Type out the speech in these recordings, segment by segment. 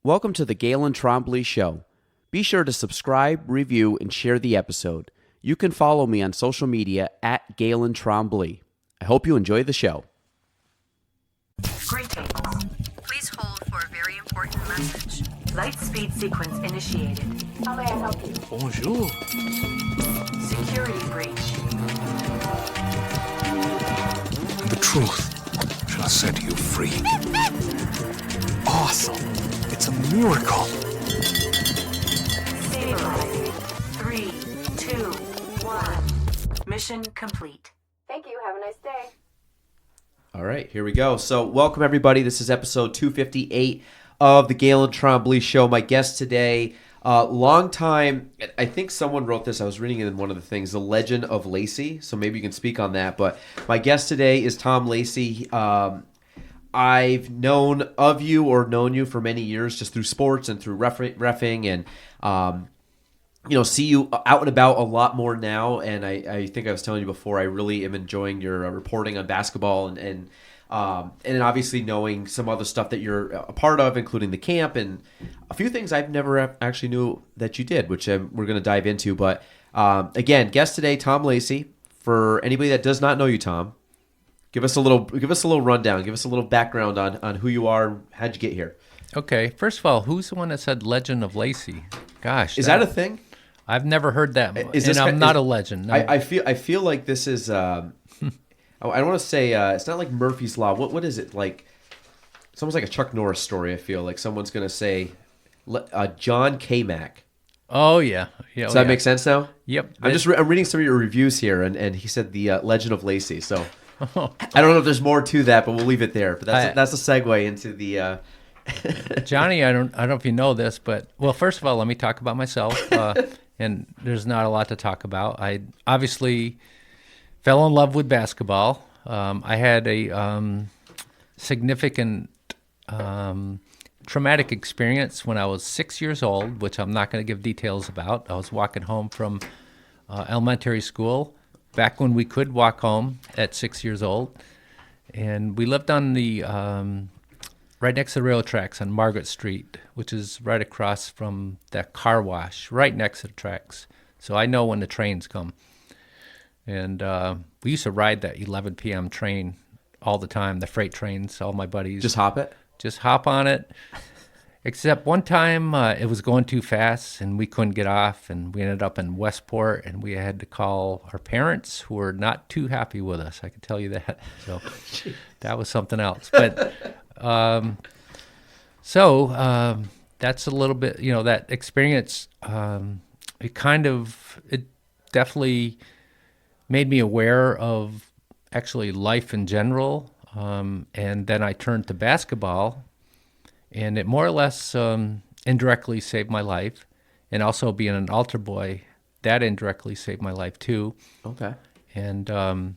Welcome to the Galen Trombley Show. Be sure to subscribe, review, and share the episode. You can follow me on social media at Galen Trombley. I hope you enjoy the show. Greetings. Please hold for a very important message. Light speed sequence initiated. How may I help you? Bonjour. Security breach. The truth shall set you free. Awesome. It's a miracle. Stabilizing. 3, 2, 1. Mission complete. Thank you. Have a nice day. All right, here we go. So welcome, everybody. This is episode 258 of the Galen Trombley Show. My guest today, long time, I think someone wrote this. I was reading it in one of the things, The Legend of Lacey. So maybe you can speak on that. But my guest today is Tom Lacey. I've known of you or known you for many years just through sports and through reffing and, see you out and about a lot more now. And I think I was telling you before, I really am enjoying your reporting on basketball and obviously knowing some other stuff that you're a part of, including the camp and a few things I've never actually knew that you did, which we're going to dive into. But again, guest today, Tom Lacey. For anybody that does not know you, Tom, give us a little rundown. Give us a little background on who you are. How'd you get here? Okay, first of all, who's the one that said Legend of Lacey? Gosh, Is that a thing? I've never heard that. I'm not a legend. No. I feel like this is. I don't want to say it's not like Murphy's Law. What is it like? It's almost like a Chuck Norris story. I feel like someone's going to say John K. Mack. Oh yeah. Does that make sense now? Yep. I'm reading some of your reviews here, and he said the Legend of Lacey. So I don't know if there's more to that, but we'll leave it there. But that's a segue into the. Johnny, I don't know if you know this, but well, first of all, let me talk about myself. And there's not a lot to talk about. I obviously fell in love with basketball. I had a significant traumatic experience when I was 6 years old, which I'm not going to give details about. I was walking home from elementary school, back when we could walk home at 6 years old. And we lived on the right next to the railroad tracks on Margaret Street, which is right across from that car wash, right next to the tracks. So I know when the trains come. And we used to ride that 11 p.m. train all the time, the freight trains, all my buddies. Just hop it? Just hop on it. Except one time it was going too fast and we couldn't get off, and we ended up in Westport, and we had to call our parents, who were not too happy with us, I can tell you that. So that was something else. But that's a little bit, that experience, it definitely made me aware of actually life in general. And then I turned to basketball, and it more or less indirectly saved my life. And also being an altar boy, that indirectly saved my life too. Okay. And, I'm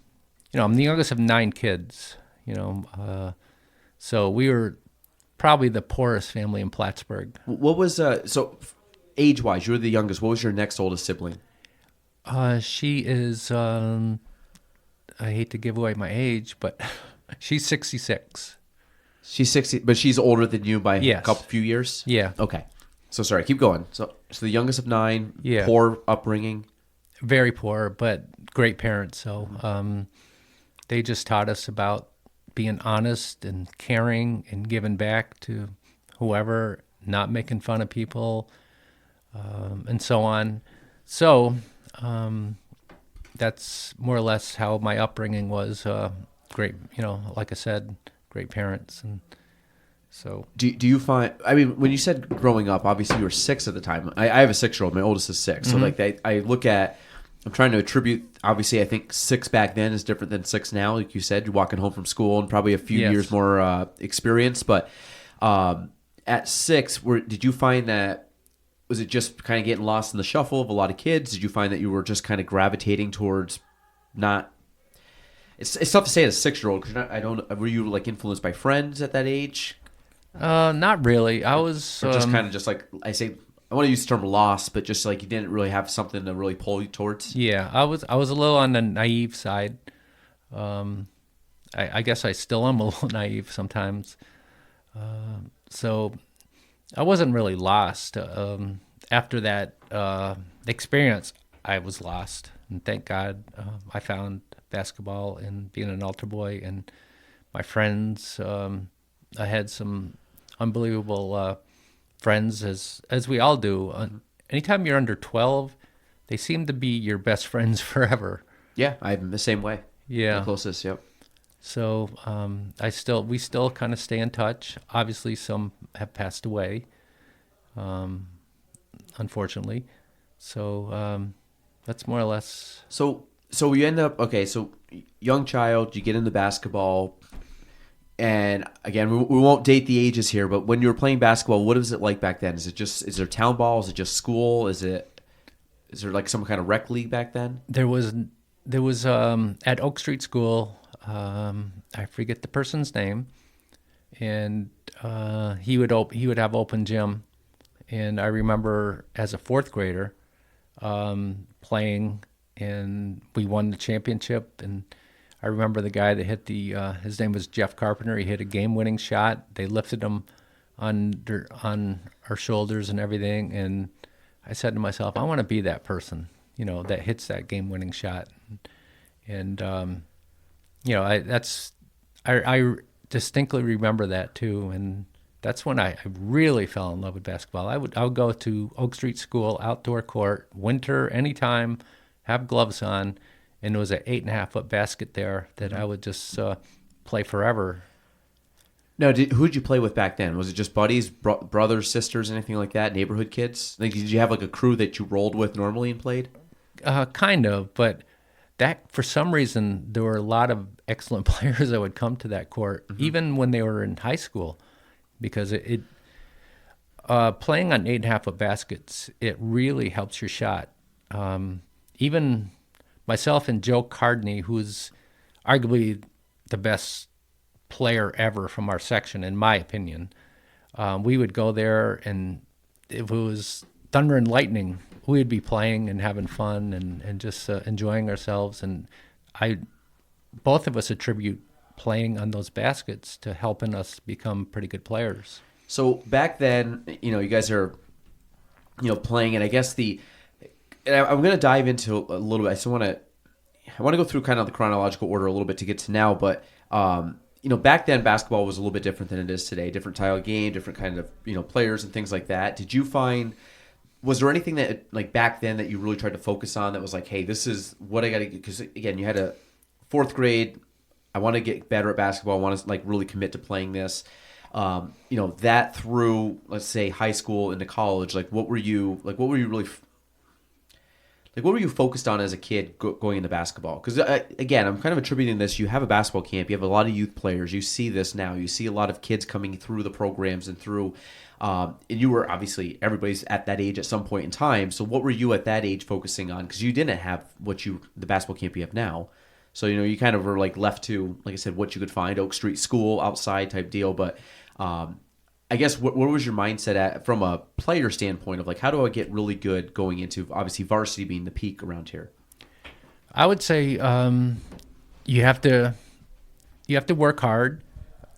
the youngest of 9 kids, so we were probably the poorest family in Plattsburgh. What was so age-wise? You were the youngest. What was your next oldest sibling? She is. I hate to give away my age, but she's 66. She's 60, but she's older than you by a few years. Yeah. Okay. So sorry. Keep going. So the youngest of 9. Yeah. Poor upbringing. Very poor, but great parents. So they just taught us about being honest and caring and giving back to whoever, not making fun of people, and so on. So that's more or less how my upbringing was. Great, like I said, great parents. And so do you find, I mean, when you said growing up, obviously you were 6 at the time. I have a 6-year-old. My oldest is 6. Mm-hmm. So I look at, I'm trying to attribute, obviously I think 6 back then is different than 6 now. Like you said, you're walking home from school and probably a few years more experience. But at 6, did you find that, was it just kind of getting lost in the shuffle of a lot of kids? Did you find that you were just kind of gravitating towards not, it's tough to say as a 6-year-old, because were you like influenced by friends at that age? Not really. I was or just kind of just like, I want to use the term lost, but just like you didn't really have something to really pull you towards. Yeah, I was a little on the naive side. I guess I still am a little naive sometimes. So I wasn't really lost. After that experience, I was lost, and thank God I found basketball and being an altar boy and my friends. I had some unbelievable friends, as we all do. Anytime you're under 12, they seem to be your best friends forever. Yeah, I'm the same way. Yeah. The closest, yep. So we still kind of stay in touch. Obviously, some have passed away, unfortunately. So that's more or less. So you end up, okay, so young child, you get into basketball, and again, we won't date the ages here, but when you were playing basketball, what was it like back then? Is there town ball? Is it just school? Is there like some kind of rec league back then? There was at Oak Street School. I forget the person's name, and he would have open gym, and I remember as a fourth grader playing, and we won the championship. And I remember the guy that hit his name was Jeff Carpenter. He hit a game-winning shot. They lifted him on our shoulders and everything, and I said to myself, I want to be that person, that hits that game-winning shot. And I distinctly remember that too, and that's when I really fell in love with basketball. I would go to Oak Street School, outdoor court, winter, anytime, have gloves on, and there was an 8.5-foot basket there that I would just play forever. No, who'd you play with back then? Was it just buddies, brothers, sisters, anything like that? Neighborhood kids? Like, did you have like a crew that you rolled with normally and played? Kind of, but that for some reason there were a lot of excellent players that would come to that court, even when they were in high school, because it playing on 8.5-foot baskets, it really helps your shot. Even myself and Joe Cardney, who's arguably the best player ever from our section, in my opinion, we would go there, and if it was thunder and lightning, we would be playing and having fun and just enjoying ourselves. And both of us attribute playing on those baskets to helping us become pretty good players. So back then, you guys are, playing, and I guess I'm going to dive into a little bit. I want to go through kind of the chronological order a little bit to get to now, but back then basketball was a little bit different than it is today. Different style of game, different kind of players and things like that. Did you find, was there anything that like back then that you really tried to focus on that was like, hey, this is what I got to get? Because again, you had a fourth grade. I want to get better at basketball. I want to like really commit to playing this. That through, let's say, high school into college. What were you focused on as a kid going into basketball? Because again, I'm kind of attributing this. You have a basketball camp. You have a lot of youth players. You see this now. You see a lot of kids coming through the programs and through. And you were obviously, everybody's at that age at some point in time. So what were you at that age focusing on? Because you didn't have the basketball camp you have now. So you kind of were like left to, like I said, what you could find, Oak Street School, outside type deal. But I guess what was your mindset at from a player standpoint of like, how do I get really good going into obviously varsity being the peak around here? I would say you have to work hard,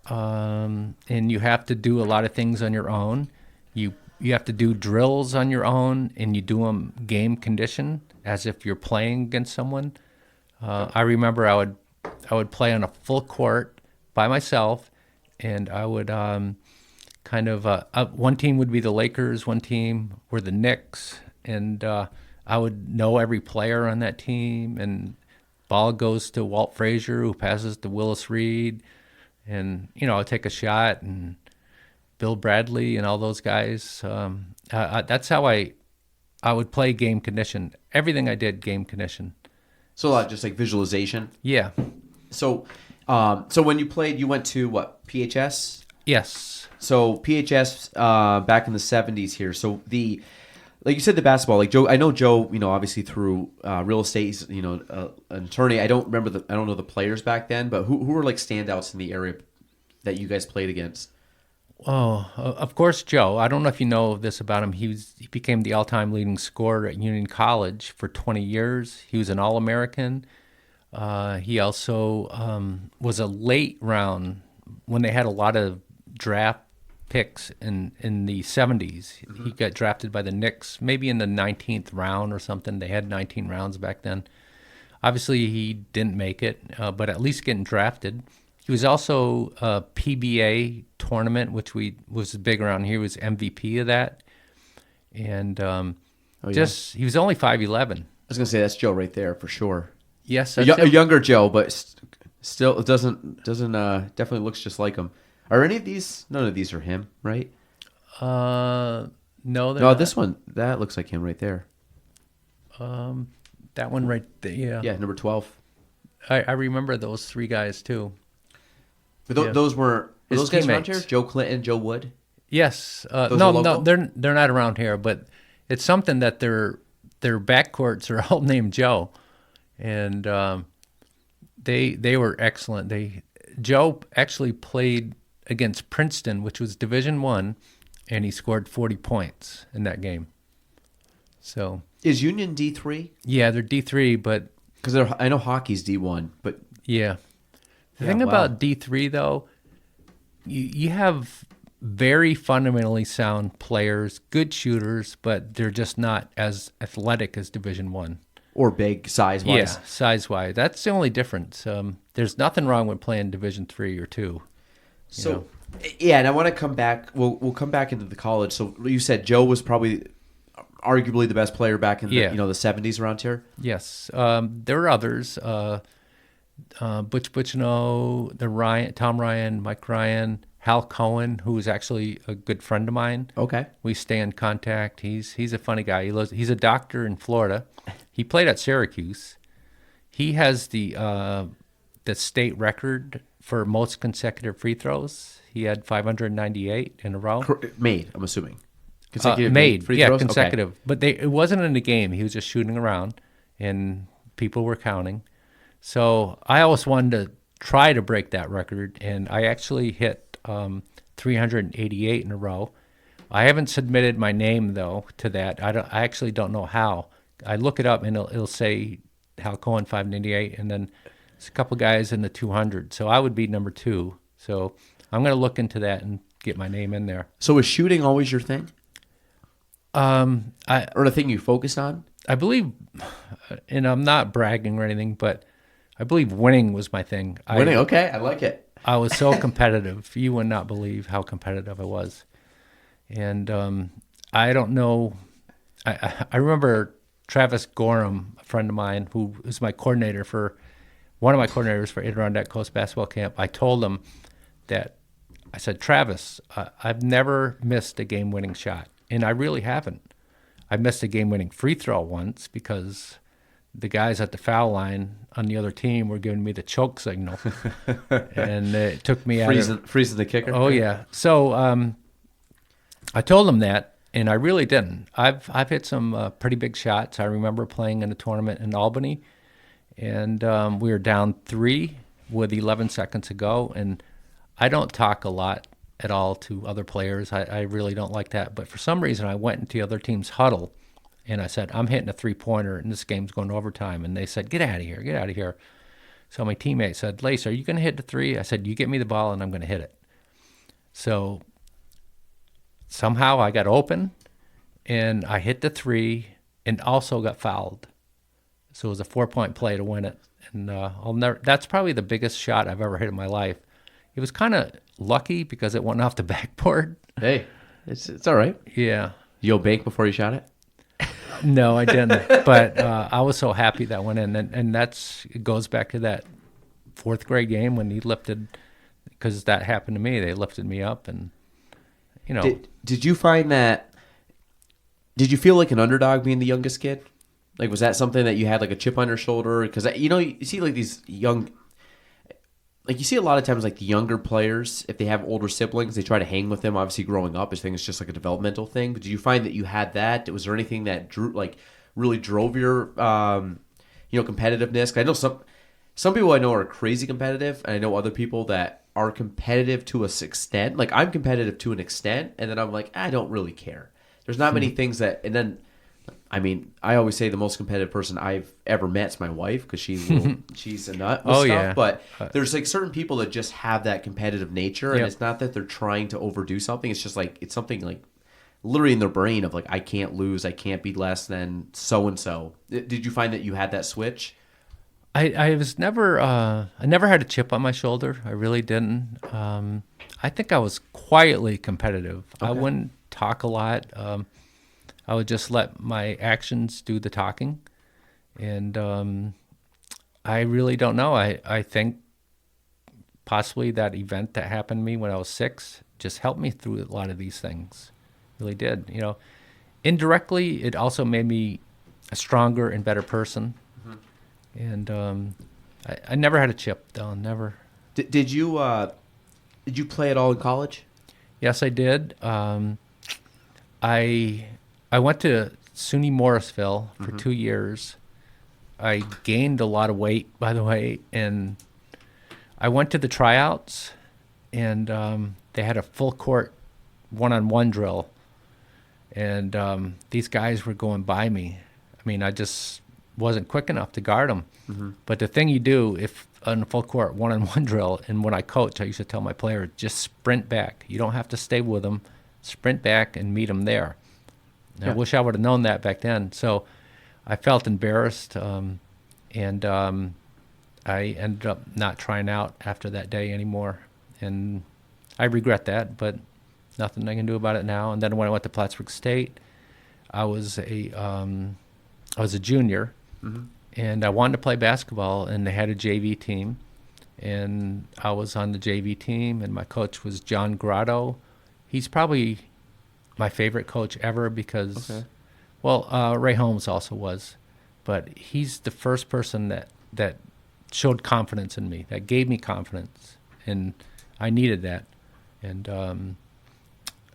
and you have to do a lot of things on your own. You have to do drills on your own, and you do them game condition as if you're playing against someone. I remember I would play on a full court by myself, and I would one team would be the Lakers, one team were the Knicks, and I would know every player on that team, and ball goes to Walt Frazier, who passes to Willis Reed, and I'd take a shot, and Bill Bradley and all those guys. That's how I would play game condition. Everything I did game condition. So a lot just like visualization. Yeah. So when you played, you went to what, PHS? Yes. So PHS back in the 70s here. So like you said, the basketball, like Joe, I know Joe, obviously through real estate, he's, an attorney. I don't know the players back then, but who were like standouts in the area that you guys played against? Oh, of course, Joe. I don't know if you know this about him. He became the all-time leading scorer at Union College for 20 years. He was an All-American. He also was a late round when they had a lot of draft picks in the 70s. He got drafted by the Knicks, maybe in the 19th round or something. They had 19 rounds back then. Obviously, he didn't make it, but at least getting drafted. He was also a PBA tournament, which was big around here. He was MVP of that. And he was only 5'11". I was gonna say that's Joe right there for sure. Yes, A younger Joe, but still it doesn't definitely looks just like him. Are any of these? None of these are him, right? No, No, not. this one that looks like him right there. That one right there. Yeah. Yeah, number 12. I remember those three guys too. But those were His those guys around here? teammates. Joe Clinton, Joe Wood. Yes. Those No, are local? they're not around here, but it's something that their backcourts are all named Joe, and they were excellent. Joe actually played against Princeton, which was Division I, and he scored 40 points in that game. So Is Union D3? yeah, they're D3, but Because I know hockey's D1, but yeah. The Yeah, thing wow. about D3 though, you have very fundamentally sound players, good shooters, but they're just not as athletic as Division I. or big size wise. Yeah, size-wise. That's the only difference. There's nothing wrong with playing Division III or II. So yeah, and I want to come back. We'll come back into the college. So you said Joe was probably arguably the best player back in the, Yeah. the 70s around here. Yes. There are others. Butch Butchino, Tom Ryan, Mike Ryan, Hal Cohen, who is actually a good friend of mine. Okay. We stay in contact. He's a funny guy. He's a doctor in Florida. He played at Syracuse. He has the state record for most consecutive free throws. He had 598 in a row. Made, I'm assuming. Consecutive Made, free yeah, throws? Okay. consecutive. But it wasn't in the game. He was just shooting around, and people were counting. So I always wanted to try to break that record, and I actually hit 388 in a row. I haven't submitted my name though to that. I actually don't know how. I look it up and it'll say Hal Cohen 598, and then there's a couple guys in the 200. So I would be number 2. So I'm going to look into that and get my name in there. So is shooting always your thing? I Or the thing you focused on? I believe, and I'm not bragging or anything, but I believe winning was my thing. Winning, okay. I like it. I was so competitive. You would not believe how competitive I was. And I don't know. I remember Travis Gorham, a friend of mine, who was one of my coordinators for Adirondack Coast Basketball Camp. I told him that, I said, Travis, I've never missed a game-winning shot. And I really haven't. I missed a game-winning free throw once because the guys at the foul line on the other team were giving me the choke signal, and it took me Freezing the kicker? Oh yeah. So I told him that, and I really didn't. I've hit some pretty big shots. I remember playing in a tournament in Albany, and we were down 3 with 11 seconds to go, and I don't talk a lot at all to other players. I really don't like that. But for some reason, I went into the other team's huddle, and I said, I'm hitting a three-pointer, and this game's going to overtime. And they said, get out of here, get out of here. So my teammate said, Lacey, are you going to hit the 3? I said, you get me the ball, and I'm going to hit it. So somehow I got open, and I hit the 3 and also got fouled. So it was a 4-point play to win it. And that's probably the biggest shot I've ever hit in my life. It was kind of lucky because it went off the backboard. Hey, it's all right. Yeah. You'll bake before you shot it? No, I didn't. But I was so happy that went in. And it goes back to that 4th grade game when he lifted, because that happened to me. They lifted me up, and, you know. Did you find that, did you feel like an underdog being the youngest kid? Like, was that something that you had like a chip on your shoulder? Because, you see like these young, like you see a lot of times like the younger players, if they have older siblings, they try to hang with them. Obviously, growing up, I think it's just like a developmental thing. But did you find that you had that? Was there anything that really drove your, competitiveness? 'Cause I know some people I know are crazy competitive, and I know other people that are competitive to an extent. Like, I'm competitive to an extent, and then I'm like, I don't really care. There's not many things that, and then I mean, I always say the most competitive person I've ever met is my wife because she's a nut with Oh, stuff. yeah. But there's like certain people that just have that competitive nature, and Yep. it's not that they're trying to overdo something. It's just like it's something like literally in their brain of like I can't lose, I can't be less than so and so. Did you find that you had that switch? I was never I never had a chip on my shoulder. I really didn't. I think I was quietly competitive. I wouldn't talk a lot. I would just let my actions do the talking, and I really don't know. I think possibly that event that happened to me when I was 6 just helped me through a lot of these things. Really did. Indirectly, it also made me a stronger and better person. And I never had a chip, though. Never. Did you play at all in college? Yes, I did. I went to SUNY Morrisville for 2 years. I gained a lot of weight, by the way, and I went to the tryouts, and they had a full court one-on-one drill, and these guys were going by me. I mean, I just wasn't quick enough to guard them. But the thing you do if on a full court one-on-one drill, and when I coach, I used to tell my players, just sprint back. You don't have to stay with them. Sprint back and meet them there. And I wish I would have known that back then. So I felt embarrassed, and I ended up not trying out after that day anymore. And I regret that, but nothing I can do about it now. And then when I went to Plattsburgh State, I was a junior, and I wanted to play basketball, and they had a JV team, and I was on the JV team, and my coach was John Grotto. He's probably my favorite coach ever because, Ray Holmes also was, but he's the first person that showed confidence in me, that gave me confidence, and I needed that. And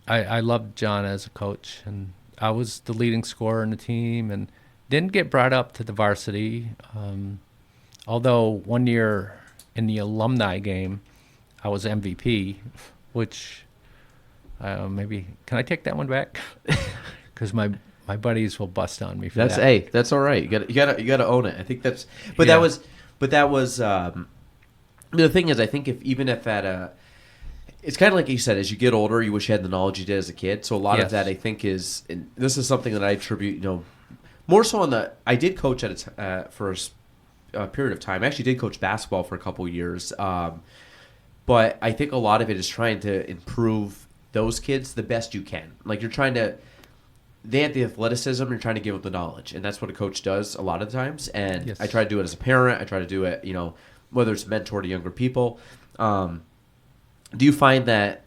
I loved John as a coach, and I was the leading scorer in the team, and didn't get brought up to the varsity. Although one year in the alumni game, I was MVP, which maybe can I take that one back? Because my buddies will bust on me for that. That's all right. You got to own it. I think that's. But Yeah. that was. The thing is, I think if at a. It's kind of like you said, as you get older, you wish you had the knowledge you did as a kid. So a lot of that, I think, is, and this is something that I attribute, more so on the. I did coach for a period of time. I actually did coach basketball for a couple of years, but I think a lot of it is trying to improve those kids the best you can. Like you're trying to. They have the athleticism. You're trying to give them the knowledge, and that's what a coach does a lot of the times. And Yes. I try to do it as a parent. I try to do it, whether it's mentor to younger people. Do you find that?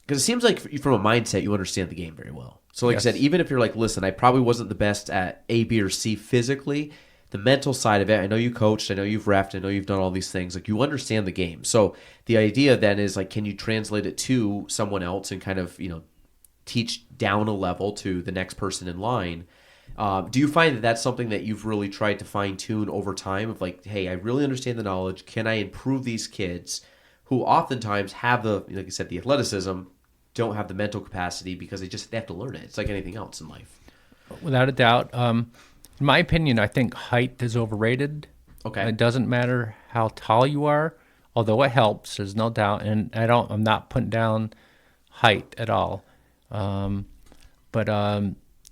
Because it seems like from a mindset, you understand the game very well. So like Yes. I said, even if you're like, listen, I probably wasn't the best at A, B, or C physically, the mental side of it, I know you coached, I know you've reffed, I know you've done all these things. Like you understand the game. So the idea then is like, can you translate it to someone else and kind of, teach down a level to the next person in line? Do you find that that's something that you've really tried to fine tune over time of like, hey, I really understand the knowledge. Can I improve these kids who oftentimes have like I said, the athleticism, don't have the mental capacity because they have to learn it. It's like anything else in life. Without a doubt. In my opinion, I think height is overrated. Okay. It doesn't matter how tall you are, although it helps. There's no doubt, and I'm not putting down height at all. But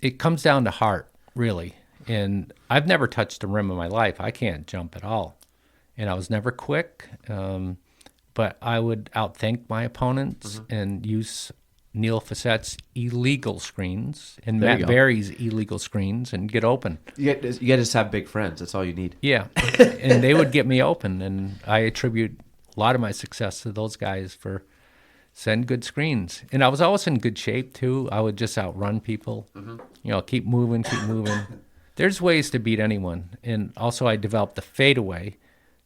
it comes down to heart, really. And I've never touched the rim in my life. I can't jump at all, and I was never quick. But I would outthink my opponents and use Neil Facette's illegal screens and There you Matt go. Barry's illegal screens and get open. You got to just have big friends. That's all you need. Yeah, and they would get me open, and I attribute a lot of my success to those guys for setting good screens. And I was always in good shape, too. I would just outrun people, keep moving. There's ways to beat anyone. And also I developed the fadeaway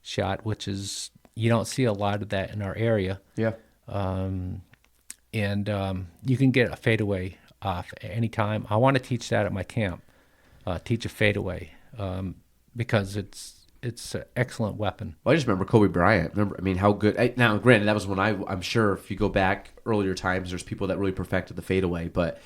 shot, which is, you don't see a lot of that in our area. Yeah. And you can get a fadeaway off at any time. I want to teach that at my camp, teach a fadeaway, because it's an excellent weapon. Well, I just remember Kobe Bryant. How good. Now, granted, that was when I'm sure if you go back earlier times, there's people that really perfected the fadeaway. But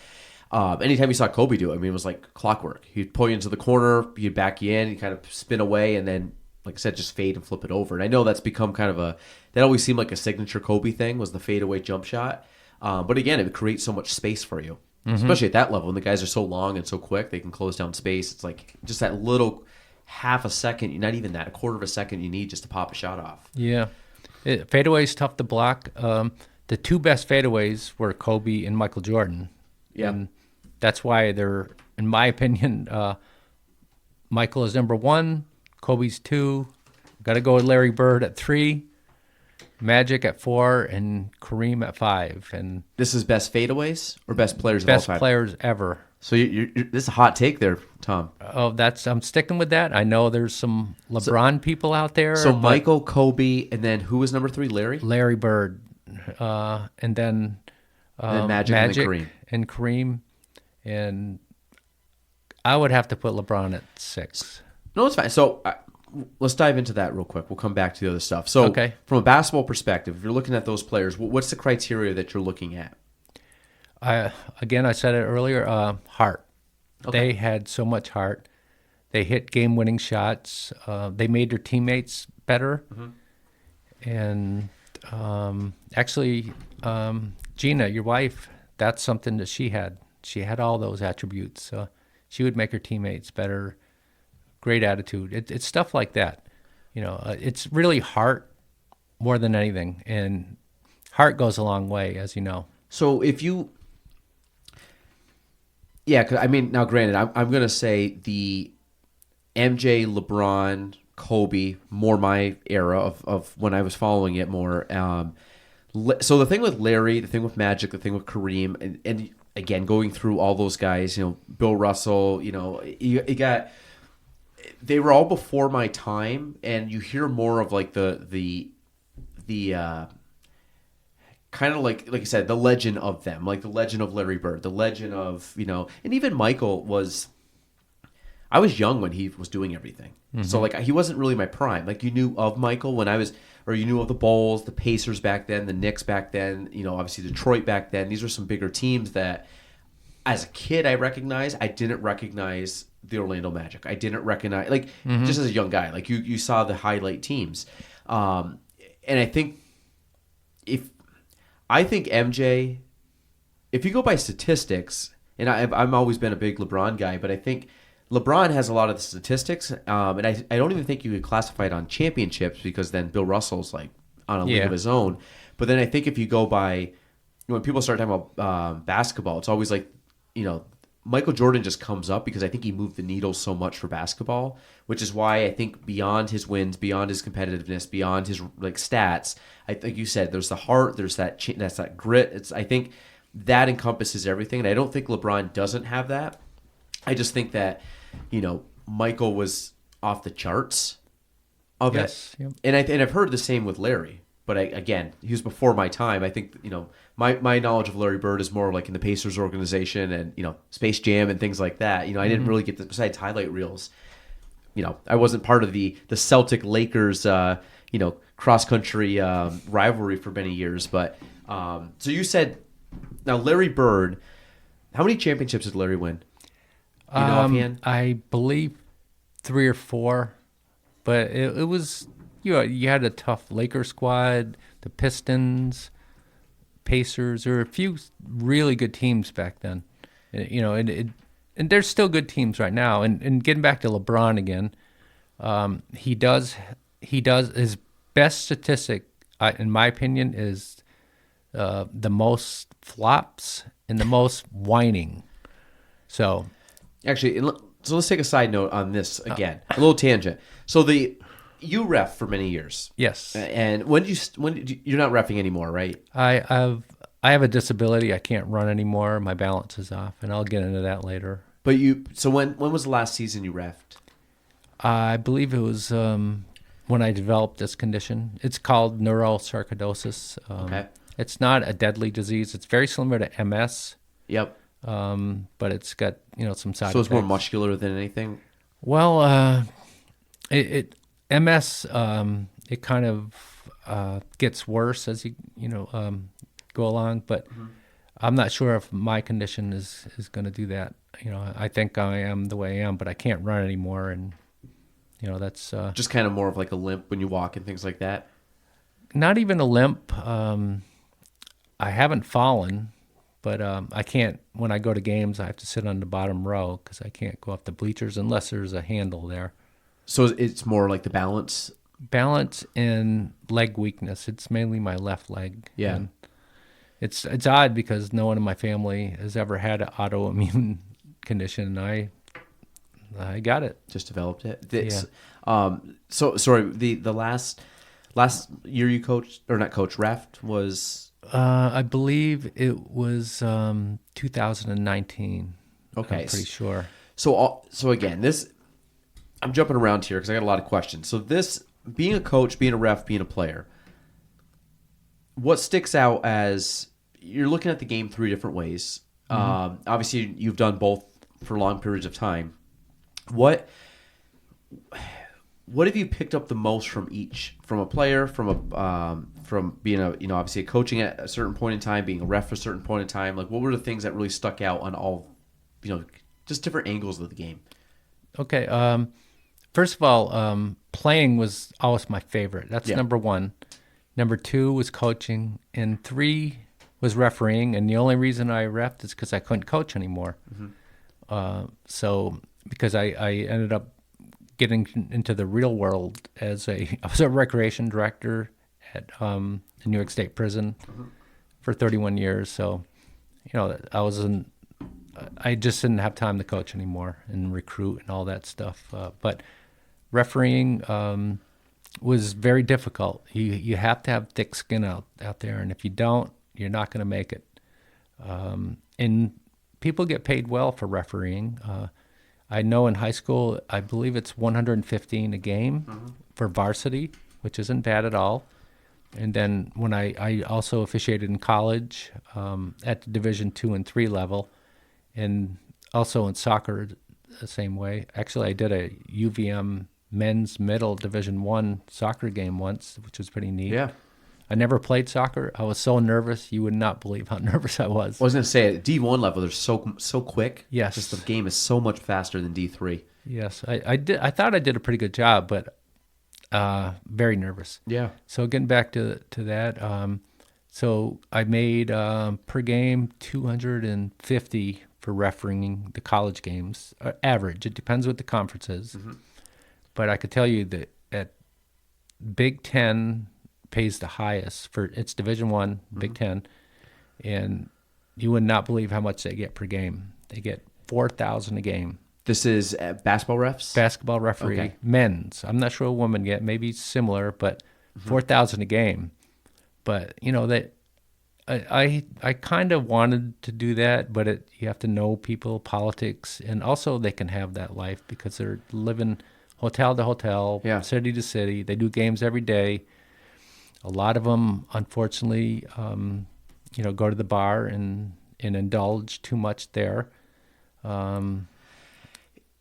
anytime you saw Kobe do it, I mean, it was like clockwork. He'd pull you into the corner, he'd back you in, he'd kind of spin away, and then, like I said, just fade and flip it over. And I know that's become kind of that always seemed like a signature Kobe thing, was the fadeaway jump shot. But again, it would create so much space for you, especially at that level. When the guys are so long and so quick, they can close down space. It's like just that little half a second, not even that, a quarter of a second you need just to pop a shot off. Yeah. Fadeaway is tough to block. The two best fadeaways were Kobe and Michael Jordan. Yeah. And that's why they're, in my opinion, Michael is number 1, Kobe's 2. Got to go with Larry Bird at 3, Magic at 4, and Kareem at 5. And This is best fadeaways or best players of all best time? players ever. So this is a hot take there, Tom. Oh, I'm sticking with that. I know there's some LeBron people out there. So but Michael, Kobe, and then who was number 3? Larry? Larry Bird, and then Magic and then and Kareem, and I would have to put LeBron at 6. No, it's fine. So let's dive into that real quick. We'll come back to the other stuff. So Okay. From a basketball perspective, if you're looking at those players, what's the criteria that you're looking at? I said it earlier. Heart. Okay. They had so much heart. They hit game-winning shots. They made their teammates better. And actually, Gina, your wife, that's something that she had. She had all those attributes. She would make her teammates better. Great attitude. It's stuff like that. It's really heart more than anything, and heart goes a long way, as you know. So if you, yeah, 'cause, I mean, now granted, I'm going to say the MJ, LeBron, Kobe, more my era of when I was following it more. So the thing with Larry, the thing with Magic, the thing with Kareem, and again, going through all those guys, Bill Russell, you got, they were all before my time, and you hear more of like the kind of like you said, the legend of them, like the legend of Larry Bird, the legend of, and even Michael was, I was young when he was doing everything. So like he wasn't really my prime. Like you knew of Michael when you knew of the Bulls, the Pacers back then, the Knicks back then, obviously Detroit back then. These were some bigger teams that as a kid I recognized. I didn't recognize the Orlando Magic. I didn't recognize, just as a young guy, like you saw the highlight teams. And I think MJ, if you go by statistics, and I've always been a big LeBron guy, but I think LeBron has a lot of the statistics, and I don't even think you could classify it on championships because then Bill Russell's like on a league of his own. But then I think if you go by, when people start talking about basketball, it's always like, Michael Jordan just comes up because I think he moved the needle so much for basketball, which is why I think beyond his wins, beyond his competitiveness, beyond his stats, I think you said there's the heart, there's that grit. I think that encompasses everything, and I don't think LeBron doesn't have that. I just think that Michael was off the charts of it, Yep. and I've heard the same with Larry. But again, he was before my time. I think my knowledge of Larry Bird is more like in the Pacers organization and Space Jam and things like that. I didn't really get besides highlight reels. I wasn't part of the Celtic Lakers cross country rivalry for many years. But so you said now Larry Bird, how many championships did Larry win? Offhand? I believe 3 or 4, but it was. You had a tough Lakers squad, the Pistons, Pacers. There were a few really good teams back then, and there's still good teams right now. And getting back to LeBron again, he does his best statistic, in my opinion, is the most flops and the most whining. So, actually, so let's take a side note on this again, a little tangent. So you ref for many years. Yes. And when you're not refing anymore, right? I have a disability. I can't run anymore. My balance is off, and I'll get into that later. But so when was the last season you refed? I believe it was when I developed this condition. It's called neurosarcoidosis. Okay. It's not a deadly disease. It's very similar to MS. Yep. But it's got some side effects. So it's more muscular than anything. Well, MS, it kind of gets worse as you go along, but I'm not sure if my condition is going to do that. I think I am the way I am, but I can't run anymore, and that's Just kind of more of like a limp when you walk and things like that. not even a limp. I haven't fallen, but I can't. When I go to games, I have to sit on the bottom row because I can't go up the bleachers unless there's a handle there. So it's more like the balance. Balance and leg weakness. It's mainly my left leg. Yeah. And it's odd because no one in my family has ever had an autoimmune condition, and I got it. Just developed it. So sorry. The last year you coached or not coached, ref was. I believe it was 2019. Okay. I'm pretty sure. So again, this I'm jumping around here because I got a lot of questions. So this being a coach, being a ref, being a player, what sticks out as you're looking at the game three different ways. Obviously, you've done both for long periods of time. What have you picked up the most from each? From a player, from being obviously coaching at a certain point in time, being a ref at a certain point in time. Like, what were the things that really stuck out on all, just different angles of the game? Okay. First of all, playing was always my favorite. That's number one. Number two was coaching, and three was refereeing. And the only reason I refed is because I couldn't coach anymore. So because I ended up getting into the real world I was a recreation director at the New York State Prison for 31 years. So, I just didn't have time to coach anymore and recruit and all that stuff. But refereeing was very difficult. You have to have thick skin out there, and if you don't, you're not going to make it. And people get paid well for refereeing. I know in high school, I believe it's $115 a game for varsity, which isn't bad at all. And then when I also officiated in college at the Division II and III level, and also in soccer the same way. Actually, I did a UVM men's middle Division I soccer game once, which was pretty neat. Yeah. I never played soccer. I was so nervous. You would not believe how nervous I was. I was going to say, at D1 level, they're so quick. Yes. Just the game is so much faster than D3. Yes. I thought I did a pretty good job, but very nervous. Yeah. So getting back to that, so I made per game $250 for refereeing the college games. Average. It depends what the conference is. But I could tell you that at Big Ten pays the highest for its Division I, Big Ten, and you would not believe how much they get per game. They get $4,000 a game. This is basketball refs? Basketball referee, Okay. men's. I'm not sure what women get, maybe similar, but $4,000 a game. But that I kind of wanted to do that, but you have to know people, politics, and also they can have that life because they're living hotel to hotel, city to city. They do games every day. A lot of them, unfortunately, go to the bar and indulge too much there. They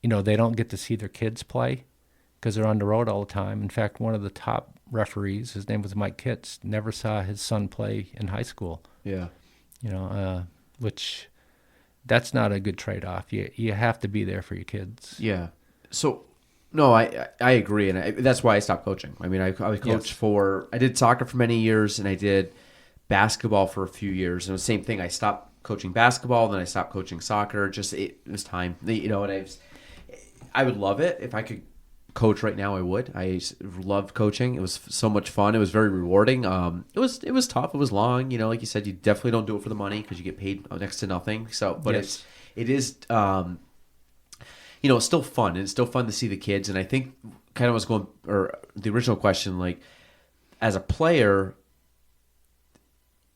don't get to see their kids play because they're on the road all the time. In fact, one of the top referees, his name was Mike Kitts, never saw his son play in high school. Yeah. Which that's not a good trade-off. You have to be there for your kids. Yeah. So, no, I agree, and that's why I stopped coaching. I mean, I coached I did soccer for many years, and I did basketball for a few years. And the same thing, I stopped coaching basketball, then I stopped coaching soccer. Just it was time, and I would love it if I could coach right now. I would. I loved coaching. It was so much fun. It was very rewarding. It was tough. It was long. Like you said, you definitely don't do it for the money because you get paid next to nothing. So, but Yes. it is. It's still fun, and it's still fun to see the kids. And I think kind of was going, or the original question, like as a player,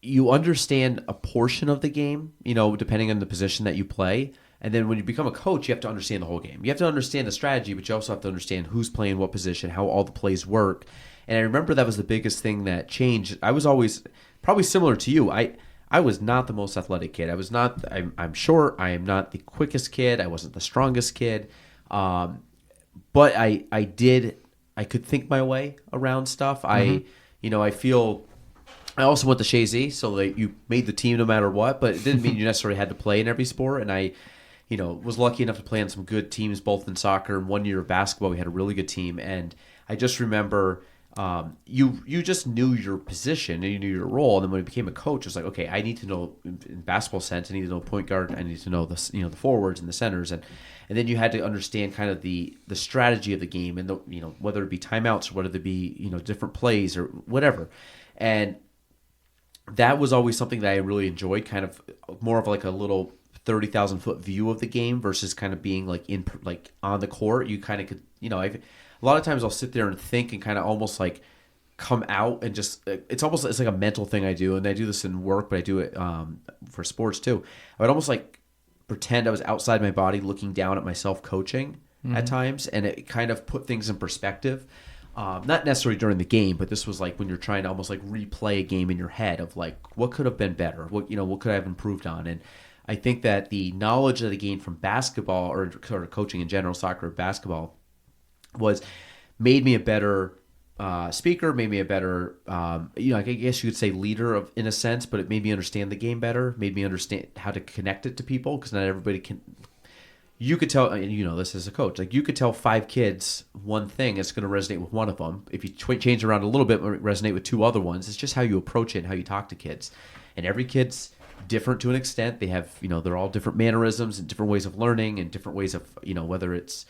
you understand a portion of the game, depending on the position that you play. And then when you become a coach, you have to understand the whole game. You have to understand the strategy, but you also have to understand who's playing what position, how all the plays work. And I remember that was the biggest thing that changed. I was always probably similar to you. I was not the most athletic kid. I'm short. I am not the quickest kid. I wasn't the strongest kid. But I could think my way around stuff. I feel I also went to Shazy, so like you made the team no matter what, but it didn't mean you necessarily had to play in every sport. And I, was lucky enough to play on some good teams, both in soccer and 1 year of basketball. We had a really good team, and I just remember you just knew your position and you knew your role. And then when you became a coach, it was like, okay, I need to know in basketball sense. I need to know point guard. I need to know the forwards and the centers, and then you had to understand kind of the strategy of the game, and whether it be timeouts or whether it be different plays or whatever, and that was always something that I really enjoyed, kind of more of like a little 30,000-foot view of the game versus kind of being like on the court. You kind of could, a lot of times I'll sit there and think and kind of almost like come out and just, it's like a mental thing I do. And I do this in work, but I do it for sports too. I would almost like pretend I was outside my body looking down at myself coaching at times. And it kind of put things in perspective. Not necessarily during the game, but this was like when you're trying to almost like replay a game in your head of like what could have been better, what could I have improved on. And I think that the knowledge that I gained from basketball or sort of coaching in general, soccer or basketball, made me a better speaker, made me a better I guess you could say leader in a sense, but it made me understand the game better, made me understand how to connect it to people, because not everybody can. You could tell, and this as a coach, like you could tell 5 kids one thing, it's going to resonate with one of them. If you change around a little bit, it resonate with 2 other ones. It's just how you approach it and how you talk to kids. And every kid's different to an extent. They have, they're all different mannerisms and different ways of learning and different ways of, whether it's,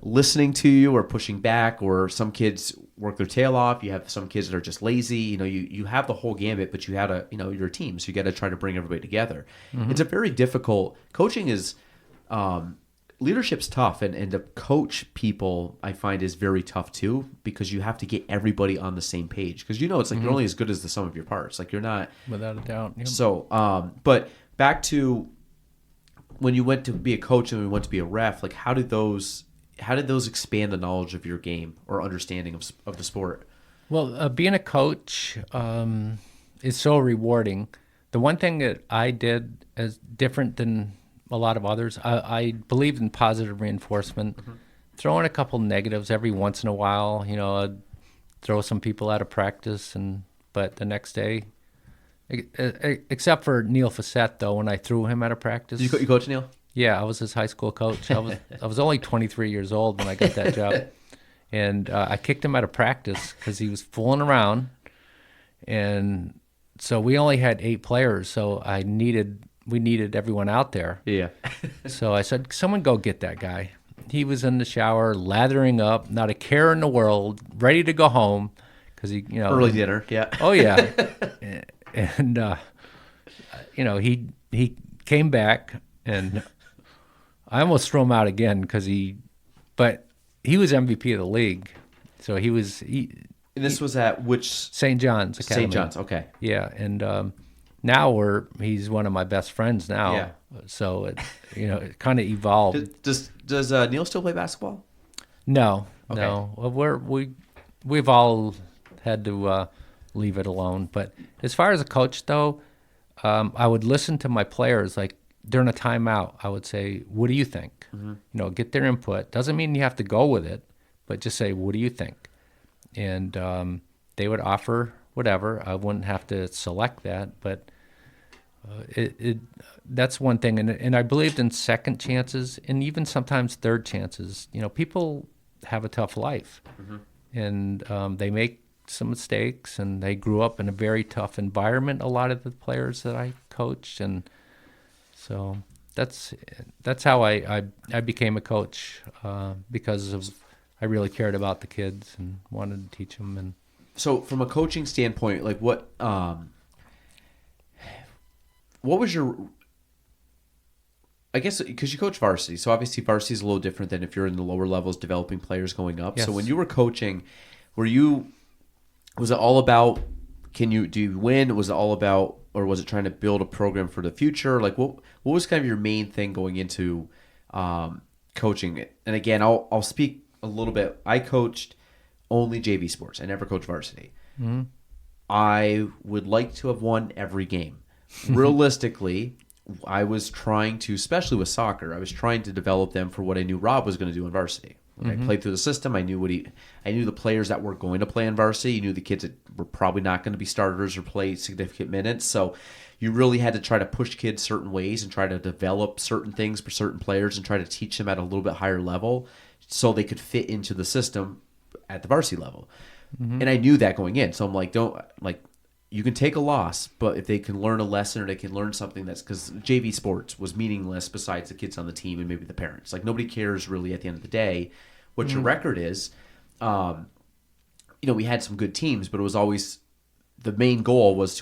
listening to you or pushing back, or some kids work their tail off. You have some kids that are just lazy. You have the whole gambit, but you had you're a team, so you got to try to bring everybody together. Mm-hmm. It's a very difficult. Coaching is, leadership's tough, and to coach people, I find, is very tough too, because you have to get everybody on the same page. Because it's like you're only as good as the sum of your parts. Like you're not, without a doubt. Yep. So, but back to when you went to be a coach and when you went to be a ref, like how did those expand the knowledge of your game or understanding of the sport? Well, being a coach is so rewarding. The one thing that I did as different than a lot of others, I believed in positive reinforcement. Mm-hmm. Throw in a couple negatives every once in a while. I'd throw some people out of practice, but the next day, except for Neil Facette, though, when I threw him out of practice. You coach Neil? Yeah, I was his high school coach. I was only 23 years old when I got that job, and I kicked him out of practice because he was fooling around, and so we only had 8 players. So we needed everyone out there. Yeah. So I said, someone go get that guy. He was in the shower, lathering up, not a care in the world, ready to go home because he, early dinner. Yeah. Oh yeah, and he came back and. I almost threw him out again but he was MVP of the league, so he was. And this was at which St. John's Academy. St. John's, okay. Yeah, and now he's one of my best friends now. Yeah. So it kind of evolved. Does Neil still play basketball? No, okay. No. Well, we've all had to leave it alone. But as far as a coach, though, I would listen to my players like. During a timeout, I would say, what do you think? Mm-hmm. Get their input. Doesn't mean you have to go with it, but just say, what do you think? And they would offer whatever. I wouldn't have to select that, but that's one thing. And I believed in second chances and even sometimes third chances. People have a tough life, mm-hmm. and they make some mistakes, and they grew up in a very tough environment, a lot of the players that I coached, and so that's how I became a coach, because I really cared about the kids and wanted to teach them. And so, from a coaching standpoint, like what was your? I guess because you coach varsity, so obviously varsity is a little different than if you're in the lower levels developing players going up. Yes. So when you were coaching, was it all about do you win? Was it all about, or was it trying to build a program for the future? Like what was kind of your main thing going into coaching? And again, I'll speak a little bit. I coached only JV sports. I never coached varsity. Mm-hmm. I would like to have won every game. Realistically, I was trying to, especially with soccer, I was trying to develop them for what I knew Rob was going to do in varsity. I played through the system. I knew I knew the players that were going to play in varsity. You knew the kids that were probably not going to be starters or play significant minutes. So you really had to try to push kids certain ways and try to develop certain things for certain players and try to teach them at a little bit higher level so they could fit into the system at the varsity level. And I knew that going in. So I'm like, you can take a loss, but if they can learn a lesson or they can learn something that's, because JV sports was meaningless besides the kids on the team and maybe the parents. Like, nobody cares really at the end of the day what your record is. We had some good teams, but it was always the main goal was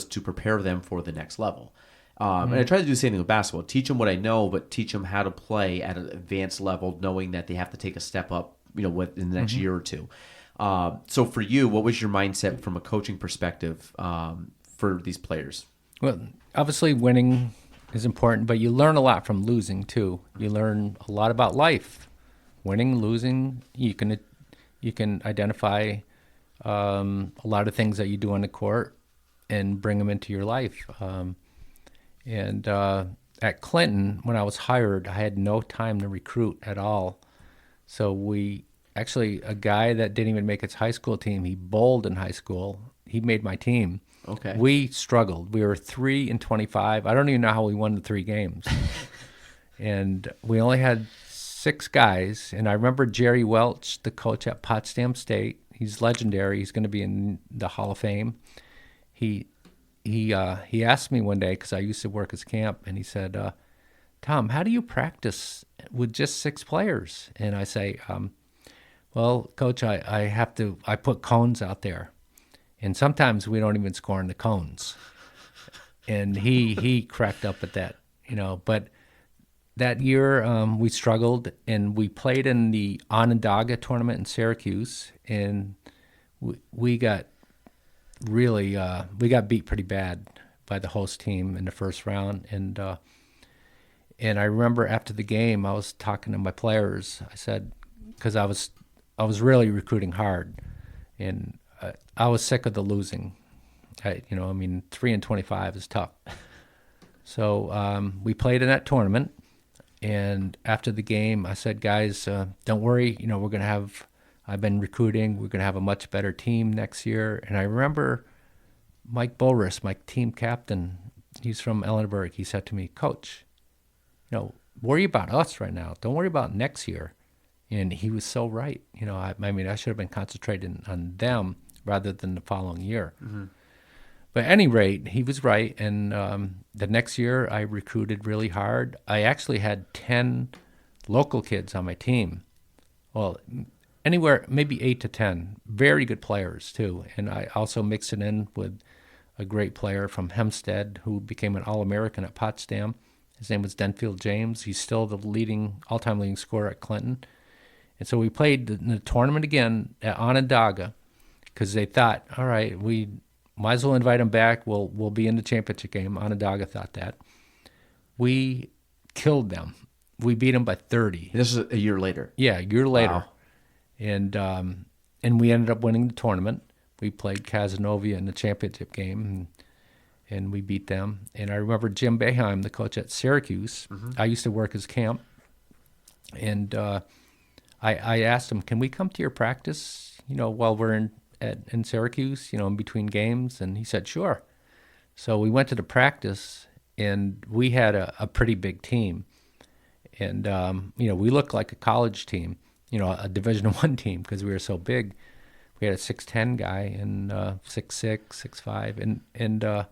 to prepare them for the next level. And I try to do the same thing with basketball. Teach them what I know, but teach them how to play at an advanced level, knowing that they have to take a step up, in the next year or two. So for you, what was your mindset from a coaching perspective for these players? Well, obviously winning is important, but you learn a lot from losing too. You learn a lot about life. Winning, losing, you can identify a lot of things that you do on the court and bring them into your life. And at Clinton, when I was hired, I had no time to recruit at all. So a guy that didn't even make his high school team, he bowled in high school. He made my team. Okay. We struggled. We were 3-25. I don't even know how we won the 3 games. And we only had 6 guys. And I remember Jerry Welch, the coach at Potsdam State. He's legendary. He's going to be in the Hall of Fame. He asked me one day, because I used to work his camp, and he said, Tom, how do you practice with just 6 players? And I say, well, Coach, I put cones out there, and sometimes we don't even score in the cones. And he cracked up at that, But that year we struggled, and we played in the Onondaga tournament in Syracuse, and we got beat pretty bad by the host team in the first round. And I remember after the game, I was talking to my players. I said, because I was really recruiting hard, and I was sick of the losing. 3-25 is tough. So we played in that tournament, and after the game, I said, guys, don't worry. I've been recruiting. We're going to have a much better team next year. And I remember Mike Boris, my team captain, he's from Ellenberg. He said to me, Coach, worry about us right now. Don't worry about next year. And he was so right. I should have been concentrating on them rather than the following year. Mm-hmm. But at any rate, he was right. And the next year, I recruited really hard. I actually had 10 local kids on my team. Well, anywhere, maybe 8 to 10. Very good players, too. And I also mixed it in with a great player from Hempstead who became an All-American at Potsdam. His name was Denfield James. He's still the all-time leading scorer at Clinton. And so we played in the tournament again at Onondaga because they thought, all right, we might as well invite him back. We'll be in the championship game. Onondaga thought that. We killed them. We beat them by 30. This is a year later. Yeah, a year later. Wow. And we ended up winning the tournament. We played Casanova in the championship game, and we beat them. And I remember Jim Boeheim, the coach at Syracuse. Mm-hmm. I used to work his camp. And I asked him, can we come to your practice, while we're in Syracuse, in between games? And he said, sure. So we went to the practice, and we had a pretty big team. And, we looked like a college team, a Division I team because we were so big. We had a 6'10" guy and 6'6", 6'5". And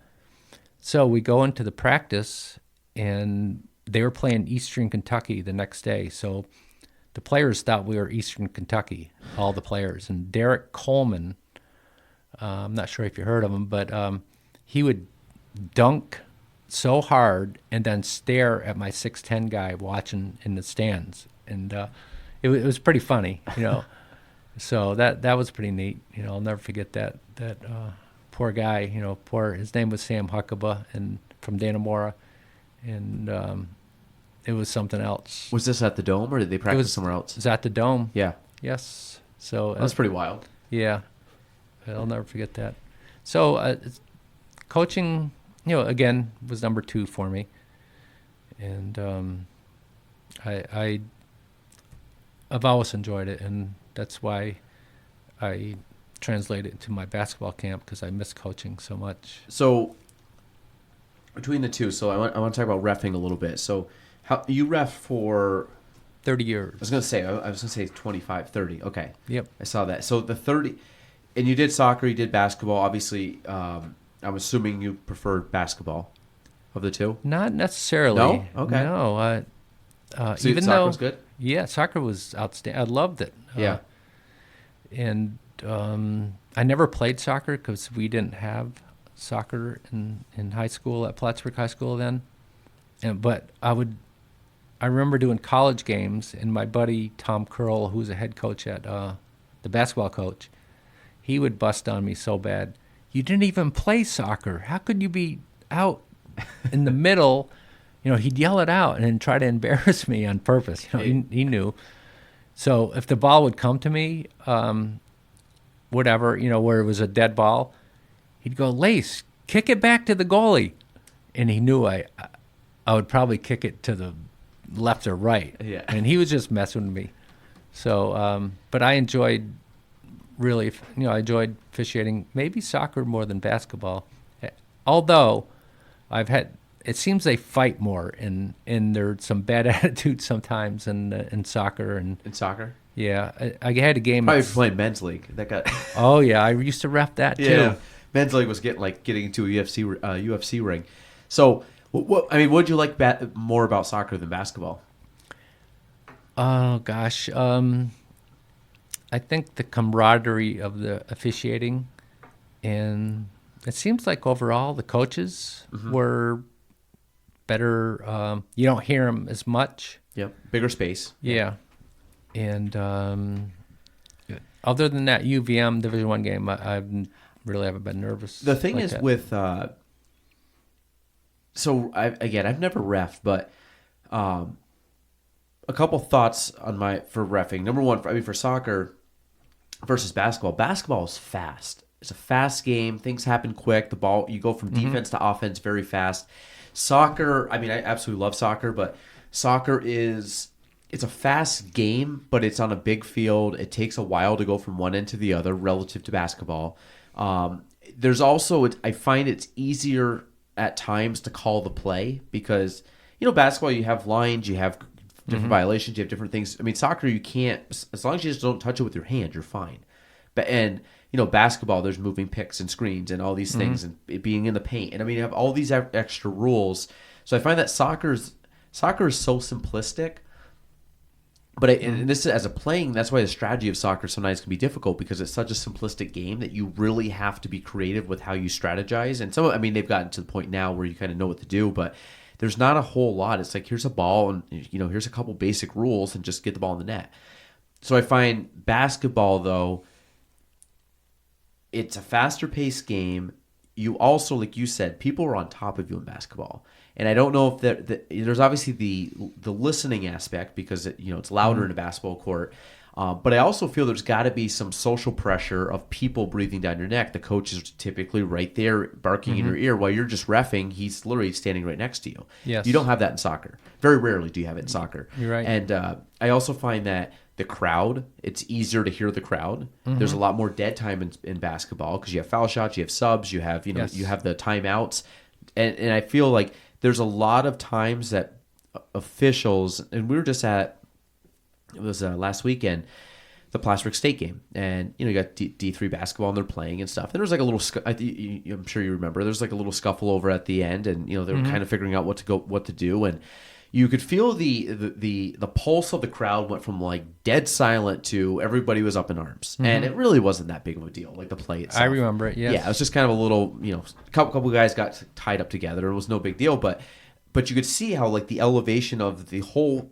so we go into the practice, and they were playing Eastern Kentucky the next day. So the players thought we were Eastern Kentucky, all the players. And Derek Coleman, I'm not sure if you heard of him, but he would dunk so hard and then stare at my 6'10" guy watching in the stands. And it was pretty funny, So that was pretty neat. I'll never forget that poor guy, his name was Sam Huckabee and from Dannemora. And it was something else. Was this at the Dome, or did they practice somewhere else? It was at the Dome. Yeah. Yes. So that was pretty wild. Yeah. I'll never forget that. So coaching, again, was number 2 for me. And I've always enjoyed it, and that's why I translate it to my basketball camp, because I miss coaching so much. So between the two, so I want to talk about reffing a little bit. So how you ref for 30 years. I was gonna say 25, 30. Okay. Yep. I saw that. So the 30, and you did soccer, you did basketball. Obviously, I'm assuming you preferred basketball of the two. Not necessarily. No? Okay. No. So even soccer though was good? Yeah, soccer was outstanding. I loved it. Yeah. And I never played soccer because we didn't have soccer in high school at Plattsburgh High School then. But I remember doing college games, and my buddy Tom Curl, who was a head coach at the basketball coach, he would bust on me so bad. You didn't even play soccer. How could you be out in the middle? He'd yell it out and then try to embarrass me on purpose. He knew. So if the ball would come to me, whatever, where it was a dead ball, he'd go, "Lace, kick it back to the goalie." And he knew I would probably kick it to the left or right. Yeah. And he was just messing with me. So, but I enjoyed I enjoyed officiating, maybe soccer more than basketball. Although it seems they fight more, and there's some bad attitudes sometimes in soccer. In soccer? Yeah, I had a game. Probably playing men's league. That got. Oh yeah, I used to ref that too. Yeah, men's league was getting into a UFC ring. So, what did you like more about soccer than basketball? Oh gosh, I think the camaraderie of the officiating, and it seems like overall the coaches were better. You don't hear them as much. Yep, bigger space. Yeah, and other than that UVM Division I game, I really haven't been nervous. The thing like is that. with I've never reffed, but a couple thoughts for reffing. Number one, for soccer versus basketball. Basketball is fast. It's a fast game. Things happen quick. The ball, you go from defense to offense very fast. Soccer, I absolutely love soccer, but soccer it's a fast game, but it's on a big field. It takes a while to go from one end to the other relative to basketball. There's also, I find it's easier at times to call the play because, basketball, you have lines, you have different violations, you have different things. Soccer, you can't, as long as you just don't touch it with your hand, you're fine. And basketball, there's moving picks and screens and all these things and it being in the paint. And you have all these extra rules. So I find that soccer is so simplistic. But and this is, as a playing, that's why the strategy of soccer sometimes can be difficult because it's such a simplistic game that you really have to be creative with how you strategize. And they've gotten to the point now where you kind of know what to do, but there's not a whole lot. It's like, here's a ball and, here's a couple basic rules and just get the ball in the net. So I find basketball, though, it's a faster paced game. You also, like you said, people are on top of you in basketball. And I don't know if there's obviously the listening aspect because it's louder in a basketball court. But I also feel there's got to be some social pressure of people breathing down your neck. The coach is typically right there barking in your ear while you're just reffing. He's literally standing right next to you. Yes. You don't have that in soccer. Very rarely do you have it in soccer. You're right. And I also find that the crowd, it's easier to hear the crowd. There's a lot more dead time in basketball because you have foul shots, you have subs, you have Yes. you have the timeouts. And I feel like there's a lot of times that officials, and we were just it was last weekend, the Plattsburgh State game, and you got D3 basketball and they're playing and stuff. And there was like a little, I'm sure you remember, there's like a little scuffle over at the end, and they were kind of figuring out what to do, and you could feel the pulse of the crowd went from like dead silent to everybody was up in arms, and it really wasn't that big of a deal, like the play itself. I remember it. Yes. Yeah, it was just kind of a little, a couple guys got tied up together. It was no big deal, but you could see how like the elevation of the whole,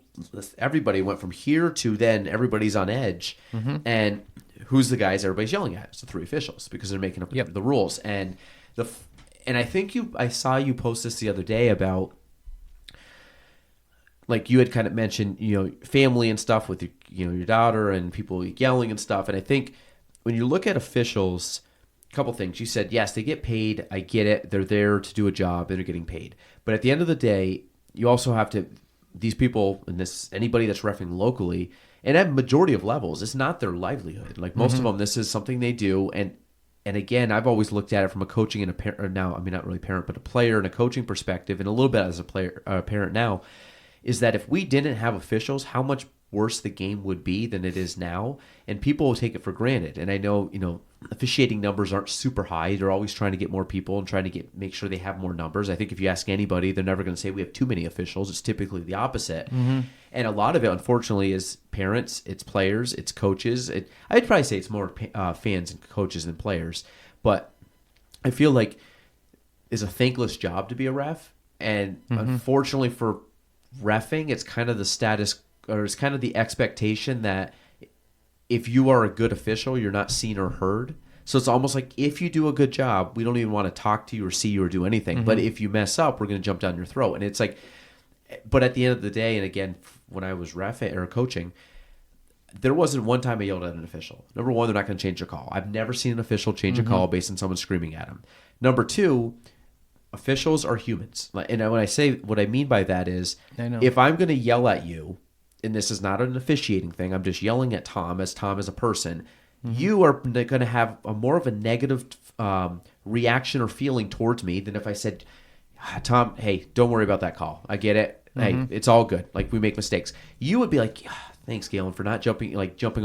everybody went from here to then everybody's on edge, and who's the guys everybody's yelling at? It's the three officials because they're making up the rules, and I think I saw you post this the other day about, like you had kind of mentioned, family and stuff with your daughter and people yelling and stuff. And I think when you look at officials, a couple things. You said, yes, they get paid. I get it. They're there to do a job and they're getting paid. But at the end of the day, you also have to these people and anybody that's reffing locally and at majority of levels, it's not their livelihood. Like most of them, this is something they do. And again, I've always looked at it from a coaching and a parent now. I mean, not really parent, but a player and a coaching perspective, and a little bit as a parent now, is that if we didn't have officials, how much worse the game would be than it is now, and people will take it for granted. And I know, officiating numbers aren't super high. They're always trying to get more people and trying to make sure they have more numbers. I think if you ask anybody, they're never going to say we have too many officials. It's typically the opposite. And a lot of it, unfortunately, is parents, it's players, it's coaches. I'd probably say it's more fans and coaches than players. But I feel like it's a thankless job to be a ref. And unfortunately for reffing, it's kind of the status, or it's kind of the expectation that if you are a good official, you're not seen or heard. So it's almost like if you do a good job, we don't even want to talk to you or see you or do anything. But if you mess up, we're going to jump down your throat. And it's like, but at the end of the day, and again, when I was reffing or coaching, there wasn't one time I yelled at an official. Number one, they're not going to change a call. I've never seen an official change a call based on someone screaming at him. Number two, officials are humans. And when I say, what I mean by that is, if I'm going to yell at you, and this is not an officiating thing, I'm just yelling at Tom as a person, you are going to have more of a negative reaction or feeling towards me than if I said, Tom, hey, don't worry about that call. I get it. Hey, it's all good. Like, we make mistakes. You would be like, thanks, Galen, for not jumping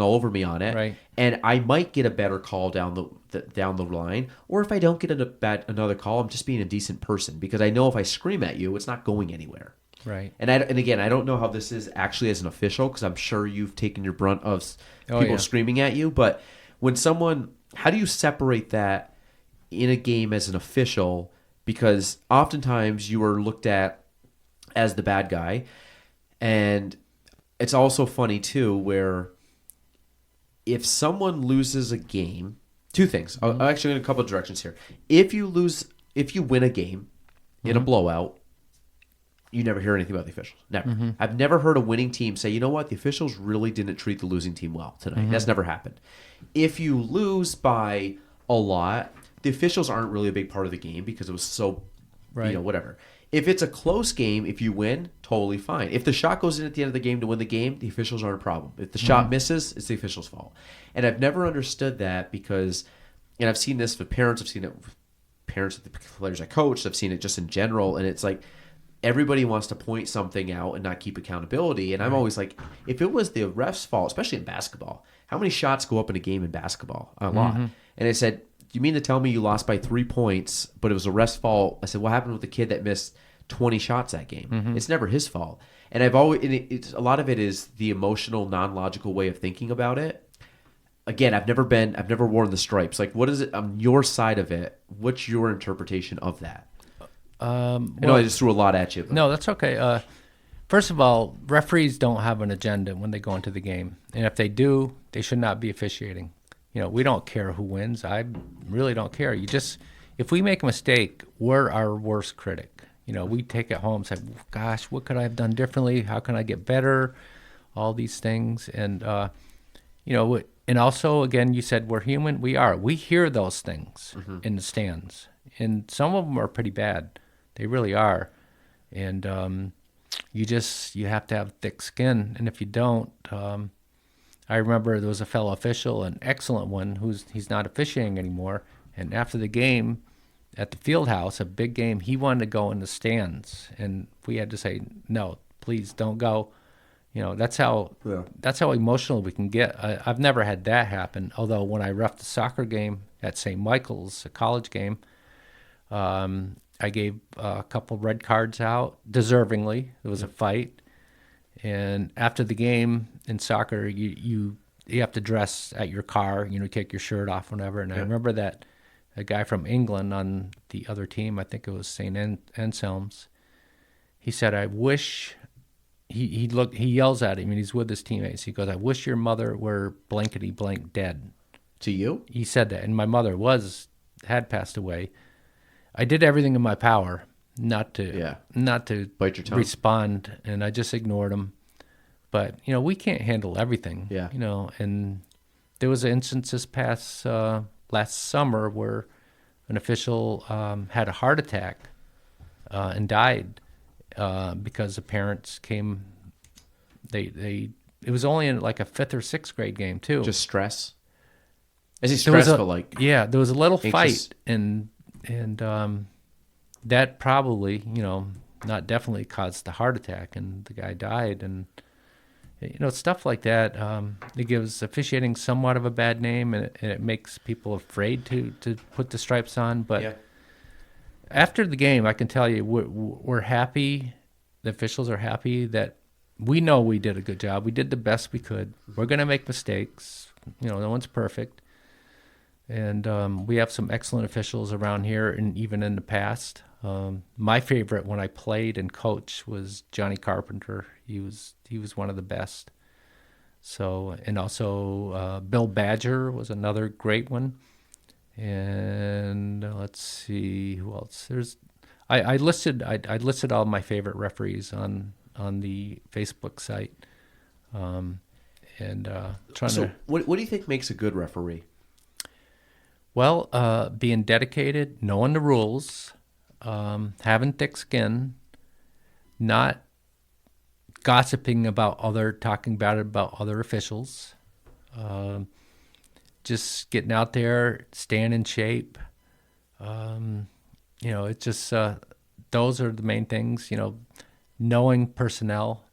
all over me on it. Right. And I might get a better call down the line. Or if I don't get another call, I'm just being a decent person, because I know if I scream at you, it's not going anywhere. Right. And again, I don't know how this is actually as an official, because I'm sure you've taken your brunt of people screaming at you. But when how do you separate that in a game as an official? Because oftentimes you are looked at as the bad guy. And it's also funny too, where if someone loses a game, two things. I'm actually going a couple of directions here. If you win a game in a blowout, you never hear anything about the officials. Never. I've never heard a winning team say, you know what, the officials really didn't treat the losing team well tonight. That's never happened. If you lose by a lot, the officials aren't really a big part of the game because it was so, whatever. If it's a close game, if you win, totally fine. If the shot goes in at the end of the game to win the game, the officials aren't a problem. If the shot misses, it's the official's fault. And I've never understood that because, and I've seen this with parents, I've seen it with parents of the players I coached, I've seen it just in general, and it's like, everybody wants to point something out and not keep accountability. And I'm always like, if it was the ref's fault, especially in basketball, how many shots go up in a game in basketball? A lot. And I said, do you mean to tell me you lost by 3 points, but it was a ref's fault? I said, what happened with the kid that missed 20 shots that game? It's never his fault. And I've always, a lot of it is the emotional, non-logical way of thinking about it. Again, I've never worn the stripes. Like, what is it on your side of it? What's your interpretation of that? I know I just threw a lot at you. But. No, that's okay. First of all, referees don't have an agenda when they go into the game. And if they do, they should not be officiating. We don't care who wins. I really don't care. If we make a mistake, we're our worst critic. We take it home and say, gosh, what could I have done differently? How can I get better? All these things. And, and also, again, you said we're human. We are. We hear those things in the stands. And some of them are pretty bad. They really are. And you have to have thick skin. And if you don't, I remember there was a fellow official, an excellent one, he's not officiating anymore. And after the game at the field house, a big game, he wanted to go in the stands. And we had to say, no, please don't go. That's how emotional we can get. I've never had that happen. Although when I reffed the soccer game at St. Michael's, a college game, I gave a couple red cards out, deservingly. It was a fight. And after the game in soccer, you have to dress at your car, take your shirt off, whatever. And I remember that a guy from England on the other team, I think it was St. Anselm's, he said, I wish, he yells at him, and he's with his teammates. He goes, I wish your mother were blankety blank dead. To you? He said that, and my mother had passed away. I did everything in my power not to bite your tongue, respond, and I just ignored him. But we can't handle everything. Yeah. And there was an instance this past last summer where an official had a heart attack and died, because the parents came. It was only in like a 5th or 6th grade game too. Just stress. Is he There was stressful? Like yeah, there was a little anxious? fight, and that probably, not definitely caused the heart attack, and the guy died, and stuff like that. It gives officiating somewhat of a bad name, and it makes people afraid to put the stripes on. But Yeah. after the game, I can tell you we're happy. The officials are happy that we know we did a good job. We did the best we could. We're going to make mistakes. No one's perfect. And we have some excellent officials around here, and even in the past. My favorite when I played and coached was Johnny Carpenter. He was one of the best. So, and also Bill Badger was another great one. And let's see who else. I listed all my favorite referees on the Facebook site. So what do you think makes a good referee? Well, being dedicated, knowing the rules, having thick skin, not gossiping talking bad about other officials, just getting out there, staying in shape. It's just those are the main things. Knowing personnel.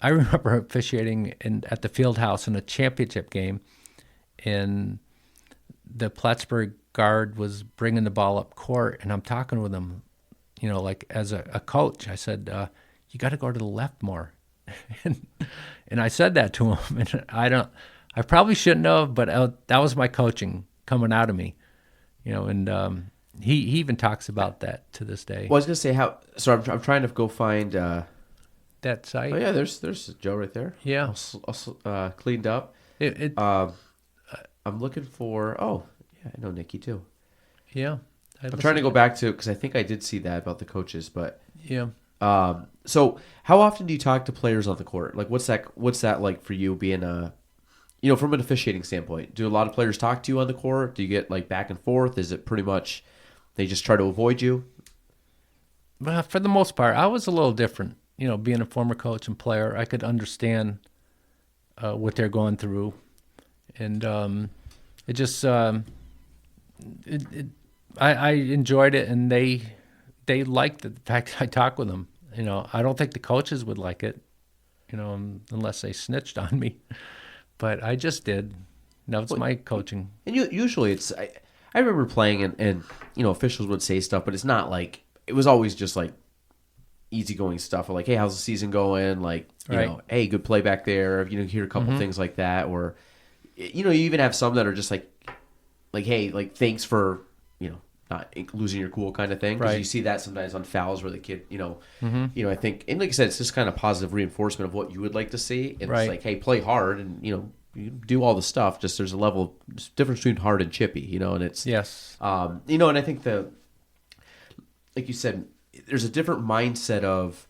I remember officiating at the field house in a championship game, and the Plattsburgh guard was bringing the ball up court, and I'm talking with him, like as a coach. I said, you got to go to the left more. and I said that to him, and I probably shouldn't have, but that was my coaching coming out of me, and he even talks about that to this day. Well, I was going to say so I'm trying to go find that site. Oh yeah, there's Joe right there. Yeah. All cleaned up. I'm looking for. Oh, yeah, I know Nikki too. Yeah, I'm trying to go back to because I think I did see that about the coaches, but yeah. So how often do you talk to players on the court? Like, what's that like for you being from an officiating standpoint? Do a lot of players talk to you on the court? Do you get like back and forth? Is it pretty much they just try to avoid you? Well, for the most part, I was a little different. Being a former coach and player, I could understand what they're going through. And it just I enjoyed it, and they liked the fact that I talked with them. I don't think the coaches would like it, unless they snitched on me. But I just did. That was my coaching. And usually I remember playing and officials would say stuff, but it's not like it was always just like easygoing stuff, or like, hey, how's the season going? Like, hey, good play back there. Hear a couple things like that, or you even have some that are just like, hey, like thanks for not losing your cool kind of thing. Because you see that sometimes on fouls where the kid, I think, and like I said, it's just kind of positive reinforcement of what you would like to see. And it's like, hey, play hard, and you do all the stuff. Just there's a level difference between hard and chippy, and it's yes, and I think like you said, there's a different mindset of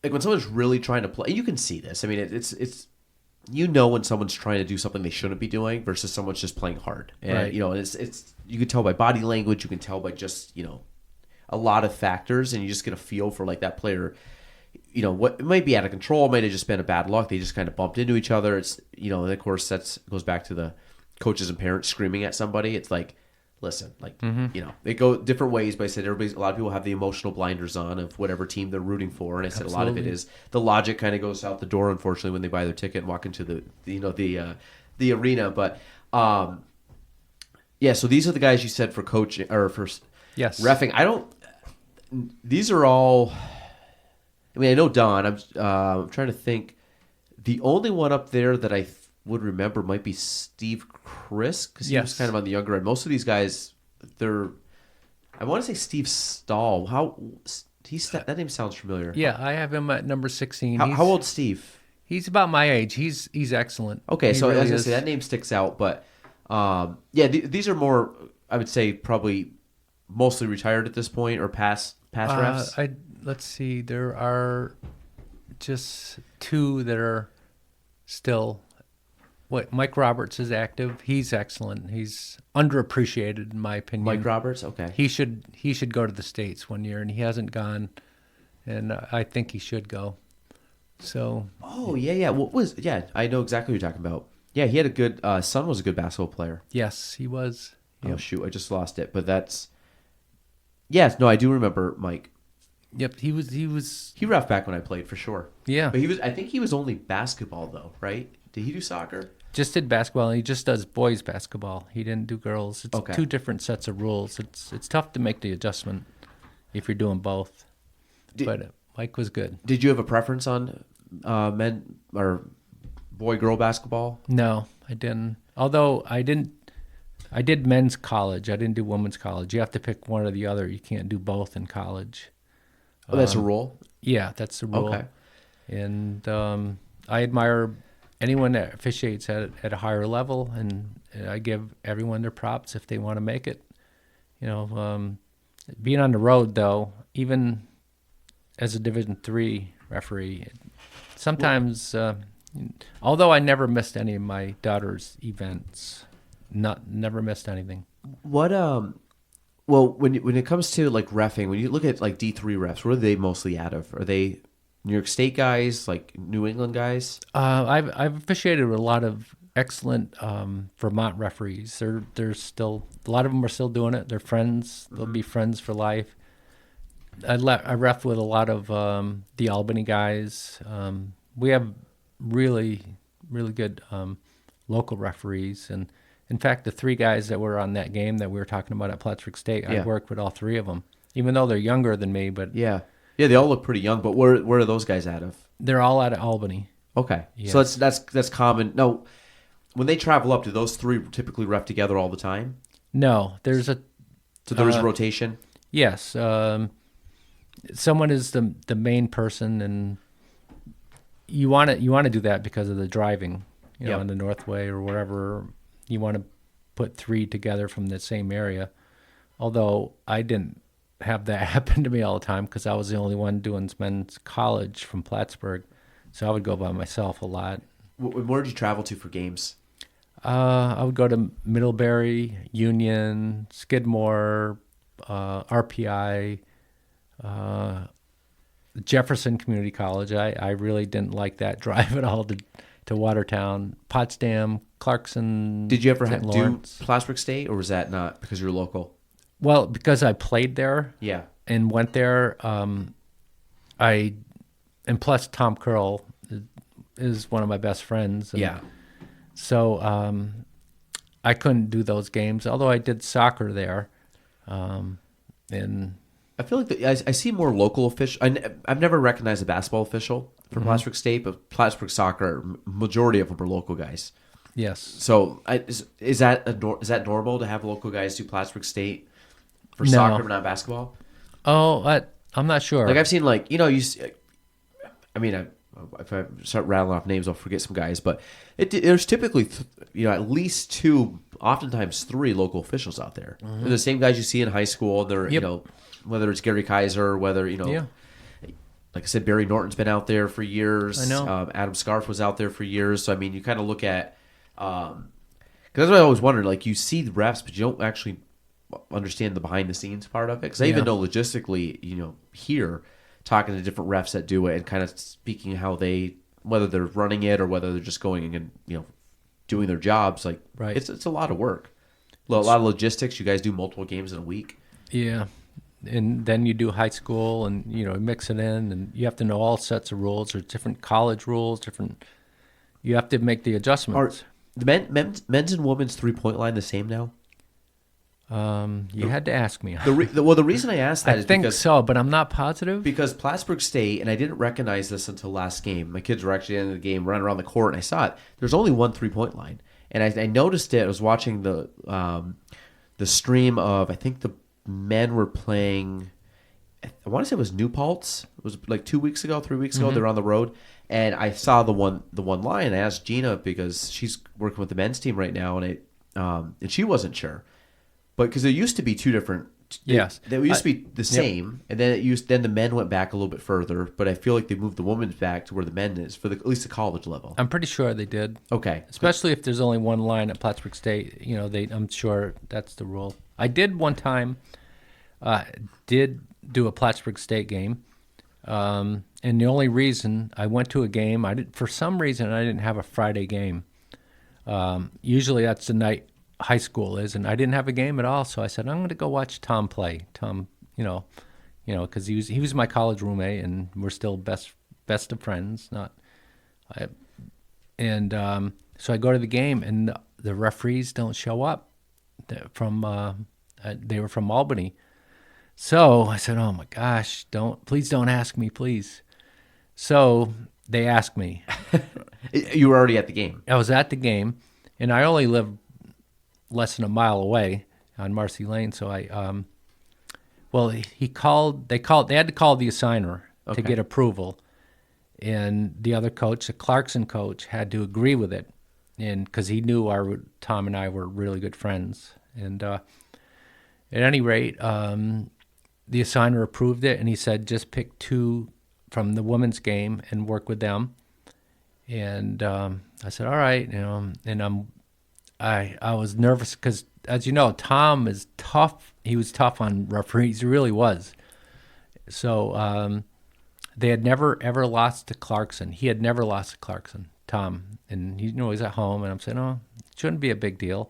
like when someone's really trying to play. You can see this. I mean, it's when someone's trying to do something they shouldn't be doing versus someone's just playing hard. And and it's you can tell by body language. You can tell by just a lot of factors, and you just get a feel for like that player. What it might be out of control, it might have just been a bad luck. They just kind of bumped into each other. It's and of course that goes back to the coaches and parents screaming at somebody. It's like, listen, like they go different ways. But I said a lot of people have the emotional blinders on of whatever team they're rooting for, and I said a lot of it is the logic kind of goes out the door. Unfortunately, when they buy their ticket and walk into the arena, but So these are the guys you said for coaching or for reffing. These are all. I mean, I know Don. I'm trying to think. The only one up there that I would remember might be Steve Chris, because he was kind of on the younger end. Most of these guys, I want to say Steve Stahl. That name sounds familiar. Yeah, I have him at number 16. How old's Steve? He's about my age. He's excellent. Okay, so really I was going to say that name sticks out, but these are more, I would say, probably mostly retired at this point or past refs. Let's see. There are just two that are still. Mike Roberts is active. He's excellent. He's underappreciated in my opinion. Mike Roberts, okay. He should go to the States one year, and he hasn't gone. and I think he should go. So Oh yeah. What was? Yeah, I know exactly what you're talking about. Yeah, he had a good. Son was a good basketball player. yes, he was. Oh Yep. shoot, I just lost it. But that's. Yes, no, I do remember Mike. Yep, he was. He ref back when I played for sure. Yeah, But he was. I think he was only basketball though, right? Did he do soccer? just did basketball. And he just does boys basketball. He didn't do girls. It's Okay. two different sets of rules. It's tough to make the adjustment if you're doing both. But Mike was good. Did you have a preference on men or boy-girl basketball? No, I didn't. Although I did men's college. I didn't do women's college. You have to pick one or the other. You can't do both in college. Oh, that's a rule. Yeah, that's the rule. Okay. And I admire anyone that officiates at a higher level, and I give everyone their props if they want to make it. Being on the road, though, even as a Division III referee, sometimes, although I never missed any of my daughter's events, never missed anything. What well, when it comes to like reffing, when you look at like D3 refs, where are they mostly out of? Are they New York State guys, like New England guys? I've officiated with a lot of excellent Vermont referees. They're still, a lot of them are still doing it. They're friends. They'll be friends for life. I ref with a lot of the Albany guys. We have really, really good local referees. And in fact, the three guys that were on that game that we were talking about at Plattsburgh State, Yeah. I worked with all three of them, even though they're younger than me. But Yeah, they all look pretty young. But where are those guys out of? they're all out of Albany. Okay, Yes. so that's common. No, when they travel up, do those three typically ref together all the time? No, there's a So there is a rotation. yes. Someone is the main person, and you want to do that because of the driving, Yep. on the Northway or wherever. You want to put three together from the same area. Although I didn't have that happen to me all the time because I was the only one doing men's college from Plattsburgh, so I would go by myself a lot. Where did you travel to for games? I would go to Middlebury, Union, Skidmore, RPI, Jefferson Community College. I really didn't like that drive at all to Watertown, Potsdam, Clarkson. Did you ever St. do Lawrence. Plattsburgh State, or was that not because you're local? Well, because I played there Yeah. and went there, and plus Tom Curl is one of my best friends. And Yeah. So I couldn't do those games, although I did soccer there. And I feel like I see more local officials. I've never recognized a basketball official for Plattsburgh State, but Plattsburgh soccer, majority of them are local guys. yes, So is that normal to have local guys do Plattsburgh State for No. soccer but not basketball? I'm not sure. Like I've seen if I start rattling off names, I'll forget some guys. But there's typically at least two, oftentimes three local officials out there. They're the same guys you see in high school. They're Yep. whether it's Gary Kaiser, whether Yeah. like I said, Barry Norton's been out there for years. I know. Adam Scarf was out there for years. So I mean, you kind of look at because that's what I always wondered. Like you see the refs, but you don't actually understand the behind the scenes part of it. Because I even Yeah. know logistically, here talking to different refs that do it and kind of speaking how whether they're running it or whether they're just going and doing their jobs. Like Right. it's a lot of work, a lot of logistics. You guys do multiple games in a week. Yeah. And then you do high school and, mix it in, and you have to know all sets of rules. There's different college rules, you have to make the Are adjustments. the men's and women's 3-point line the same now? You had to ask me. The reason I asked that I is think because so, but I'm not positive. because Plattsburgh State, and I didn't recognize this until last game. My kids were actually in the game, running around the court, and I saw it. There's only one 3-point line, and I noticed it. I was watching the stream of, I think the men were playing. I want to say it was New Paltz. It was like 2 weeks ago, 3 weeks ago. They were on the road, and I saw the one line. I asked Gina because she's working with the men's team right now, and she wasn't sure, but because there used to be two different. Yes. They used to be the same, and then the men went back a little bit further. But I feel like they moved the women's back to where the men is for at least the college level. I'm pretty sure they did. Okay, Especially if there's only one line at Plattsburgh State, I'm sure that's the rule. I did one time, did do a Plattsburgh State game, And the only reason I went to a game, for some reason, I didn't have a Friday game. Usually that's the night high school is, and I didn't have a game at all. So I said, I'm going to go watch Tom play. Tom, because he was my college roommate, and we're still best of friends. So I go to the game, and the referees don't show up. They were from Albany. So I said, oh my gosh, please don't ask me, please. So they asked me. You were already at the game. I was at the game, and I only live less than a mile away on Marcy Lane. So they had to call the assigner to get approval. And the other coach, the Clarkson coach, had to agree with it. And because he knew Tom and I were really good friends. And at any rate, the assigner approved it, and he said, just pick 2 from the women's game and work with them. And I said, all right, and I was nervous because, as you know, Tom is tough. He was tough on referees. He really was. So they had never, ever lost to Clarkson. He had never lost to Clarkson, Tom. And he's at home, and I'm saying, oh, it shouldn't be a big deal.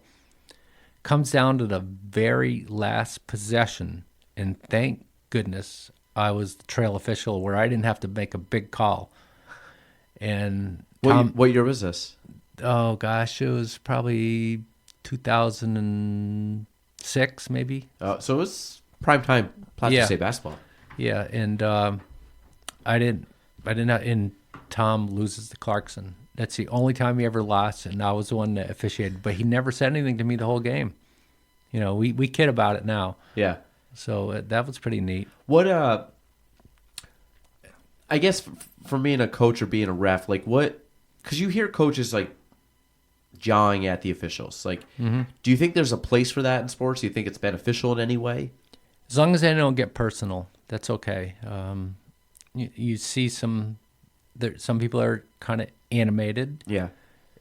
Comes down to the very last possession, and thank goodness I was the trail official where I didn't have to make a big call. And Tom, What year was this? Oh gosh, it was probably 2006, maybe. So it was prime time Placer State basketball. Yeah, and I didn't. And Tom loses to Clarkson. That's the only time he ever lost, and I was the one that officiated. But he never said anything to me the whole game. We kid about it now. Yeah. So that was pretty neat. What I guess for being a coach or being a ref, like what? Because you hear coaches like jawing at the officials. Like, do you think there's a place for that in sports? Do you think it's beneficial in any way? As long as they don't get personal, that's okay. You see some people are kind of animated. Yeah.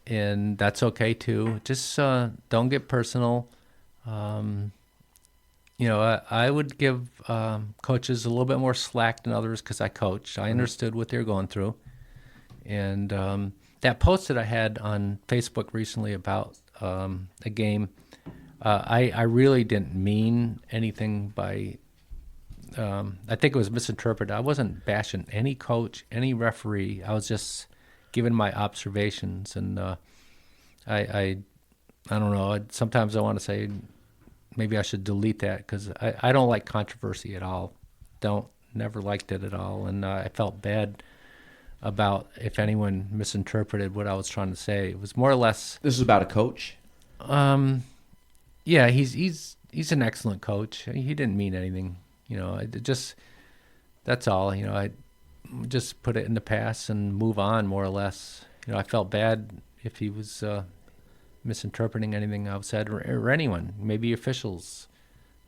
And that's okay too. Just don't get personal. I would give coaches a little bit more slack than others because I coached. I understood what they were going through. And that post that I had on Facebook recently about a game, I really didn't mean anything by I think it was misinterpreted. I wasn't bashing any coach, any referee. I was just giving my observations. And I don't know. Sometimes I want to say maybe I should delete that because I don't like controversy at all. Never liked it at all. And I felt bad about if anyone misinterpreted what I was trying to say. It was more or less. This is about a coach. Yeah, he's an excellent coach. He didn't mean anything. That's all. I just put it in the past and move on, more or less. I felt bad if he was misinterpreting anything I've said or anyone. Maybe officials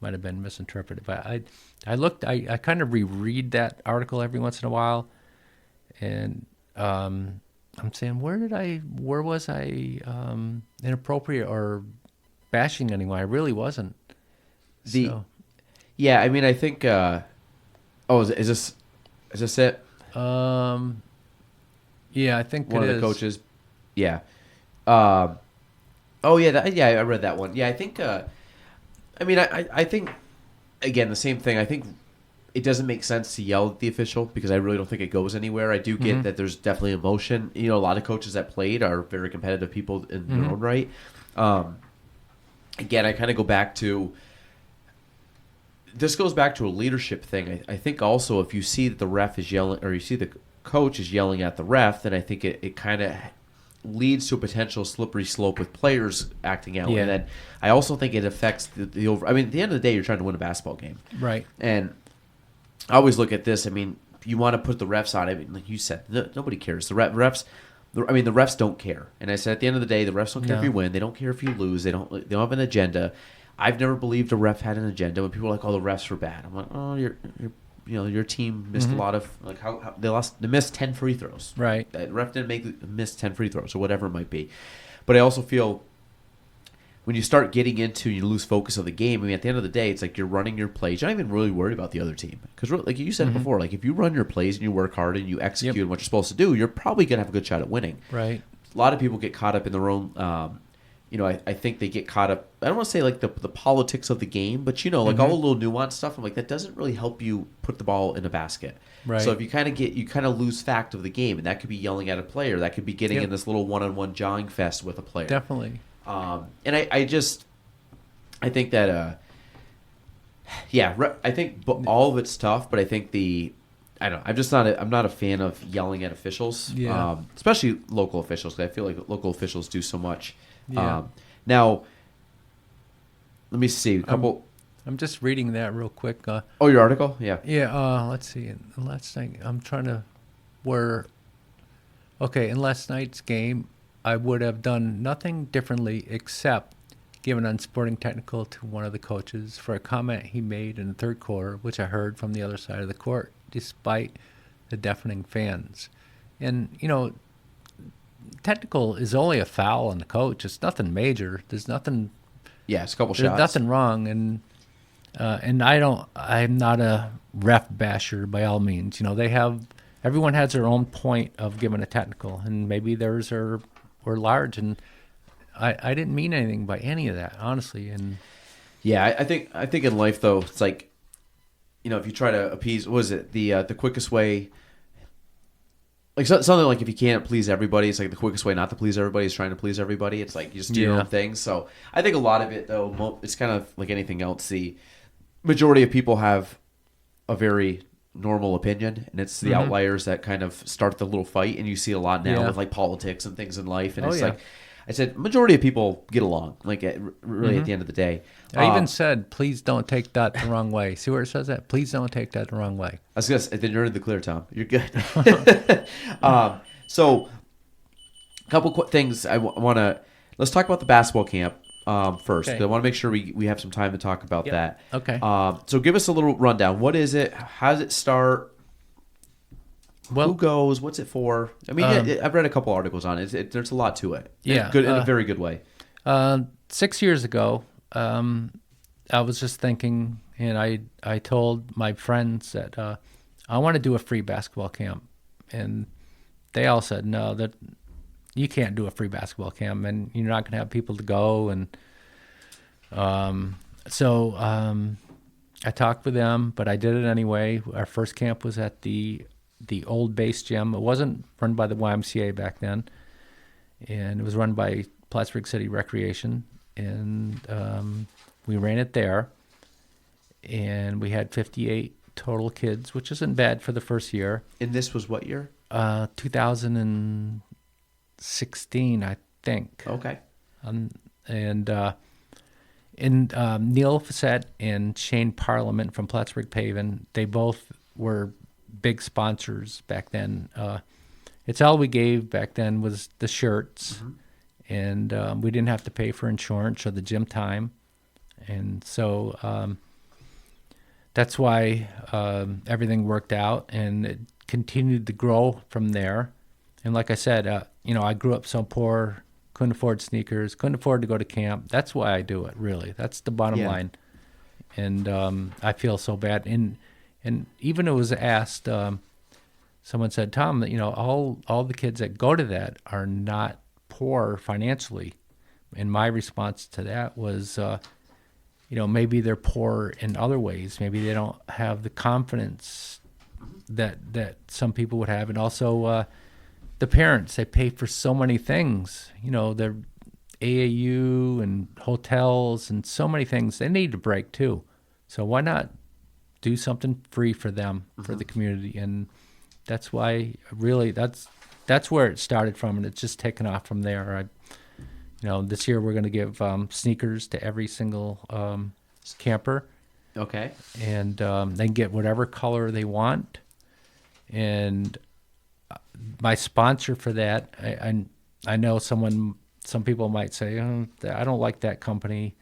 might have been misinterpreted. But I kind of reread that article every once in a while, and I'm saying, where was I inappropriate or bashing anyone? I really wasn't. Yeah, I mean, I think. Is this it? Yeah, I think one it of the is. coaches. Yeah. I read that one. Yeah, I think. I think again the same thing. I think it doesn't make sense to yell at the official because I really don't think it goes anywhere. I do get that there's definitely emotion. A lot of coaches that played are very competitive people in their own right. Again, I kind of go back to. This goes back to a leadership thing. I think also if you see that the ref is yelling or you see the coach is yelling at the ref, then I think it kind of leads to a potential slippery slope with players acting out. Yeah. And then I also think it affects the over. I mean, at the end of the day, you're trying to win a basketball game. Right. And I always look at this. I mean, you want to put the refs on. I mean, like you said, nobody cares. The refs don't care. And I said at the end of the day, the refs don't care if you win. They don't care if you lose. They don't have an agenda. I've never believed a ref had an agenda. When people are like, "Oh, the refs were bad," I'm like, "Oh, your team missed a lot of how they missed 10 free throws. Right. The ref didn't miss 10 free throws or whatever it might be." But I also feel when you start getting into, you lose focus of the game. I mean, at the end of the day, it's like you're running your plays. You're not even really worried about the other team. Because, like you said it before, like if you run your plays and you work hard and you execute what you're supposed to do, you're probably going to have a good shot at winning. Right. A lot of people get caught up in their own, I think they get caught up, I don't want to say like the politics of the game, but, like all the little nuanced stuff, I'm like, that doesn't really help you put the ball in a basket. Right. So if you kind of lose fact of the game, and that could be yelling at a player, that could be getting in this little one-on-one jawing fest with a player. Definitely. And I think that, I think all of it's tough, but I think I don't know, I'm not a fan of yelling at officials, especially local officials, because I feel like local officials do so much. Yeah. Now, let me see, a couple. I'm just reading that real quick. Your article? Yeah. Yeah, let's see. Last night, I'm trying to, in last night's game, I would have done nothing differently except give an unsporting technical to one of the coaches for a comment he made in the third quarter, which I heard from the other side of the court, despite the deafening fans. And, technical is only a foul on the coach. It's nothing major. There's nothing. Yeah, it's a couple there's shots. Nothing wrong. And I'm not a ref basher by all means. Everyone has their own point of giving a technical, and maybe theirs were large, and I didn't mean anything by any of that, honestly. And yeah, I think in life though, it's like, if you try to appease, what is it, the quickest way, like something like if you can't please everybody, it's like the quickest way not to please everybody is trying to please everybody. It's like you just do your own thing. So I think a lot of it though, it's kind of like anything else. The majority of people have a very normal opinion, and it's the outliers that kind of start the little fight. And you see a lot now with like politics and things in life. And like I said, majority of people get along. Like really, at the end of the day, I even said, "Please don't take that the wrong way." See where it says that? Please don't take that the wrong way. I was gonna say, then you're in the clear, Tom. You're good. So, a couple quick things want to. Let's talk about the basketball camp first. Okay. I want to make sure we have some time to talk about that. Okay. So give us a little rundown. What is it? How does it start? Well, who goes? What's it for? I mean, I've read a couple articles on it. There's a lot to it. Yeah, in a very good way. 6 years ago, I was just thinking, and I told my friends that I want to do a free basketball camp, and they all said no, that you can't do a free basketball camp, and you're not going to have people to go, and so I talked with them, but I did it anyway. Our first camp was at the old base gym. It wasn't run by the YMCA back then, and it was run by Plattsburgh City Recreation, and we ran it there, and we had 58 total kids, which isn't bad for the first year. And this was what year? 2016, I think. Okay. And Neil Fassett and Shane Parliament from Plattsburgh Paving, they both were big sponsors back then. It's all we gave back then was the shirts, and we didn't have to pay for insurance or the gym time, and so that's why everything worked out, and it continued to grow from there. And like I said, I grew up so poor, couldn't afford sneakers, couldn't afford to go to camp. That's why I do it, really. That's the bottom line. And I feel so bad. And even it was asked, someone said, Tom, that all the kids that go to that are not poor financially. And my response to that was, maybe they're poor in other ways. Maybe they don't have the confidence that some people would have. And also the parents, they pay for so many things. Their AAU and hotels and so many things. They need a break too. So why not do something free for them, for the community? And that's why really that's where it started from, and it's just taken off from there. This year we're going to give sneakers to every single camper. Okay. And they can get whatever color they want. And my sponsor for that, I know some people might say, I don't like that company,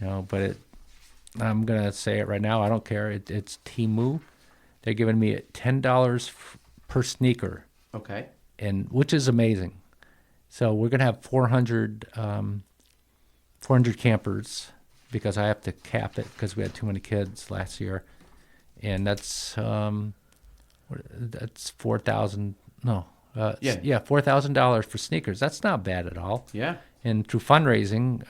but I'm going to say it right now. I don't care. It's Temu. They're giving me $10 per sneaker. Okay. Which is amazing. So we're going to have 400 400 campers because I have to cap it because we had too many kids last year, and that's $4,000. No, $4,000 for sneakers. That's not bad at all. Yeah. And through fundraising,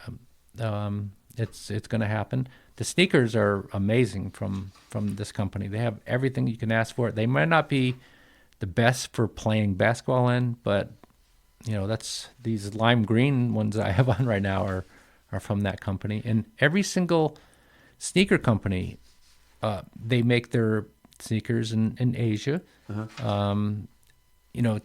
it's going to happen. The sneakers are amazing from this company. They have everything you can ask for. They might not be the best for playing basketball in, but that's these lime green ones I have on right now are from that company. And every single sneaker company, they make their sneakers in Asia.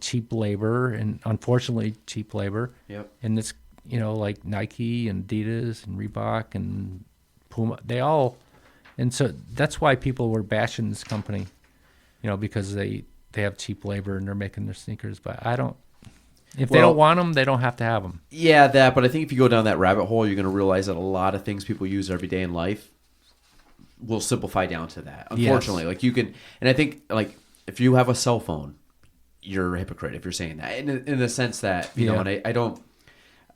Cheap labor, and unfortunately cheap labor. Yep. And it's like Nike and Adidas and Reebok and Puma, they all, and so that's why people were bashing this company, because they have cheap labor and they're making their sneakers. But if they don't want them, they don't have to have them. Yeah, but I think if you go down that rabbit hole, you're going to realize that a lot of things people use every day in life will simplify down to that. Unfortunately, Yes. like you can, and I think like if you have a cell phone, you're a hypocrite if you're saying that in the sense that and I don't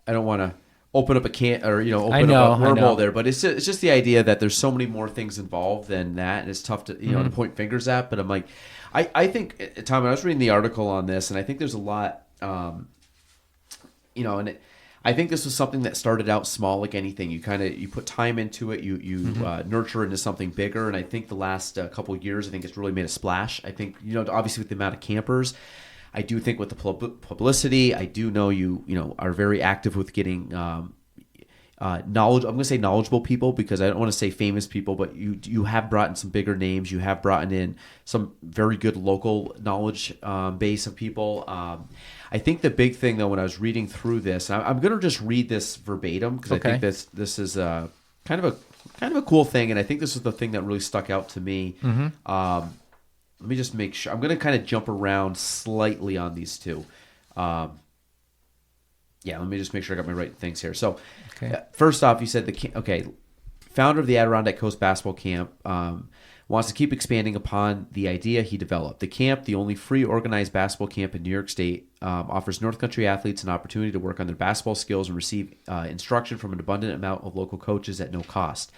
want to open up a can or open up a wormhole there, but it's just the idea that there's so many more things involved than that, and it's tough to to point fingers at. But I'm like, I think, Tom, I was reading the article on this, and I think there's a lot, I think this was something that started out small, like anything. You put time into it, you nurture into something bigger, and I think the last couple of years, I think it's really made a splash. I think obviously with the amount of campers, I do think with the publicity, I do know you are very active with getting knowledge. I'm going to say knowledgeable people because I don't want to say famous people, but you have brought in some bigger names. You have brought in some very good local knowledge base of people. I think the big thing though, when I was reading through this, and I'm going to just read this verbatim because I think this is kind of a cool thing, and I think this is the thing that really stuck out to me. Let me just make sure. I'm going to kind of jump around slightly on these two. Let me just make sure I got my right things here. So, first off, you said founder of the Adirondack Coast Basketball Camp, wants to keep expanding upon the idea he developed. The camp, the only free organized basketball camp in New York State, offers North Country athletes an opportunity to work on their basketball skills and receive instruction from an abundant amount of local coaches at no cost.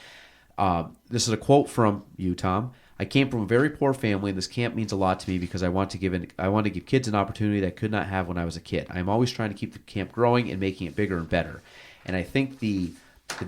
This is a quote from you, Tom. I came from a very poor family, and this camp means a lot to me because I want to give kids an opportunity that I could not have when I was a kid. I'm always trying to keep the camp growing and making it bigger and better. And I think the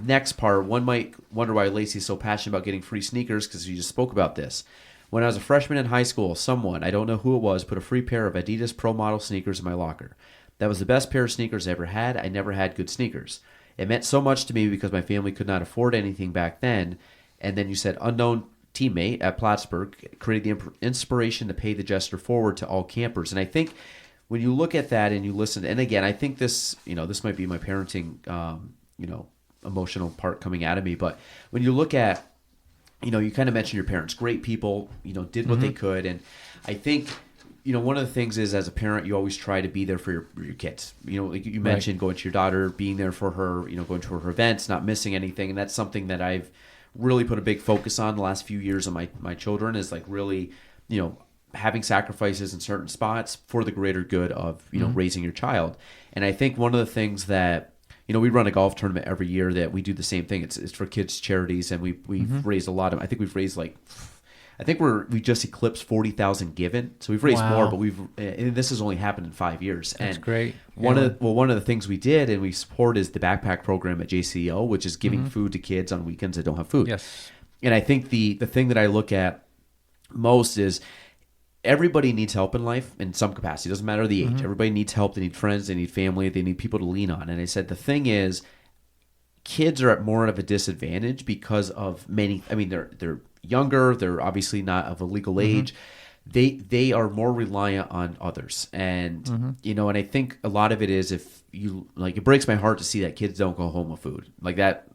next part, one might wonder why Lacey is so passionate about getting free sneakers because you just spoke about this. When I was a freshman in high school, someone, I don't know who it was, put a free pair of Adidas Pro Model sneakers in my locker. That was the best pair of sneakers I ever had. I never had good sneakers. It meant so much to me because my family could not afford anything back then. And then you said unknown teammate at Plattsburgh created the inspiration to pay the gesture forward to all campers. And I think when you look at that and you listen, and again, I think this, this might be my parenting, emotional part coming out of me. But when you look at, you kind of mentioned your parents, great people, did what they could. And I think, one of the things is as a parent, you always try to be there for your kids. Like you mentioned going to your daughter, being there for her, going to her events, not missing anything. And that's something that I've really put a big focus on the last few years of my children is like really, having sacrifices in certain spots for the greater good of, raising your child. And I think one of the things that, we run a golf tournament every year that we do the same thing. It's for kids charities. And we've raised a lot of, I think we've raised we just eclipsed 40,000 given. So we've raised more, but and this has only happened in 5 years. That's great. One of the things we did and we support is the backpack program at JCO, which is giving food to kids on weekends that don't have food. Yes. And I think the thing that I look at most is everybody needs help in life in some capacity. It doesn't matter the age. Everybody needs help. They need friends. They need family. They need people to lean on. And I said the thing is, kids are at more of a disadvantage because of many. I mean, they're younger. They're obviously not of a legal age. They are more reliant on others, and and I think a lot of it is if you it breaks my heart to see that kids don't go home with food like that.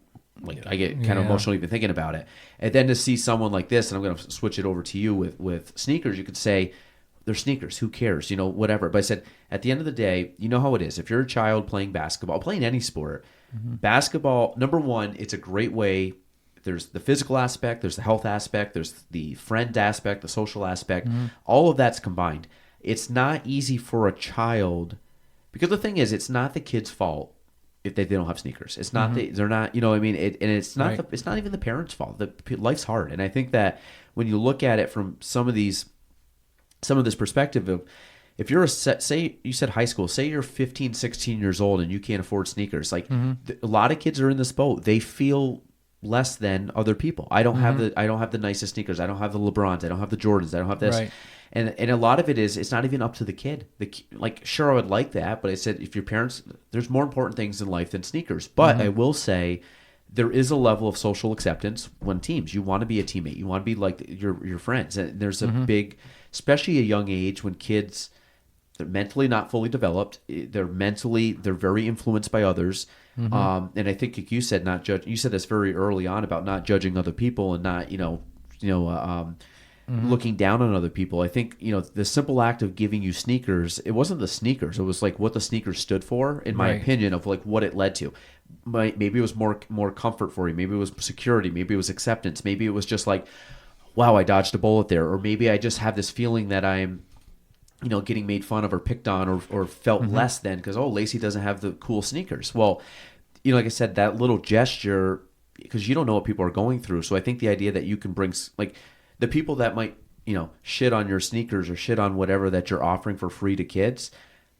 I get kind of emotional even thinking about it. And then to see someone like this, and I'm going to switch it over to you with sneakers, you could say, they're sneakers, who cares, whatever. But I said, at the end of the day, you know how it is. If you're a child playing basketball, playing any sport, basketball, number one, it's a great way. There's the physical aspect, there's the health aspect, there's the friend aspect, the social aspect. All of that's combined. It's not easy for a child, because the thing is, it's not the kid's fault if they don't have sneakers. It's not they're not, you know what I mean? And it's not Right. it's not even the parents' fault. Life's hard. And I think that when you look at it from some of this perspective of, if you're say you said high school, say you're 15, 16 years old and you can't afford sneakers. Like a lot of kids are in this boat. They feel less than other people. I don't have the nicest sneakers. I don't have the LeBrons. I don't have the Jordans. I don't have this. Right. And a lot of it is, it's not even up to the kid. Like, sure, I would like that, but I said, if your parents, there's more important things in life than sneakers. But I will say, there is a level of social acceptance when teams. You want to be a teammate. You want to be like your friends. And there's a big, especially a young age when kids, they're mentally not fully developed. They're very influenced by others. And I think, like you said, not judge. You said this very early on about not judging other people and not, looking down on other people. I think, the simple act of giving you sneakers, it wasn't the sneakers. It was like what the sneakers stood for, in my opinion, of like what it led to. Maybe it was more comfort for you. Maybe it was security. Maybe it was acceptance. Maybe it was just like, wow, I dodged a bullet there. Or maybe I just have this feeling that I'm, getting made fun of or picked on or felt less than because, Lacey doesn't have the cool sneakers. Well, like I said, that little gesture, because you don't know what people are going through. So I think the idea that you can bring, like, the people that might, shit on your sneakers or shit on whatever that you're offering for free to kids,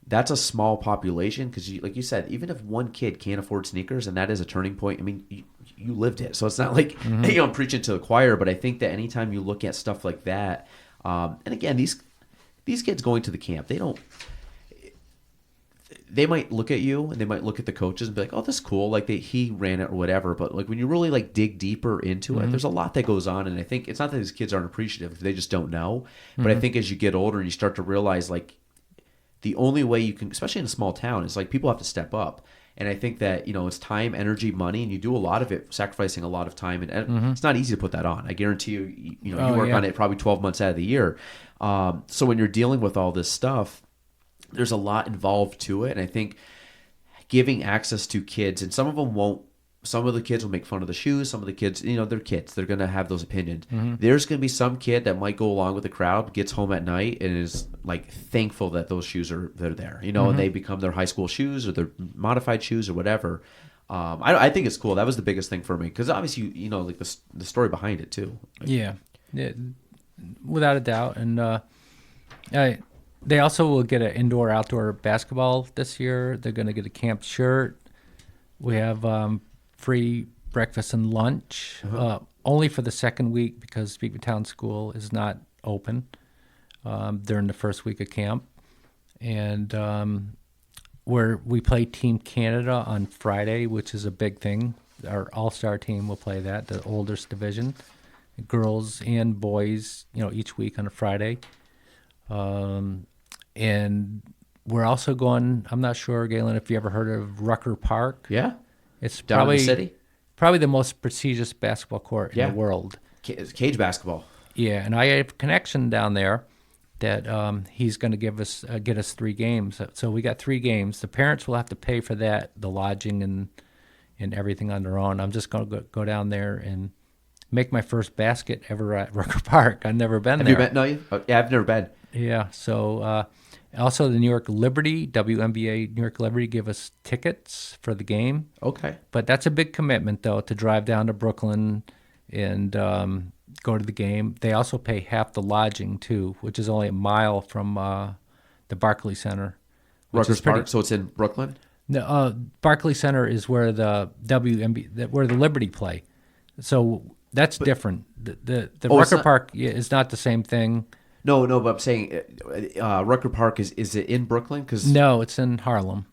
that's a small population. Because, like you said, even if one kid can't afford sneakers, and that is a turning point, I mean, you lived it. So it's not like, hey, I'm preaching to the choir. But I think that anytime you look at stuff like that, and again, these kids going to the camp, they might look at you and they might look at the coaches and be like, oh, this is cool. Like he ran it or whatever. But like when you really like dig deeper into it, there's a lot that goes on. And I think it's not that these kids aren't appreciative. They just don't know. But I think as you get older and you start to realize like the only way you can, especially in a small town, is like people have to step up. And I think that, it's time, energy, money, and you do a lot of it, sacrificing a lot of time. And it's not easy to put that on. I guarantee you, you work on it probably 12 months out of the year. So when you're dealing with all this stuff, there's a lot involved to it. And I think giving access to kids, and some of the kids will make fun of the shoes. Some of the kids, they're kids. They're going to have those opinions. There's going to be some kid that might go along with the crowd, gets home at night, and is like thankful that those shoes they're there, and they become their high school shoes or their modified shoes or whatever. I think it's cool. That was the biggest thing for me. Because obviously, like the story behind it too. Yeah, without a doubt. And they also will get an indoor-outdoor basketball this year. They're going to get a camp shirt. We have free breakfast and lunch, only for the second week because Beavertown School is not open during the first week of camp. And we play Team Canada on Friday, which is a big thing. Our all-star team will play that, the oldest division, girls and boys, each week on a Friday. And we're also going, I'm not sure, Galen, if you ever heard of Rucker Park. Yeah. It's Down in the city? Probably the most prestigious basketball court in the world. Cage basketball. Yeah, and I have a connection down there that he's going to get us 3 games. So we got 3 games. The parents will have to pay for that, the lodging and everything on their own. I'm just going to go down there and make my first basket ever at Rucker Park. I've never been there. Have you been? No, yeah, I've never been. Yeah, so also the New York Liberty, WNBA New York Liberty, give us tickets for the game. Okay. But that's a big commitment, though, to drive down to Brooklyn and go to the game. They also pay half the lodging, too, which is only a mile from the Barclays Center. Rutgers Park, so it's in Brooklyn? No, Barclays Center is where the where the Liberty play. So that's different. The Rucker Park is not the same thing. No, but I'm saying Rucker Park, is it in Brooklyn? No, it's in Harlem.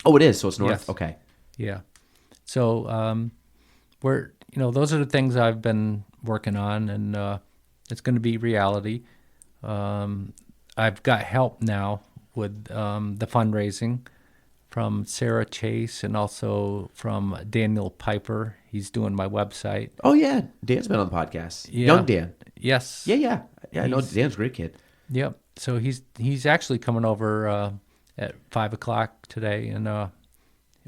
Oh, it is? So it's north? Yes. Okay. Yeah. So those are the things I've been working on, and it's going to be reality. I've got help now with the fundraising from Sarah Chase and also from Daniel Piper. He's doing my website. Oh, yeah. Dan's been on the podcast. Yeah. Young Dan. Yes. Yeah, I know Dan's a great kid. Yep. So he's actually coming over at 5:00 today, and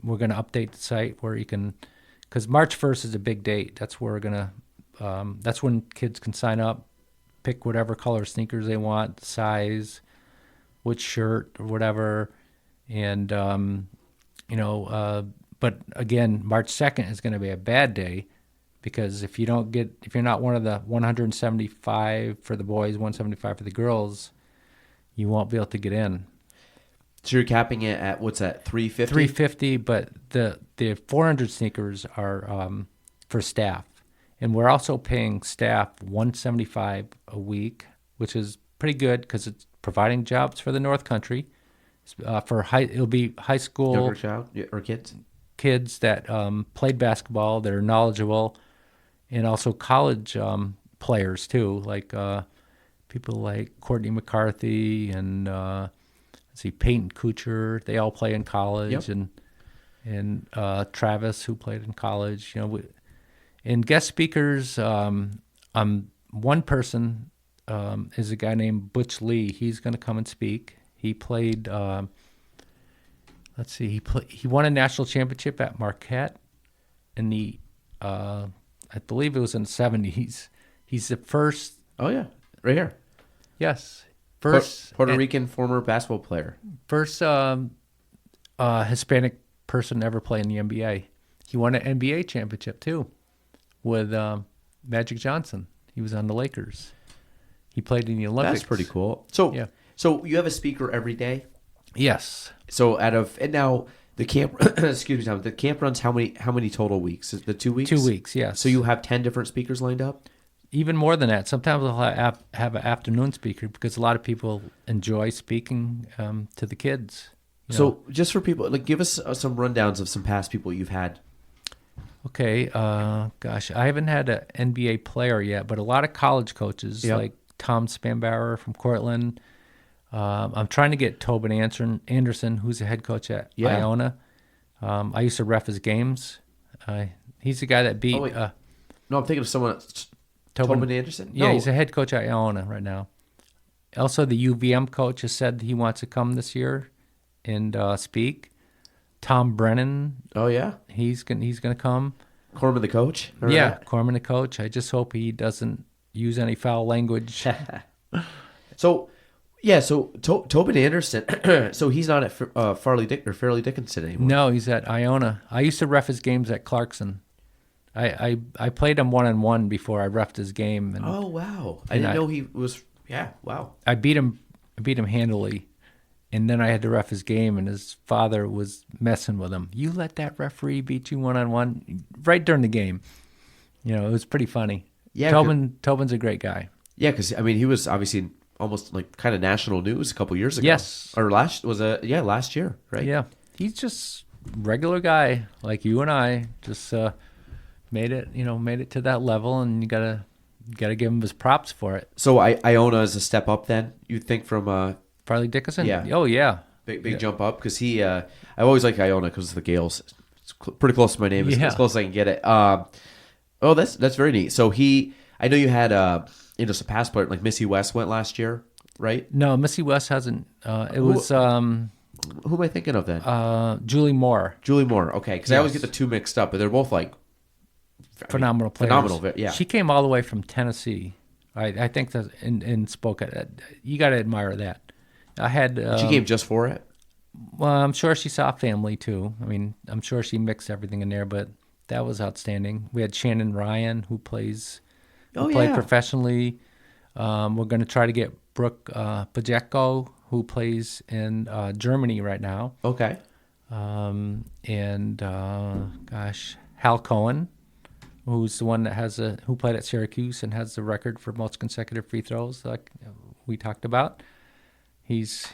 we're going to update the site where you can, because March 1st is a big date. That's where we're going to, that's when kids can sign up, pick whatever color sneakers they want, size, which shirt or whatever, and but again, March 2nd is going to be a bad day because if you're not one of the 175 for the boys, 175 for the girls, you won't be able to get in. So you're capping it at, what's that, 350? 350, but the 400 sneakers are for staff. And we're also paying staff $175 a week, which is pretty good because it's providing jobs for the North Country. It'll be high school Younger child or kids that played basketball, that are knowledgeable, and also college players too, like people like Courtney McCarthy and Peyton Kuchar. They all play in college, Yep. and Travis, who played in college. And guest speakers, one person is a guy named Butch Lee. He's going to come and speak. He played. He won a national championship at Marquette in the, I believe it was in the 70s. He's the first. Oh yeah, right here. Yes, first Puerto Rican former basketball player. First Hispanic person to ever play in the NBA. He won an NBA championship too, with Magic Johnson. He was on the Lakers. He played in the Olympics. That's pretty cool. So Yeah. So you have a speaker every day. Yes. So and now the camp, excuse me, Tom. The camp runs how many total weeks? Is it the 2 weeks? 2 weeks. Yes. So you have 10 different speakers lined up. Even more than that. Sometimes I'll have an afternoon speaker because a lot of people enjoy speaking to the kids. So just for people, like, give us some rundowns of some past people you've had. Okay. Gosh, I haven't had an NBA player yet, but a lot of college coaches like Tom Spanbauer from Cortland. I'm trying to get Tobin Anderson, who's the head coach at Iona. I used to ref his games. He's the guy that beat. Oh, wait. No, I'm thinking of someone else. Tobin Anderson? Yeah, No. he's a head coach at Iona right now. Also, the UVM coach has said he wants to come this year and speak. Tom Brennan. Oh yeah, he's gonna come. Corman the coach. Corman the coach. I just hope he doesn't use any foul language. So Tobin Anderson. So he's not at Fairleigh Dickinson anymore. No, he's at Iona. I used to ref his games at Clarkson. I played him 1-on-1 before I refed his game. And, oh wow, I didn't know he was. Yeah, wow. I beat him handily, and then I had to ref his game, and his father was messing with him. You let that referee beat you 1-on-1 right during the game. It was pretty funny. Yeah, Tobin's a great guy. Yeah, because I mean he was obviously almost like kind of national news a couple years ago. Yes, or last year, right? Yeah, he's just regular guy like you and I. Just made it to that level, and you gotta give him his props for it. So Iona is a step up then, you'd think, from Fairleigh Dickinson? Yeah. Oh yeah. Big jump up, because he I always like Iona because of the Gales. It's pretty close to my name. It's as close as I can get it. Oh, that's very neat. So I know you had some past player like Missy West went last year, right? No, Missy West hasn't. Who am I thinking of then? Julie Moore. Julie Moore. Okay, because I always get the two mixed up, but they're both like phenomenal players. Phenomenal, yeah. She came all the way from Tennessee. I think that in spoke. You got to admire that. I had. She came just for it. Well, I'm sure she saw family too. I mean, I'm sure she mixed everything in there, but that was outstanding. We had Shannon Ryan, who played professionally. We're going to try to get Brooke Pajetko, who plays in Germany right now. Okay. Hal Cohen, who's the one that who played at Syracuse and has the record for most consecutive free throws, like we talked about. He's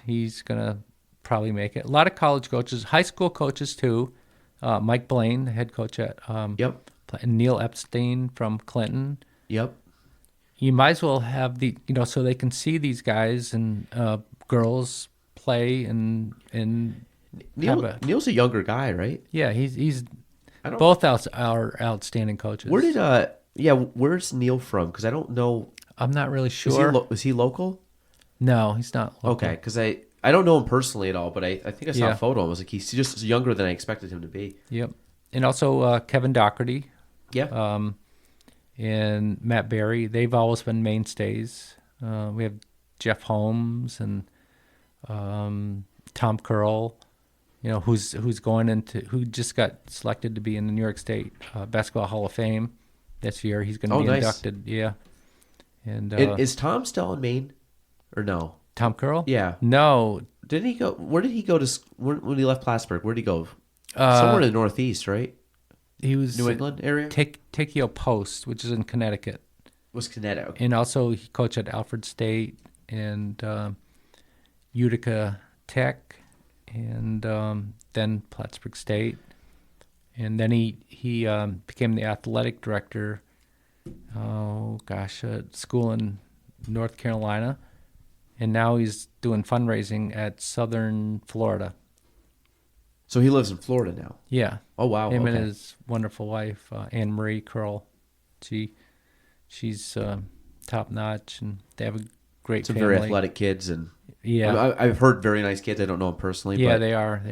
gonna probably make it. A lot of college coaches, high school coaches too. Mike Blaine, the head coach at and Neil Epstein from Clinton. Yep. You might as well have so they can see these guys and girls play and Neil's a younger guy, right? Yeah, he's both are outstanding coaches. Where's Neil from? Because I don't know. I'm not really sure. Is he local? No, he's not local. Okay, because I don't know him personally at all, but I think I saw a photo. I was like, he's just younger than I expected him to be. Yep. And also Kevin Doherty. Yeah. And Matt Berry. They've always been mainstays. We have Jeff Holmes and Tom Curl. who just got selected to be in the New York State Basketball Hall of Fame this year. He's going to be nice. inducted. Yeah. And Is Tom still in Maine or no? Tom Curl? Yeah. No. Didn't he go? Where did he go to when he left Plattsburgh? Where did he go? Somewhere in the Northeast, right? He was New England area. Takeo Post, which is in Connecticut. Was Connecticut? Okay. And also he coached at Alfred State and Utica Tech, and then Plattsburgh State, and then he became the athletic director. At school in North Carolina, and now he's doing fundraising at Southern Florida. So he lives in Florida now. Yeah. Oh wow. Him okay. and his wonderful wife Anne Marie Curl. She's top notch, and they have a great Some family. very athletic kids, and Yeah. I've heard very nice kids. I don't know them personally. Yeah, but they are.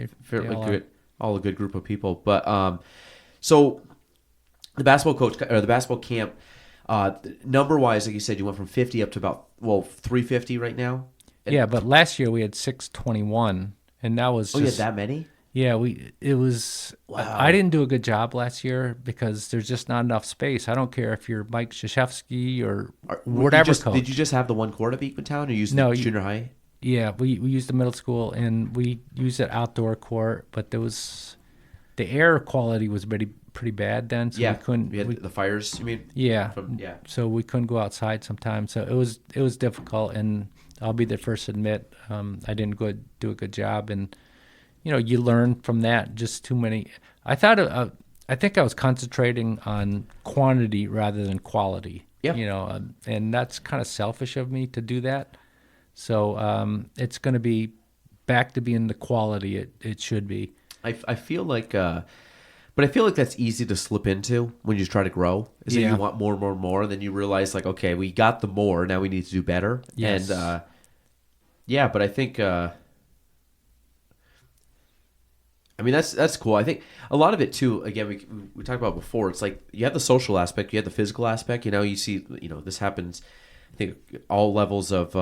all a good group of people. But so the basketball coach or the basketball camp, number wise, like you said, you went from 50 up to about 350 right now. Yeah, but last year we had 621, and that was Oh, you had just that many? yeah. It was. Wow. I didn't do a good job last year because there's just not enough space. I don't care if you're Mike Krzyzewski or whatever coach. Did you just have the one court at Beekmantown, or you used No, the junior high? Yeah, we used the middle school, and we used an outdoor court, but the air quality was pretty bad then, so we couldn't. We had the fires. You mean? Yeah. Yeah. So we couldn't go outside sometimes. So it was difficult, and I'll be the first to admit I didn't do a good job, and you learn from that. Just too many. I think I was concentrating on quantity rather than quality. Yeah. And that's kind of selfish of me to do that. So it's going to be back to being the quality it should be. I feel like, but I feel like that's easy to slip into when you try to grow. Is that you want more and more and more, and then you realize like, okay, we got the more, now we need to do better. Yes. And but I think, that's cool. I think a lot of it too. Again, we talked about before. It's like you have the social aspect, you have the physical aspect. You see, this happens. I think all levels of,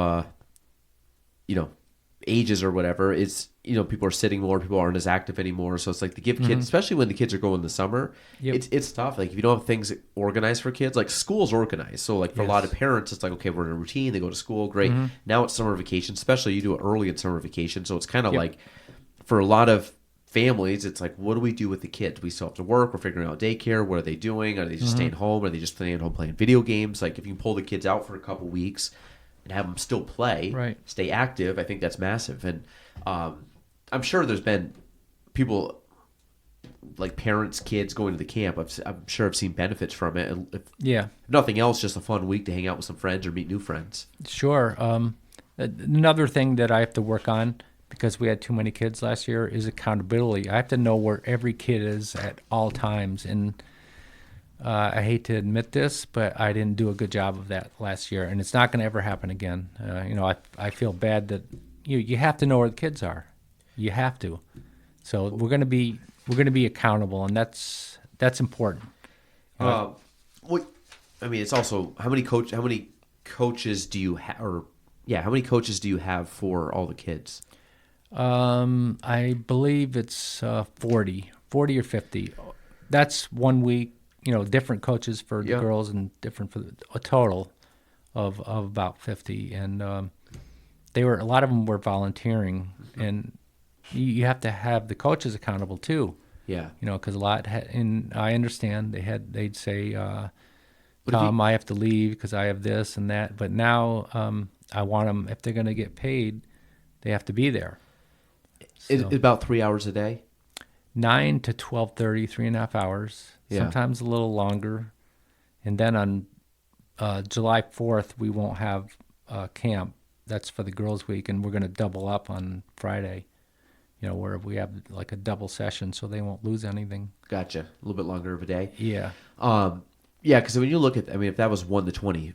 ages or whatever. It's people are sitting more, people aren't as active anymore. So it's like to give kids, especially when the kids are going in the summer, it's tough. Like if you don't have things organized for kids, like school's organized. So like for a lot of parents, it's like, okay, we're in a routine. They go to school, great. Now it's summer vacation, especially you do it early in summer vacation. So it's kind of like for a lot of families, it's like, what do we do with the kids? We still have to work. We're figuring out daycare. What are they doing? Are they just staying home? Are they just staying at home playing video games? Like if you can pull the kids out for a couple weeks and have them still play, stay active, I think that's massive. And I'm sure there's been people like parents, kids going to the camp. I'm sure I've seen benefits from it. And if nothing else, just a fun week to hang out with some friends or meet new friends. Sure. Another thing that I have to work on, because we had too many kids last year, is accountability. I have to know where every kid is at all times. And I hate to admit this, but I didn't do a good job of that last year, and it's not going to ever happen again. I feel bad that you have to know where the kids are. You have to. So we're going to be accountable, and that's important. It's also how many coaches do you have, or how many coaches do you have for all the kids? I believe it's 40 or 50. That's 1 week. Different coaches for the girls and different for a total of about 50. And a lot of them were volunteering, and you have to have the coaches accountable too. Yeah. Because and I understand they'd say, Tom, I have to leave because I have this and that. But now I want them, if they're going to get paid, they have to be there. So, about 3 hours a day? 9 to 12:30, 3.5 hours. Sometimes a little longer. And then on July 4th, we won't have camp. That's for the girls' week, and we're going to double up on Friday, where we have like a double session, so they won't lose anything. Gotcha. A little bit longer of a day. Yeah. Because when you look at, if that was 1 to 20,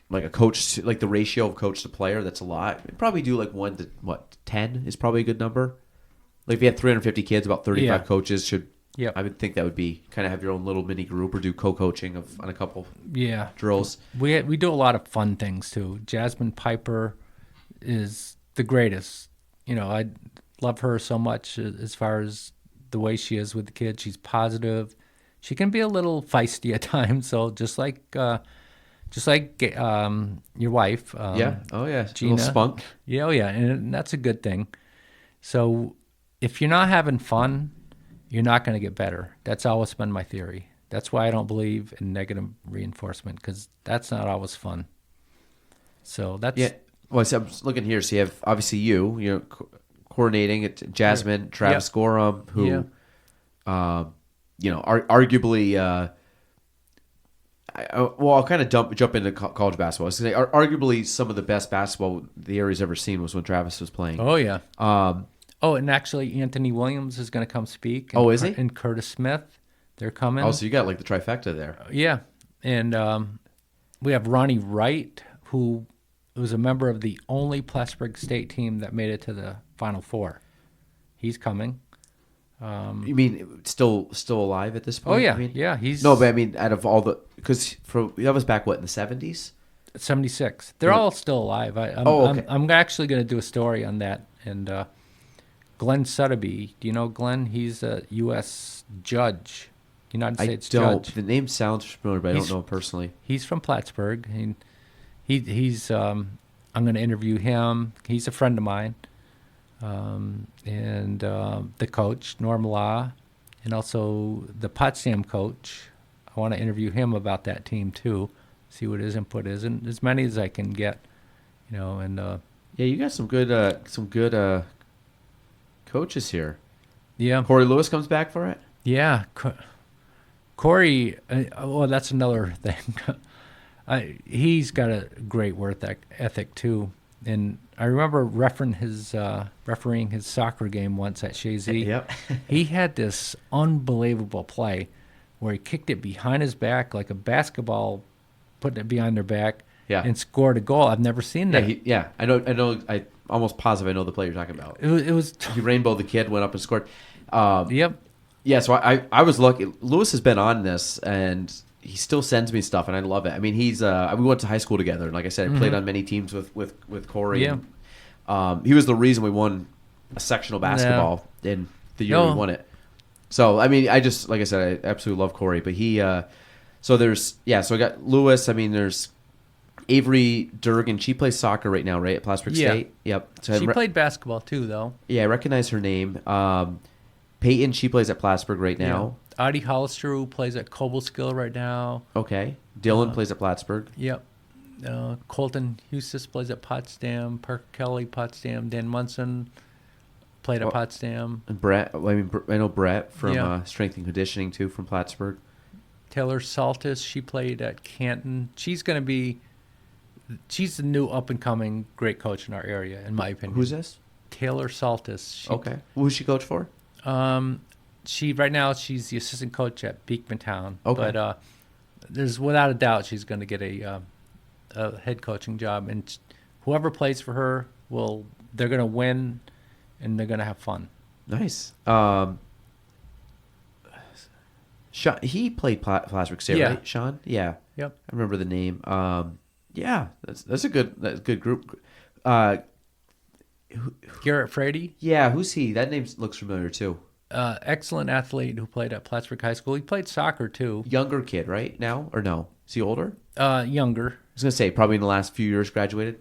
like a coach, like the ratio of coach to player, that's a lot. You'd probably do like 1 to 10 is probably a good number. Like if you had 350 kids, about 35 coaches should. Yeah, I would think that would be kind of have your own little mini group or do co-coaching on a couple drills. We do a lot of fun things too. Jasmine Piper is the greatest. love her so much as far as the way she is with the kids. She's positive. She can be a little feisty at times, so just like your wife. Yeah. Oh yeah. Gina. A little spunk. Yeah, oh yeah, and that's a good thing. So if you're not having fun, you're not going to get better. That's always been my theory. That's why I don't believe in negative reinforcement, because that's not always fun. So that's Well, so I'm just looking here. So you have obviously you're coordinating it, Jasmine, Travis Gorham, who, arguably. I'll kind of jump into college basketball. I was going to say, arguably some of the best basketball the area's ever seen was when Travis was playing. Oh yeah. And actually, Anthony Williams is going to come speak. Oh, is he? And Curtis Smith, they're coming. Oh, so you got like the trifecta there. Yeah, and we have Ronnie Wright, who was a member of the only Plattsburgh State team that made it to the Final Four. He's coming. You mean still alive at this point? Oh yeah, I mean? yeah. He's no, but I mean out of all the because that was back in the 70s. 76. They're all still alive. I'm actually going to do a story on that. And Glenn Sotheby, do you know Glenn? He's a U.S. judge, United States judge. The name sounds familiar, but I don't know him personally. He's from Plattsburgh. He's I'm going to interview him. He's a friend of mine. And the coach, Norm Law, and also the Potsdam coach. I want to interview him about that team too, see what his input is, and as many as I can get, And yeah, you got some good coaches here. Yeah, Corey Lewis comes back for it. Yeah, Corey. Well, that's another thing. He's got a great work ethic too. And I remember refereeing his soccer game once at Shazy. Yep. He had this unbelievable play where he kicked it behind his back like a basketball, putting it behind their back, and scored a goal. I've never seen that. I know. I almost positive I know the play you're talking about. It was he rainbowed the kid, went up and scored. Yep. Yeah, so I was lucky. Lewis has been on this, and he still sends me stuff, and I love it. I mean, he's we went to high school together, and like I said, I played on many teams with Corey. Yeah. And, he was the reason we won a sectional basketball in the year we won it. So I mean, I just like I said, I absolutely love Corey. But he, so I got Lewis. I mean, there's Avery Durgan. She plays soccer right now, right at Plattsburgh State. Yep. So she played basketball too, though. Yeah, I recognize her name. Peyton, she plays at Plattsburgh right now. Yeah. Adi Hollister, who plays at Cobleskill right now. Okay. Dylan plays at Plattsburgh. Yep. Colton Hustis plays at Potsdam. Parker Kelly, Potsdam. Dan Munson played at Potsdam. And Brett, I know Brett from Strength and Conditioning too, from Plattsburgh. Taylor Saltis, she played at Canton. She's the new up-and-coming great coach in our area, in my opinion. Who's this? Taylor Saltis. Okay. Who's she coach for? Right now she's the assistant coach at Beekman Town. Okay. But there's without a doubt she's going to get a head coaching job, and whoever plays for her they're going to win, and they're going to have fun. Nice. Sean, he played Plattsburgh State, right? Sean? Yeah. Yep. I remember the name. Yeah, that's a good group. Garrett Frady. Yeah, who's he? That name looks familiar too. Excellent athlete who played at Plattsburgh High School. He played soccer too. Younger kid, right? Now or no? Is he older? Younger. I was gonna say probably in the last few years graduated.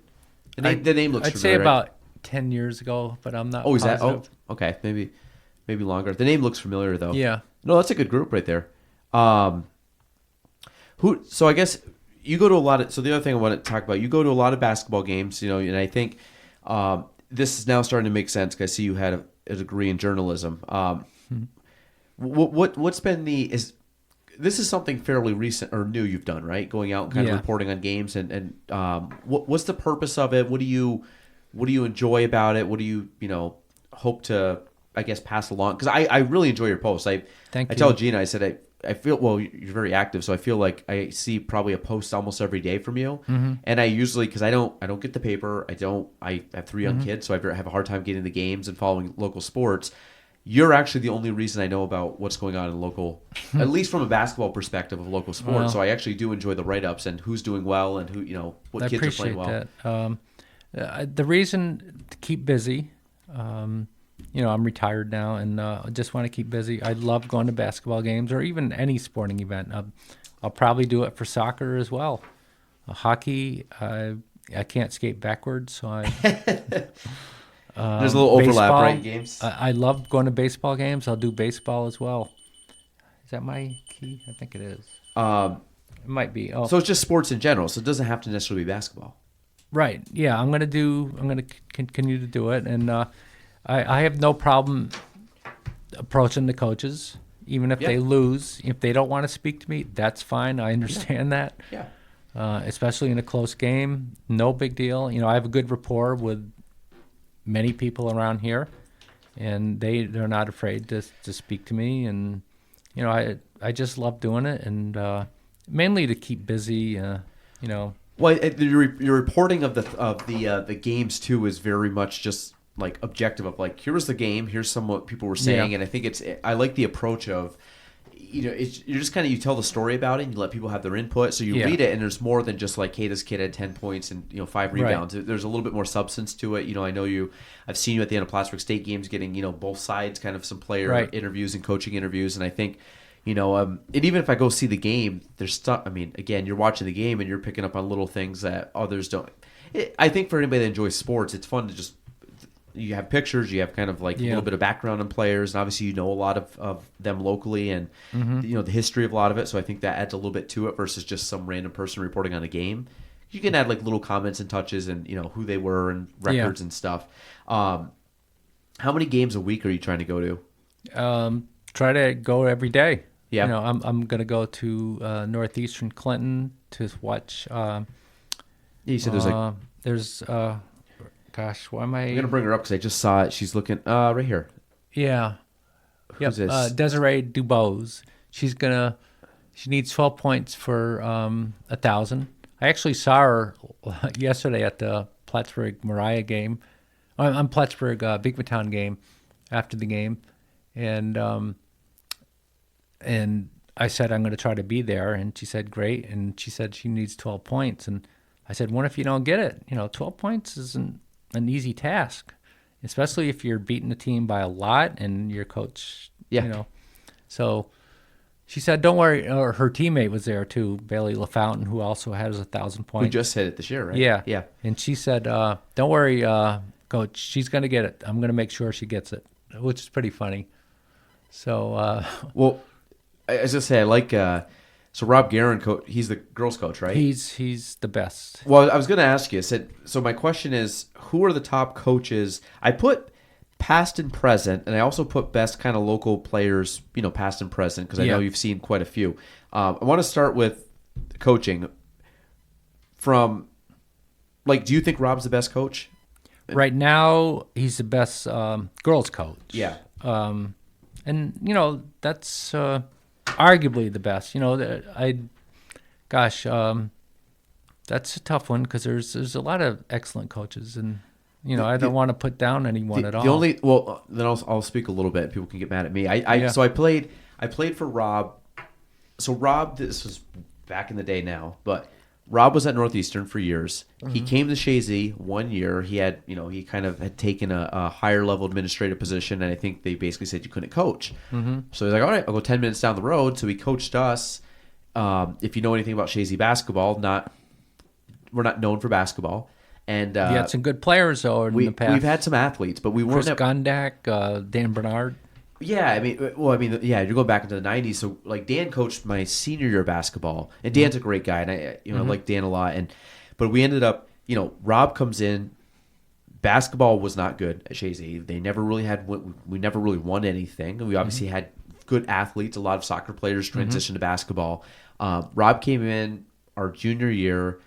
The name looks familiar. I'd say about 10 years ago, but I'm not. Oh, is that? positive. Oh, okay. Maybe longer. The name looks familiar though. Yeah. No, that's a good group right there. So I guess you go to a lot of. So the other thing I want to talk about, you go to a lot of basketball games, and I think this is now starting to make sense because I see you had a degree in journalism. What's been this is something fairly recent or new you've done, right? Going out and kind of reporting on games and what's the purpose of it? What do you enjoy about it? What do you hope to pass along? Because I really enjoy your posts. I tell Gina, I said I feel you're very active, so I feel like I see probably a post almost every day from you. Mm-hmm. And I usually, because I don't get the paper, I have 3 young kids, so I have a hard time getting the games and following local sports. You're actually the only reason I know about what's going on in local, at least from a basketball perspective of local sports. Well, so I actually do enjoy the write-ups and who's doing well and who what kids are playing well. That. The reason to keep busy, I'm retired now, and I just want to keep busy. I love going to basketball games or even any sporting event. I'll probably do it for soccer as well. Hockey, I can't skate backwards, so I. There's a little overlap, baseball, right? In games. I love going to baseball games. I'll do baseball as well. Is that my key? I think it is. It might be. Oh, So it's just sports in general. So it doesn't have to necessarily be basketball. right. Yeah, I'm gonna continue to do it, and I have no problem approaching the coaches, even if Yeah. they lose. If they don't want to speak to me, that's fine. I understand that. Yeah. Especially in a close game, no big deal. I have a good rapport with many people around here, and they're not afraid to speak to me, and I just love doing it, and mainly to keep busy. Well, your reporting of the games too is very much just like objective of like, here's the game, here's what people were saying, Yeah. and I think I like the approach of, you're just kind of, you tell the story about it and you let people have their input. So you Yeah. read it and there's more than just like, hey, this kid had 10 points and 5 Right. rebounds. There's a little bit more substance to it. I know I've seen you at the end of Plattsburgh State games getting both sides, kind of some player Right. interviews and coaching interviews, and I think. And even if I go see the game, there's stuff. I mean, again, you're watching the game and you're picking up on little things that others don't. I think for anybody that enjoys sports, it's fun to just, you have pictures, you have kind of like a Yeah. little bit of background on players, and obviously a lot of them locally, and the history of a lot of it. So I think that adds a little bit to it versus just some random person reporting on a game. You can add like little comments and touches and who they were and records and stuff. How many games a week are you trying to go to? Try to go every day. Yeah. I'm gonna go to Northeastern Clinton to watch. You said There's gosh, why am I? I'm gonna bring her up because I just saw it. She's looking right here. Yeah. Who's this? Desiree Dubose. She needs 12 points for 1,000. I actually saw her yesterday at the Plattsburgh Mariah game, on Plattsburgh Beekmantown game, after the game, and I said I'm going to try to be there, and she said great, and she said she needs 12 points, and I said, what if you don't get it? 12 points isn't an easy task, especially if you're beating the team by a lot and your coach, Yeah. So she said, don't worry. Or her teammate was there too, Bailey LaFountain, who also has 1,000 points. We just hit it this year, right? Yeah. Yeah. And she said, don't worry, Coach, she's going to get it. I'm going to make sure she gets it, which is pretty funny. So, Well, I was gonna say I like so Rob Guerin, he's the girls coach, right? he's the best. Well, I was gonna ask you. I said, so my question is, who are the top coaches? I put past and present, and I also put best kind of local players, past and present, because I know Yeah. you've seen quite a few. I want to start with coaching. From, like, do you think Rob's the best coach? Right now, he's the best girls coach. Yeah. And that's arguably the best. That's a tough one because there's a lot of excellent coaches, and I don't want to put down anyone at all. The only then I'll speak a little bit. People can get mad at me. Yeah. So I played for Rob. So Rob, this was back in the day now, but Rob was at Northeastern for years. Mm-hmm. He came to Shazy 1 year. He had he kind of had taken a higher level administrative position, and I think they basically said you couldn't coach. Mm-hmm. So he's like, all right, I'll go 10 minutes down the road. So he coached us. If you know anything about Shazy basketball, we're not known for basketball. And You had some good players though in the past. we've had some athletes, but we weren't. Chris Gondak, Dan Bernard. Yeah, you're going back into the '90s. So like Dan coached my senior year of basketball, and Dan's a great guy, and I like Dan a lot. But we ended up, Rob comes in. Basketball was not good at Shazy. They never really we never really won anything. We obviously had good athletes. A lot of soccer players transitioned to basketball. Rob came in our junior year.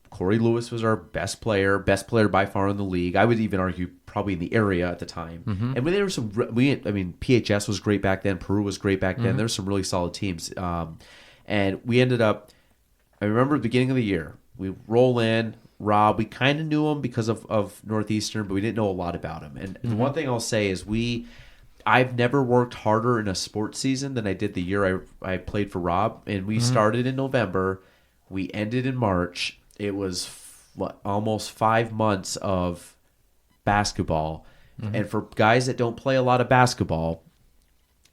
Corey Lewis was our best player by far in the league. I would even argue probably in the area at the time. And there were PHS was great back then. Peru was great back then. There were some really solid teams. And we ended up, I remember the beginning of the year, we roll in, Rob, we kind of knew him because of Northeastern, but we didn't know a lot about him. And the one thing I'll say is I've never worked harder in a sports season than I did the year I played for Rob. And we started in November. We ended in March. It was almost 5 months of basketball, And for guys that don't play a lot of basketball,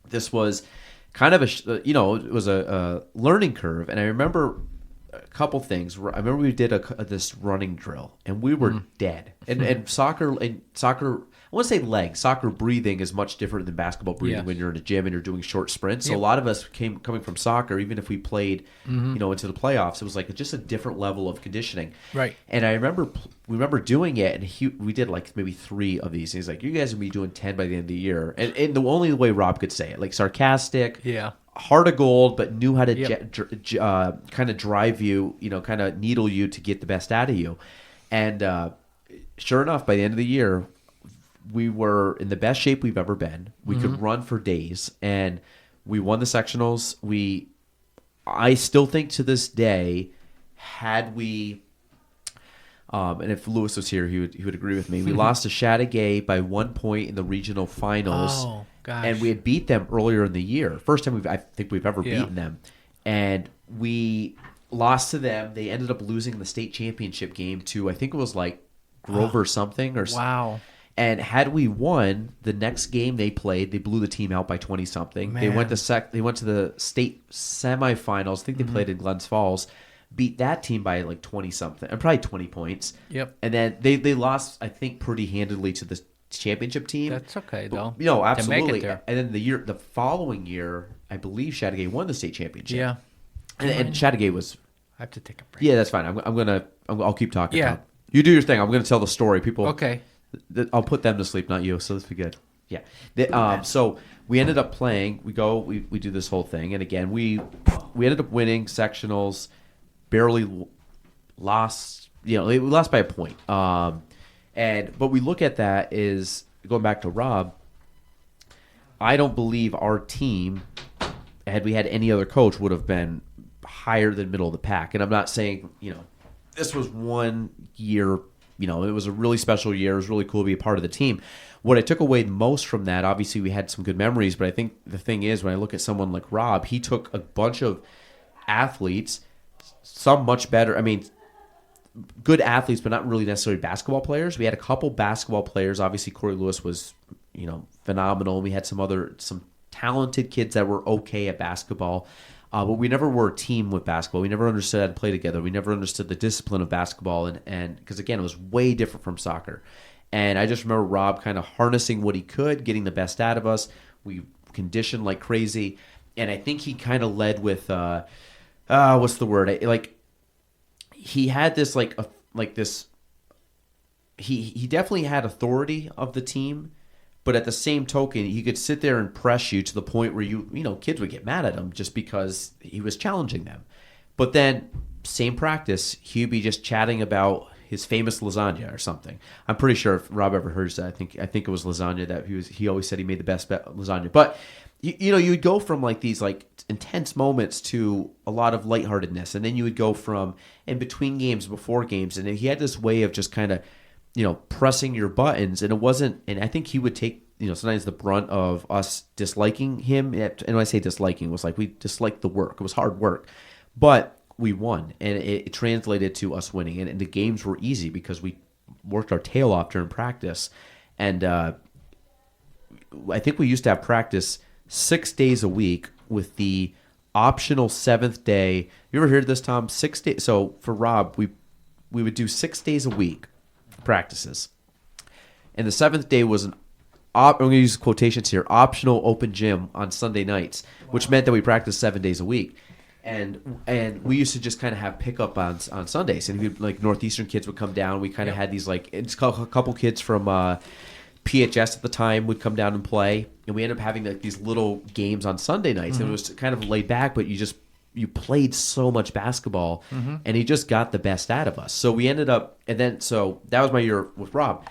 this was kind of it was a learning curve. And I remember a couple things. I remember we did this running drill, and we were dead. And soccer, I want to say legs. Soccer breathing is much different than basketball breathing when you're in a gym and you're doing short sprints. So a lot of us coming from soccer, even if we played, into the playoffs, it was like just a different level of conditioning. Right. And I remember doing it, and we did like maybe 3 of these. And he's like, "You guys will be doing 10 by the end of the year." And the only way Rob could say it, like sarcastic, heart of gold, but knew how to kind of drive you, kind of needle you to get the best out of you. And sure enough, by the end of the year, we were in the best shape we've ever been. We could run for days, and we won the sectionals. I still think to this day, had we, and if Lewis was here, he would agree with me. We lost to Chateauguay by 1 point in the regional finals. Oh, gosh. And we had beat them earlier in the year. First time I think we've ever beaten them. And we lost to them. They ended up losing the state championship game to, I think it was like Grover something. Wow. And had we won the next game they played, they blew the team out by 20-something. They went to the state semifinals. I think they played in Glens Falls. Beat that team by like 20-something, probably 20 points. Yep. And then they lost, I think, pretty handedly to the championship team. That's okay, though. Absolutely. To make it there. And then the following year, I believe Chateauguay won the state championship. Yeah. And Chateauguay was. I have to take a break. Yeah, that's fine. I'll keep talking. Yeah. Tom. You do your thing. I'm gonna tell the story. People. Okay. I'll put them to sleep, not you. So this will be good. Yeah. So we ended up playing. We do this whole thing, and again we ended up winning sectionals. Barely lost. We lost by a point. But we look at that is going back to Rob. I don't believe our team, had we had any other coach, would have been higher than middle of the pack. And I'm not saying this was one year. It was a really special year. It was really cool to be a part of the team. What I took away most from that, obviously we had some good memories, but I think the thing is when I look at someone like Rob, he took a bunch of athletes, some much better, good athletes, but not really necessarily basketball players. We had a couple basketball players. Obviously Corey Lewis was, phenomenal. We had some talented kids that were okay at basketball. But we never were a team with basketball. We never understood how to play together. We never understood the discipline of basketball, and because again, it was way different from soccer. And I just remember Rob kind of harnessing what he could, getting the best out of us. We conditioned like crazy, and I think he kind of led with what's the word? He had this this. He definitely had authority of the team. But at the same token, he could sit there and press you to the point where kids would get mad at him just because he was challenging them. But then, same practice, he'd be just chatting about his famous lasagna or something. I'm pretty sure if Rob ever heard that, I think it was lasagna that he always said he made the best lasagna. But you would go from like these like intense moments to a lot of lightheartedness, and then you would go from in between games, before games, and he had this way of just kind of pressing your buttons, and it wasn't, and I think he would take, sometimes the brunt of us disliking him. And when I say disliking, it was like we disliked the work. It was hard work, but we won, and it translated to us winning, and the games were easy because we worked our tail off during practice. And I think we used to have practice 6 days a week with the optional 7th day. You ever heard this, Tom? 6 days. So for Rob, we would do 6 days a week practices, and the 7th day was I'm going to use quotations here, optional open gym on Sunday nights, which meant that we practiced 7 days a week, and we used to just kind of have pickup on Sundays, and like Northeastern kids would come down. We kind of had these it's a couple kids from PHS at the time would come down and play, and we ended up having like these little games on Sunday nights, and it was kind of laid back, but you played so much basketball, and he just got the best out of us. So we ended up, so that was my year with Rob.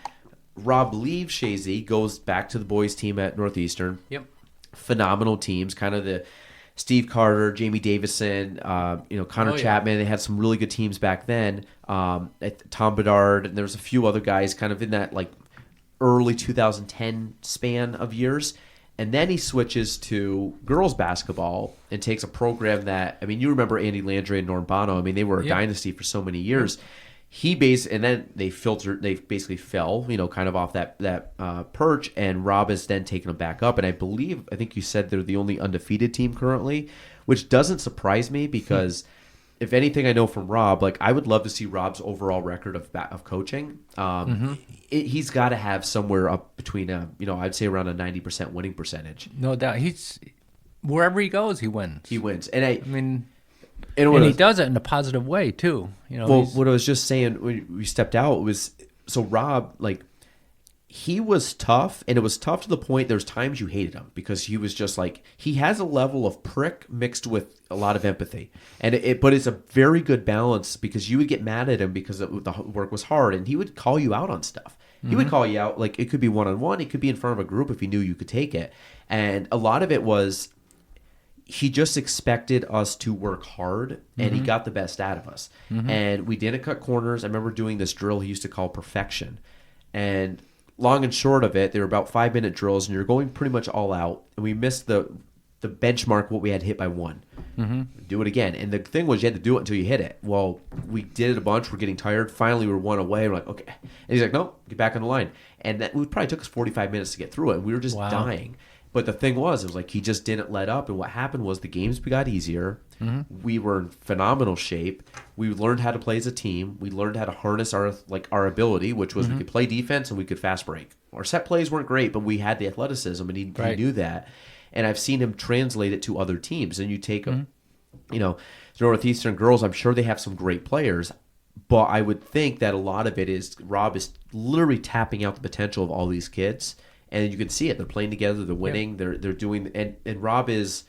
Rob leaves Shazy, goes back to the boys team at Northeastern. Yep. Phenomenal teams, kind of the Steve Carter, Jamie Davison, Connor Chapman. They had some really good teams back then. Tom Bedard, and there was a few other guys kind of in that like early 2010 span of years. And then he switches to girls basketball and takes a program that, you remember Andy Landry and Norm Bono. They were a dynasty for so many years. and then they basically fell, kind of off that perch, and Rob has then taken them back up. And I think you said they're the only undefeated team currently, which doesn't surprise me because if anything I know from Rob, like I would love to see Rob's overall record of coaching. He's got to have somewhere up between I'd say around a 90% winning percentage. No doubt. He's wherever he goes, he wins. He wins, and I mean. And he does it in a positive way too. Well, what I was just saying when we stepped out was, so Rob, like, he was tough, and it was tough to the point there's times you hated him because he was just like, he has a level of prick mixed with a lot of empathy, but it's a very good balance because you would get mad at him because the work was hard, and he would call you out on stuff. He would call you out, like it could be one-on-one, it could be in front of a group if he knew you could take it, and a lot of it was. He just expected us to work hard, and he got the best out of us. And we didn't cut corners. I remember doing this drill he used to call perfection. And long and short of it, they were about 5-minute drills, and you're going pretty much all out. And we missed the benchmark, what we had hit by one. Do it again. And the thing was, you had to do it until you hit it. Well, we did it a bunch. We're getting tired. Finally, we're one away. We're like, okay. And he's like, no, get back on the line. And it probably took us 45 minutes to get through it. And we were just dying. But the thing was, it was like he just didn't let up. And what happened was the games got easier. We were in phenomenal shape. We learned how to play as a team. We learned how to harness our ability, which was we could play defense and we could fast break. Our set plays weren't great, but we had the athleticism, and he knew that. And I've seen him translate it to other teams. And you take the Northeastern girls, I'm sure they have some great players. But I would think that a lot of it is Rob is literally tapping out the potential of all these kids. And you can see it. They're playing together. They're winning. They're doing. And Rob is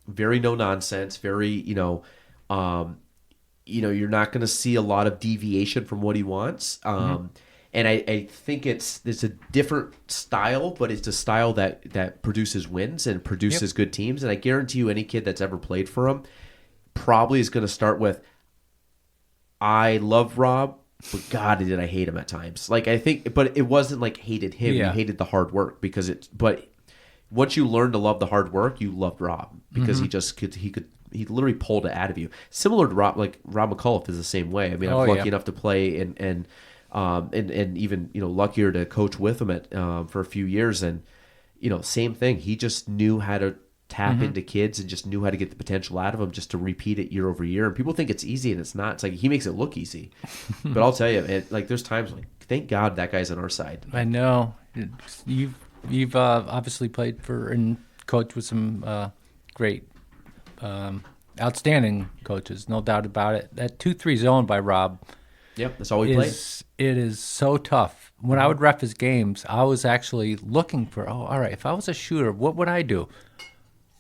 very no nonsense. Very you're not going to see a lot of deviation from what he wants. And I think it's a different style, but it's a style that produces wins and produces good teams. And I guarantee you, any kid that's ever played for him probably is going to start with, "I love Rob. But God, did I hate him at times." Like I think, but it wasn't like hated him. You hated the hard work but once you learn to love the hard work, you loved Rob because he he literally pulled it out of you. Similar to Rob, like Rob McCullough is the same way. I mean, I'm lucky enough to play and even luckier to coach with him for a few years, and same thing. He just knew how to tap into kids and just knew how to get the potential out of them, just to repeat it year over year. And people think it's easy, and it's not. It's like he makes it look easy. But I'll tell you, there's times like, thank God that guy's on our side. I know. You've obviously played for and coached with some great, outstanding coaches, no doubt about it. That 2-3 zone by Rob. Yep, that's all we played. It is so tough. When I would ref his games, I was actually looking for, all right, if I was a shooter, what would I do?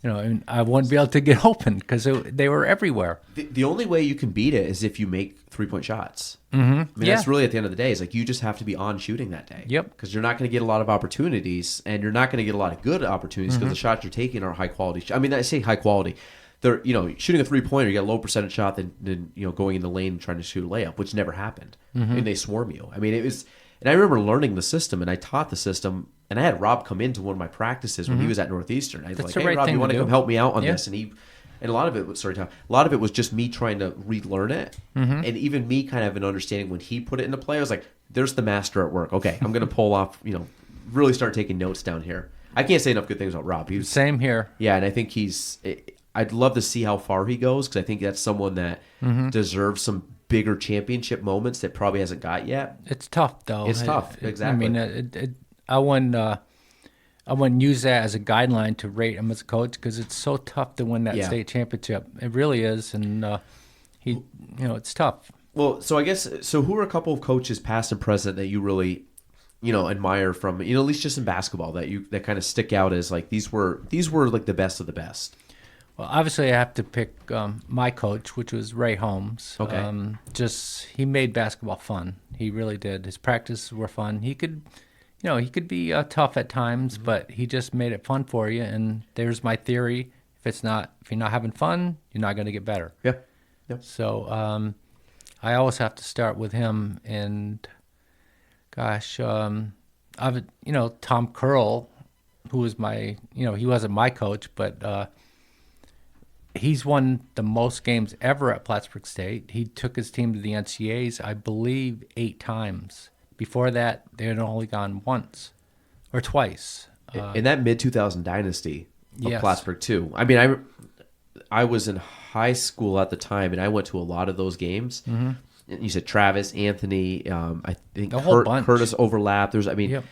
And I wouldn't be able to get open because they were everywhere. The only way you can beat it is if you make 3-point shots. I mean, that's really at the end of the day. It's like you just have to be on shooting that day. Yep. Because you're not going to get a lot of opportunities, and you're not going to get a lot of good opportunities because the shots you're taking are high quality. I mean, I say high quality. They're shooting a 3-pointer, you get a low percentage shot than going in the lane and trying to shoot a layup, which never happened. And they swarm you. I mean, it was. And I remember learning the system, and I taught the system, and I had Rob come into one of my practices when he was at Northeastern. I was like, "Hey, Rob, you want to come help me out on this?" And a lot of it was just me trying to relearn it, and even me kind of have an understanding when he put it into play. I was like, "There's the master at work. Okay, I'm going to pull off, really start taking notes down here." I can't say enough good things about Rob. Same here. Yeah, and I think I'd love to see how far he goes because I think that's someone that deserves some bigger championship moments that probably hasn't got yet. It's tough, though. It's tough, exactly. I mean, I wouldn't use that as a guideline to rate him as a coach because it's so tough to win that state championship. It really is, and it's tough. Well, so I guess who are a couple of coaches, past and present, that you really admire from at least just in basketball that kind of stick out as like these were like the best of the best? Well, obviously, I have to pick my coach, which was Ray Holmes. Okay. He made basketball fun. He really did. His practices were fun. He could be tough at times, but he just made it fun for you. And there's my theory: if you're not having fun, you're not going to get better. Yeah. So I always have to start with him. And gosh, Tom Curl, who was my, he wasn't my coach, but he's won the most games ever at Plattsburgh State. He took his team to the NCAAs, I believe, 8 times. Before that, they had only gone once or twice. In that mid-2000 dynasty of Yes. Plattsburgh, too. I mean, I was in high school at the time, and I went to a lot of those games. Mm-hmm. You said Travis, Anthony, I think The whole bunch. Curtis overlapped. Yep.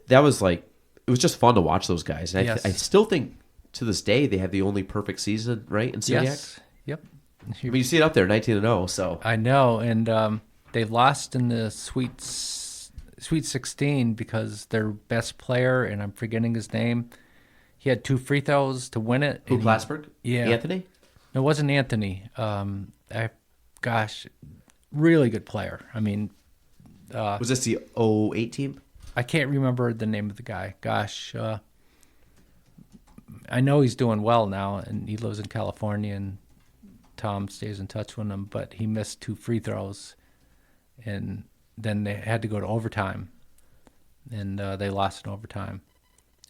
That was like, it was just fun to watch those guys. And Yes. I still think to this day they have the only perfect season, right, in SUNYAC? Yes. Yep. I mean, you see it up there, 19-0. So I know, and they lost in the Sweet 16 because their best player, and I'm forgetting his name, he had 2 free throws to win it. who, and Plattsburgh? Yeah. Anthony? It wasn't Anthony. Really good player. I mean, Was this the 08 team? I can't remember the name of the guy. I know he's doing well now, and he lives in California, and Tom stays in touch with him, but he missed 2 free throws, and then they had to go to overtime, and they lost in overtime.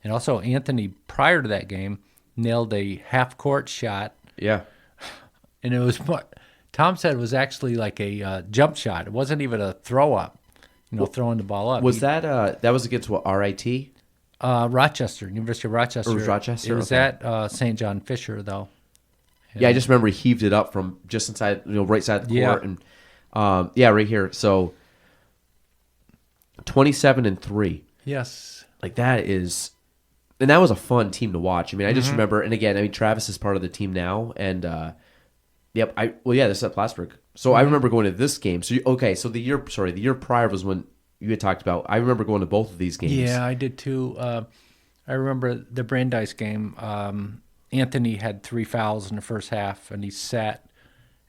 And also, Anthony, prior to that game, nailed a half-court shot, Yeah. and it was what Tom said was actually like a jump shot. It wasn't even a throw-up, throwing the ball up. Was that was against what, RIT? Rochester, University of Rochester. It was Rochester? It was Okay. at St. John Fisher, though. Yeah, I just remember he heaved it up from just inside, right side of the court, and right here. So 27-3, Yes. like that is, and that was a fun team to watch. I mean, I just remember, and again, I mean, Travis is part of the team now, and this is at Plattsburgh. So I remember going to this game. So so the year prior was when you had talked about. I remember going to both of these games. Yeah, I did too. I remember the Brandeis game. Anthony had 3 fouls in the first half, and he sat,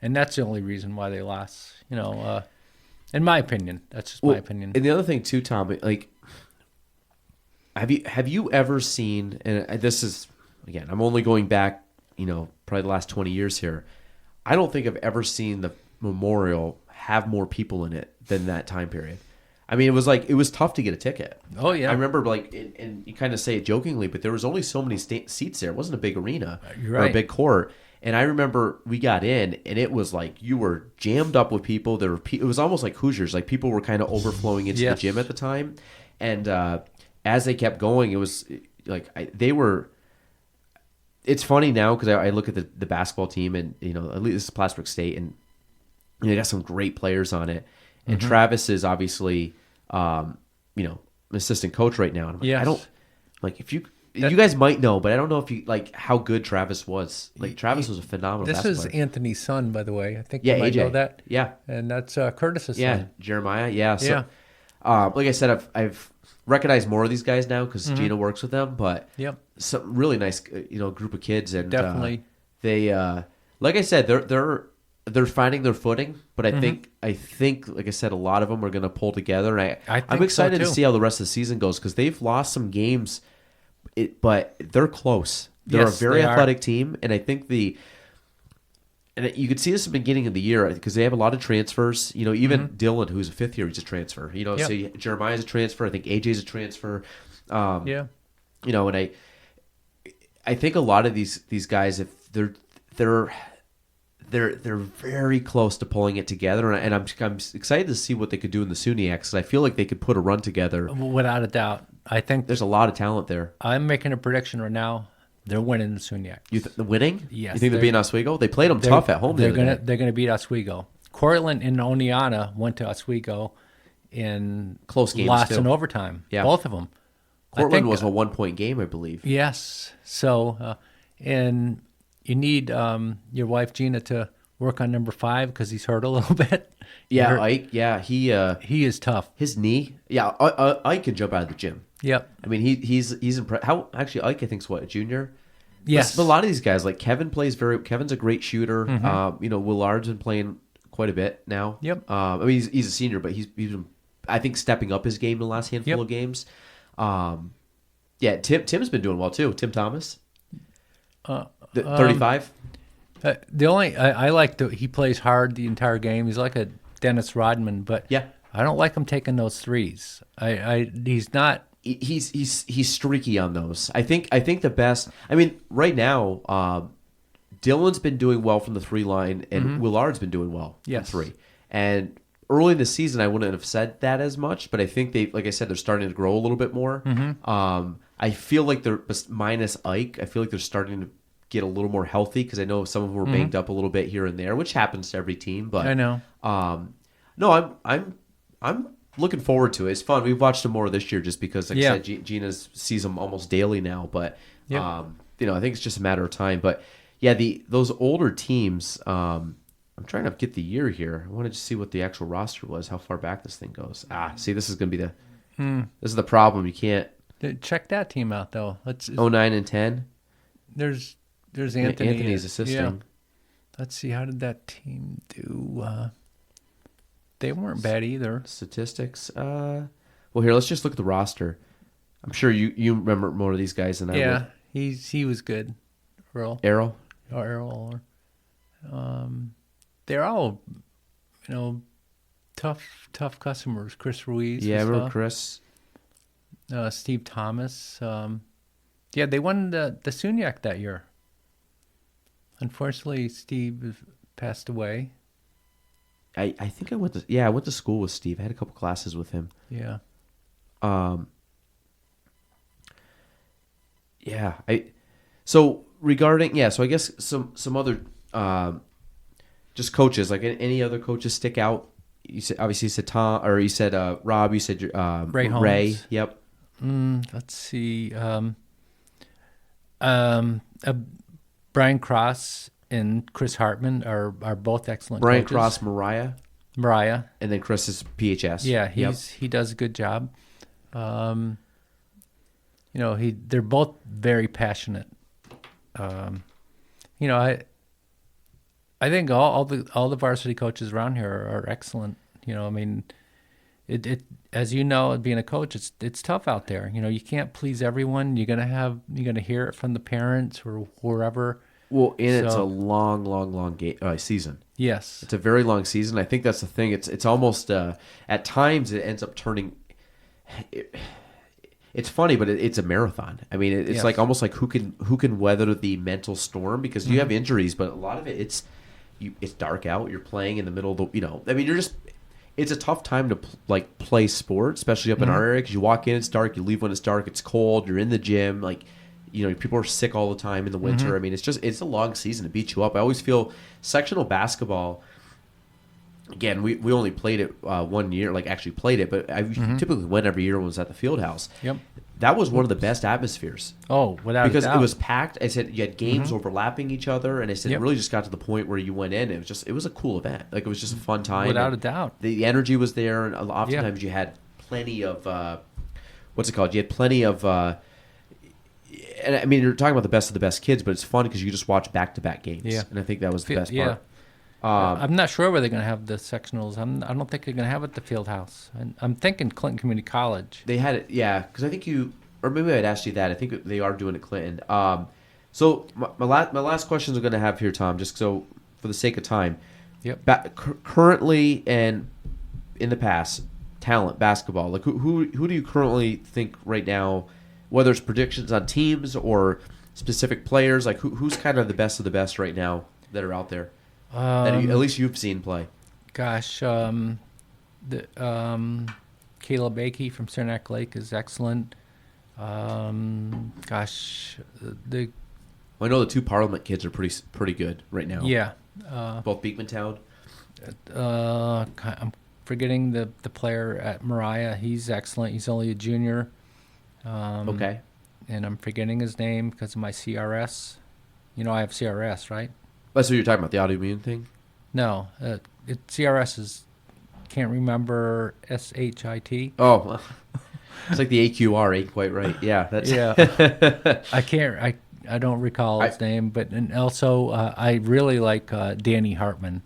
and that's the only reason why they lost. In my opinion, that's just my opinion. And the other thing too, Tom, like, have you ever seen? And this is, again, I'm only going back, probably the last 20 years here. I don't think I've ever seen the memorial have more people in it than that time period. I mean, it was tough to get a ticket. Oh, yeah. I remember, and you kind of say it jokingly, but there was only so many seats there. It wasn't a big arena You're or a right. big court. And I remember we got in, and it was like you were jammed up with people. It was almost like Hoosiers. Like people were kind of overflowing into Yes. the gym at the time. And as they kept going, it was like they were. It's funny now because I look at the basketball team, and at least this is Plattsburgh State, and they got some great players on it. And Travis is obviously, an assistant coach right now. And I'm like, Yes. I don't like if you guys might know, but I don't know if you like how good Travis was. Like Travis was a phenomenal. This basketball is player. Anthony's son, by the way. I think Yeah, you might AJ. know that. Yeah. And that's Curtis's Yeah, son. Jeremiah. Yeah. So, Yeah. like I said, I've recognized more of these guys now because Gina works with them. But Yep. some really nice, group of kids, and Definitely. they, like I said, they're finding their footing. But I think, like I said, a lot of them are going to pull together. And I think I'm so, excited to too. see how the rest of the season goes because they've lost some games, but they're close. They're Yes, a very they are. athletic team, and I think and you could see this at the beginning of the year because they have a lot of transfers. Even Dylan, who's a 5th year, he's a transfer. Yep. So Jeremiah's a transfer. I think AJ's a transfer. Yeah. And I think a lot of these guys, if they're very close to pulling it together, and I'm excited to see what they could do in the SUNYAC because I feel like they could put a run together. Without a doubt. I think There's a lot of talent there. I'm making a prediction right now. They're winning the SUNYAC. Winning? Yes, You think they'll beat Oswego? They played them They're- tough at home. They're the other gonna day. they're gonna beat Oswego. Cortland and Oneonta went to Oswego in Close games, lost too. in overtime. Yeah. Both of them. Portland was a 1-point game, I believe. Yes. So and you need your wife Gina to work on number 5 because he's hurt a little bit. Yeah, Ike. Yeah, he He is tough. his knee. Yeah, Ike can jump out of the gym. Yep. I mean, he's impressed. How actually Ike, I think, is what, a junior. Yes. But a lot of these guys, like Kevin's a great shooter. Willard's been playing quite a bit now. Yep. I mean, he's a senior, but he's been, I think, stepping up his game in the last handful Yep. of games. Tim's been doing well too. Tim Thomas. 35. The only I like he plays hard the entire game. He's like a Dennis Rodman, but Yeah. I don't like him taking those threes. He's not. He's streaky on those. I think the best. I mean, right now, Dylan's been doing well from the 3 line, and Willard's been doing well Yes. from 3. And early in the season, I wouldn't have said that as much, but I think like I said, they're starting to grow a little bit more. I feel like they're minus Ike. I feel like they're starting to get a little more healthy because I know some of them were banged up a little bit here and there, which happens to every team. But I know. No, I'm looking forward to it. It's fun. We've watched them more this year just because, like I said, Gina sees them almost daily now. But I think it's just a matter of time. But yeah, those older teams. I'm trying to get the year here. I wanted to see what the actual roster was, how far back this thing goes. See, this is going to be this is the problem. You can't Check that team out though. 09 and 10. There's Anthony. Anthony's assisting. Yeah. Let's see, how did that team do? They weren't bad either. Statistics. Well, here, let's just look at the roster. I'm sure you remember more of these guys than I Yeah, would. he was good. Earl. Errol. They're all, tough customers. Chris Ruiz. Yeah, I was remember tough. Chris. Steve Thomas. They won the Suniac that year. Unfortunately, Steve passed away. I think I went to school with Steve. I had a couple classes with him. Yeah. So regarding so I guess some other just coaches, like any other coaches stick out. You said Tom, or you said Rob. You said Ray Holmes. Ray. Yep. Let's see. Brian Cross and Chris Hartman are both excellent Brian coaches. Cross, Mariah. and then Chris is PHS. Yeah, Yep. he does a good job. They're both very passionate. I think all the varsity coaches around here are excellent. It as you know, being a coach, it's tough out there. You can't please everyone. You're gonna hear it from the parents or wherever. Well, and it's a long season. Yes, It's a very long season. I think that's the thing. It's almost at times it ends up turning. It's funny, but it's a marathon. I mean, it's Yes. like almost like who can weather the mental storm, because you have injuries, but a lot of it's dark out. You're playing in the middle of the. I mean, it's a tough time to play sport, especially up in our area, because you walk in, it's dark, you leave when it's dark, it's cold, you're in the gym, people are sick all the time in the winter. I mean, it's a long season to beat you up. I always feel sectional basketball. Again, we only played it 1 year, actually played it, but I typically went every year when it was at the field house. Yep. That was one of the best atmospheres. Oh, without Because a doubt. it was packed. I said you had games overlapping each other, and I said Yep. it really just got to the point where you went in. It was a cool event. It was just a fun time. Without and a doubt. the energy was there, and oftentimes you had plenty of what's it called? You had plenty of. And I mean, you're talking about the best of the best kids, but it's fun because you just watch back-to-back games. Yeah. And I think that was the best Yeah. part. I'm not sure where they're going to have the sectionals. I don't think they're going to have it at the field house. I'm thinking Clinton Community College. They had it, yeah, because I think or maybe I'd asked you that. I think they are doing it Clinton. So my last questions I'm going to have here, Tom, just so for the sake of time. Yep. Currently and in the past, talent, basketball, who do you currently think right now, whether it's predictions on teams or specific players, who's kind of the best right now that are out there? That at least you've seen play. Gosh, Caleb Akey from Saranac Lake is excellent. I know the two Parliament kids are pretty good right now. Yeah. Both Beekmantown. I'm forgetting the player at Mariah. He's excellent. He's only a junior. Okay. And I'm forgetting his name because of my CRS. I have CRS, right? That's what you're talking about, the autoimmune thing? No, CRS is, can't remember, SHIT. Oh, it's like the AQR, ain't quite right. Yeah, that's I don't recall his name, and also I really like Danny Hartman.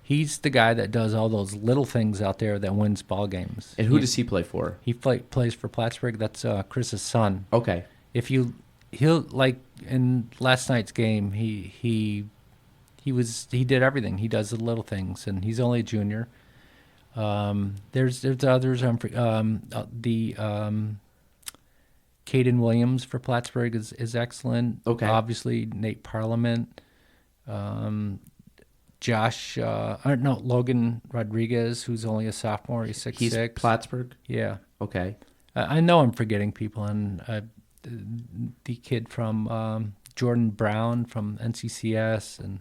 He's the guy that does all those little things out there that wins ball games. And who does he play for? He plays for Plattsburgh. That's Chris's son. Okay. He'll like in last night's game, he did everything. He does the little things, and he's only a junior. There's others. Caden Williams for Plattsburgh is excellent. Okay. Obviously Nate Parliament. Logan Rodriguez, who's only a sophomore. He's 6'6". He's Plattsburgh? Yeah. Okay. I know I'm forgetting people, and the kid from Jordan Brown from NCCS, and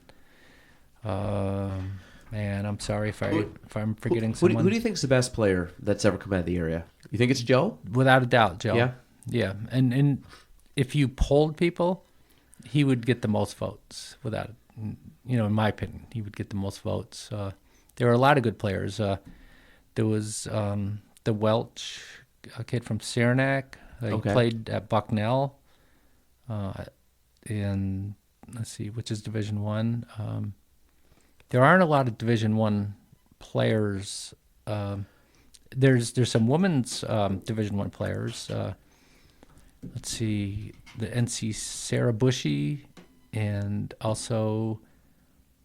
man, I'm sorry if I'm forgetting someone. Who do you think is the best player that's ever come out of the area? You think it's Joe? Without a doubt, Joe. Yeah? Yeah. And if you polled people, he would get the most votes. Without, in my opinion, he would get the most votes. There were a lot of good players. There was the Welch, a kid from Saranac. He played at Bucknell. And let's see, which is Division One. There aren't a lot of Division One players. There's some women's Division One players. Let's see, the NC Sarah Bushy, and also,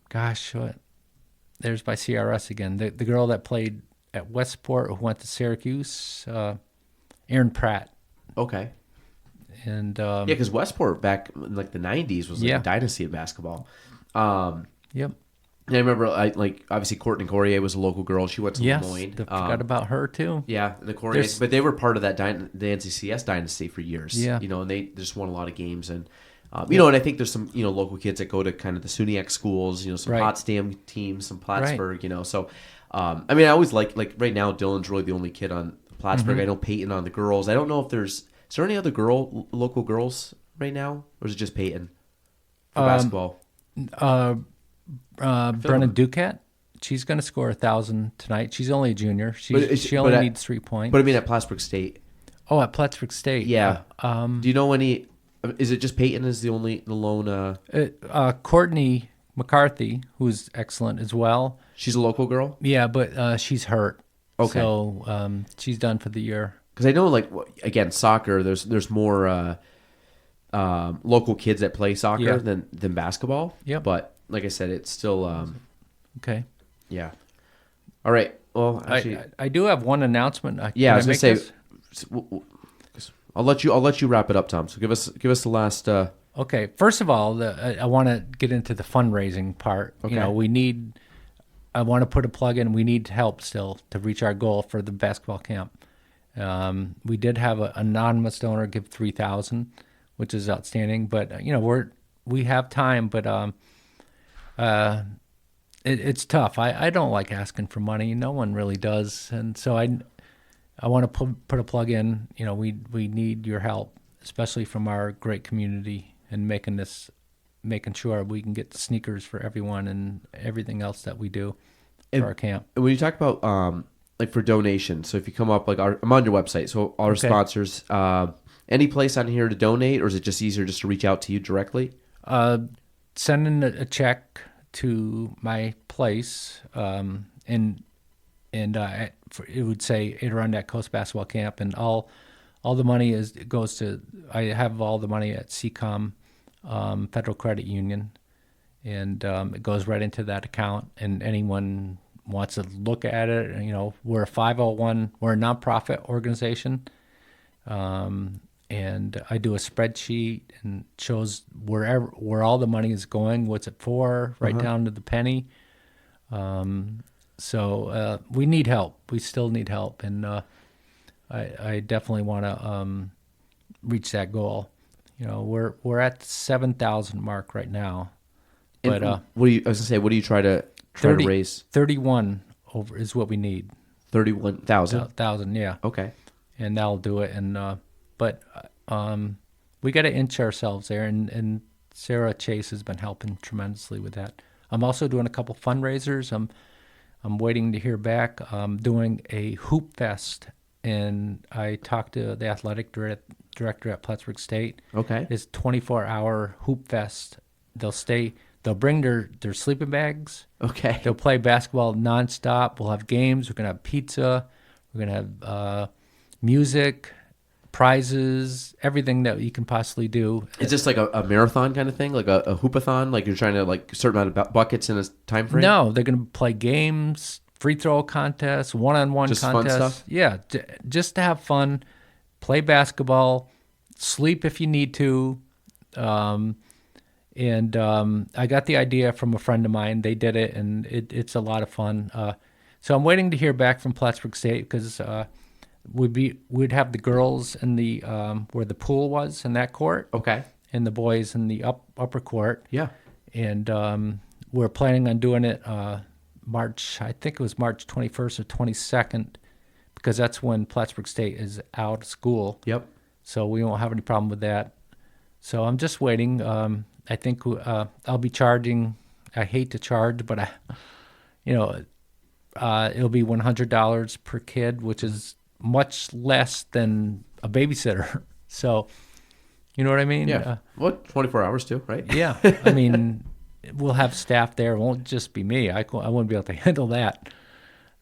there's by CRS again. The girl that played at Westport who went to Syracuse, Erin Pratt. Okay. And because Westport back in like the 90s was like a dynasty of basketball. Yep. And I remember, obviously Courtney Corrier was a local girl. She went to Lemoyne. Forgot about her too. Yeah, the Corriers, but they were part of that the NCCS dynasty for years. Yeah. And they just won a lot of games, and and I think there's some local kids that go to kind of the SUNYX schools. Some Potsdam teams, some Plattsburgh. So I always like right now Dylan's really the only kid on Plattsburgh. I know Peyton on the girls. I don't know if is there any other local girls right now, or is it just Peyton for basketball? Brennan Ducat, she's going to score 1,000 tonight. She's only a junior. She only needs 3 points. But I mean at Plattsburgh State. Oh, at Plattsburgh State. Yeah. Do you know any? Is it just Peyton is the lone? Courtney McCarthy, who's excellent as well. She's a local girl. Yeah, but she's hurt. Okay. So she's done for the year. Because I know, again, soccer. There's more local kids that play soccer than basketball. Yeah. But like I said, it's still okay. Yeah. All right. Well, actually, I do have one announcement. I was gonna say, I'll let you wrap it up, Tom. So give us the last. Okay. First of all, I want to get into the fundraising part. Okay. I want to put a plug in. We need help still to reach our goal for the basketball camp. We did have an anonymous donor give $3,000, which is outstanding. But we have time, but it's tough. I don't like asking for money. No one really does, and so I want to put a plug in. We need your help, especially from our great community, and making sure we can get sneakers for everyone and everything else that we do for our camp. And when you talk about for donations, so if you come up I'm on your website, so our sponsors, any place on here to donate, or is it just easier just to reach out to you directly? Send in a check to my place, and it would say Adirondack Coast Basketball Camp, and all the money goes to. I have all the money at CCOM, Federal Credit Union, and it goes right into that account. And anyone wants to look at it, we're a 501. We're a nonprofit organization. And I do a spreadsheet and shows where all the money is going, what's it for, right down to the penny. So we need help. We still need help, and I definitely want to reach that goal. We're at the 7,000 mark right now. But what do you try to raise? 31 over is what we need. 31,000. 1,000, yeah. Okay. And that'll do it. And but we got to inch ourselves there, and Sarah Chase has been helping tremendously with that. I'm also doing a couple fundraisers. I'm waiting to hear back. I'm doing a hoop fest, and I talked to the athletic director at Plattsburgh State. Okay. It's 24-hour hoop fest. They'll bring their sleeping bags. Okay. They'll play basketball nonstop. We'll have games. We're gonna have pizza. We're gonna have music, prizes, everything that you can possibly do. Is this like a marathon kind of thing, like a hoopathon? Like you're trying to a certain amount of buckets in a time frame? No, they're gonna play games, free throw contests, one-on-one just contests. Fun stuff? Yeah, just to have fun, play basketball, sleep if you need to. And I got the idea from a friend of mine. They did it, and it's a lot of fun. So I'm waiting to hear back from Plattsburgh State because we'd have the girls in the where the pool was in that court, Okay. and the boys in the upper court. Yeah. And we're planning on doing it March. I think it was March 21st or 22nd, because that's when Plattsburgh State is out of school. Yep. So we won't have any problem with that. So I'm just waiting. I think I'll be charging. I hate to charge, but it'll be $100 per kid, which is much less than a babysitter. So, you know what I mean? Yeah. 24 hours too, right? Yeah. I mean, we'll have staff there. It won't just be me. I wouldn't be able to handle that.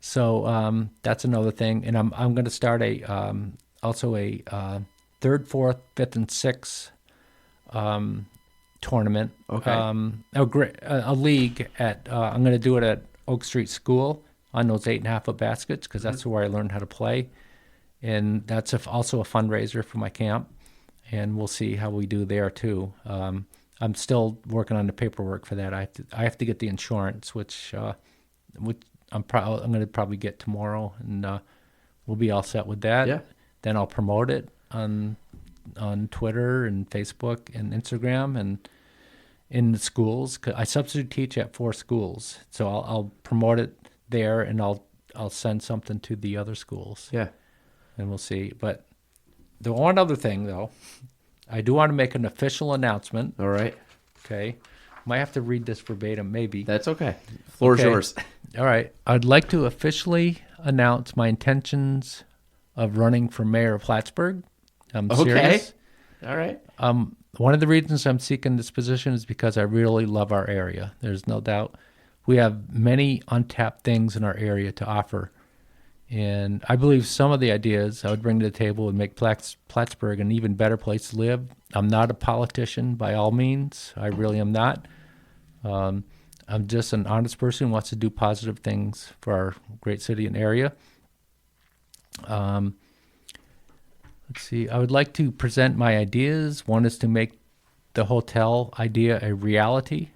So that's another thing. And I'm going to start also a 3rd, 4th, 5th, and 6th tournament. Okay. A league at. I'm going to do it at Oak Street School on those 8.5-foot baskets, because that's where I learned how to play, and that's also a fundraiser for my camp. And we'll see how we do there too. I'm still working on the paperwork for that. I have to get the insurance, which I'm going to probably get tomorrow, and we'll be all set with that. Yeah. Then I'll promote it on Twitter and Facebook and Instagram and in the schools. 'Cause I substitute teach at 4 schools, so I'll promote it there, and I'll send something to the other schools. Yeah. And we'll see. But the one other thing, though, I do want to make an official announcement. All right. Okay. Might have to read this verbatim, maybe. That's okay. Floor's Okay. yours. All right. I'd like to officially announce my intentions of running for mayor of Plattsburgh. I'm serious. All right. One of the reasons I'm seeking this position is because I really love our area. There's no doubt. We have many untapped things in our area to offer. And I believe some of the ideas I would bring to the table would make Plattsburgh an even better place to live. I'm not a politician by all means. I really am not. I'm just an honest person who wants to do positive things for our great city and area. Let's see. I would like to present my ideas. One is to make the hotel idea a reality.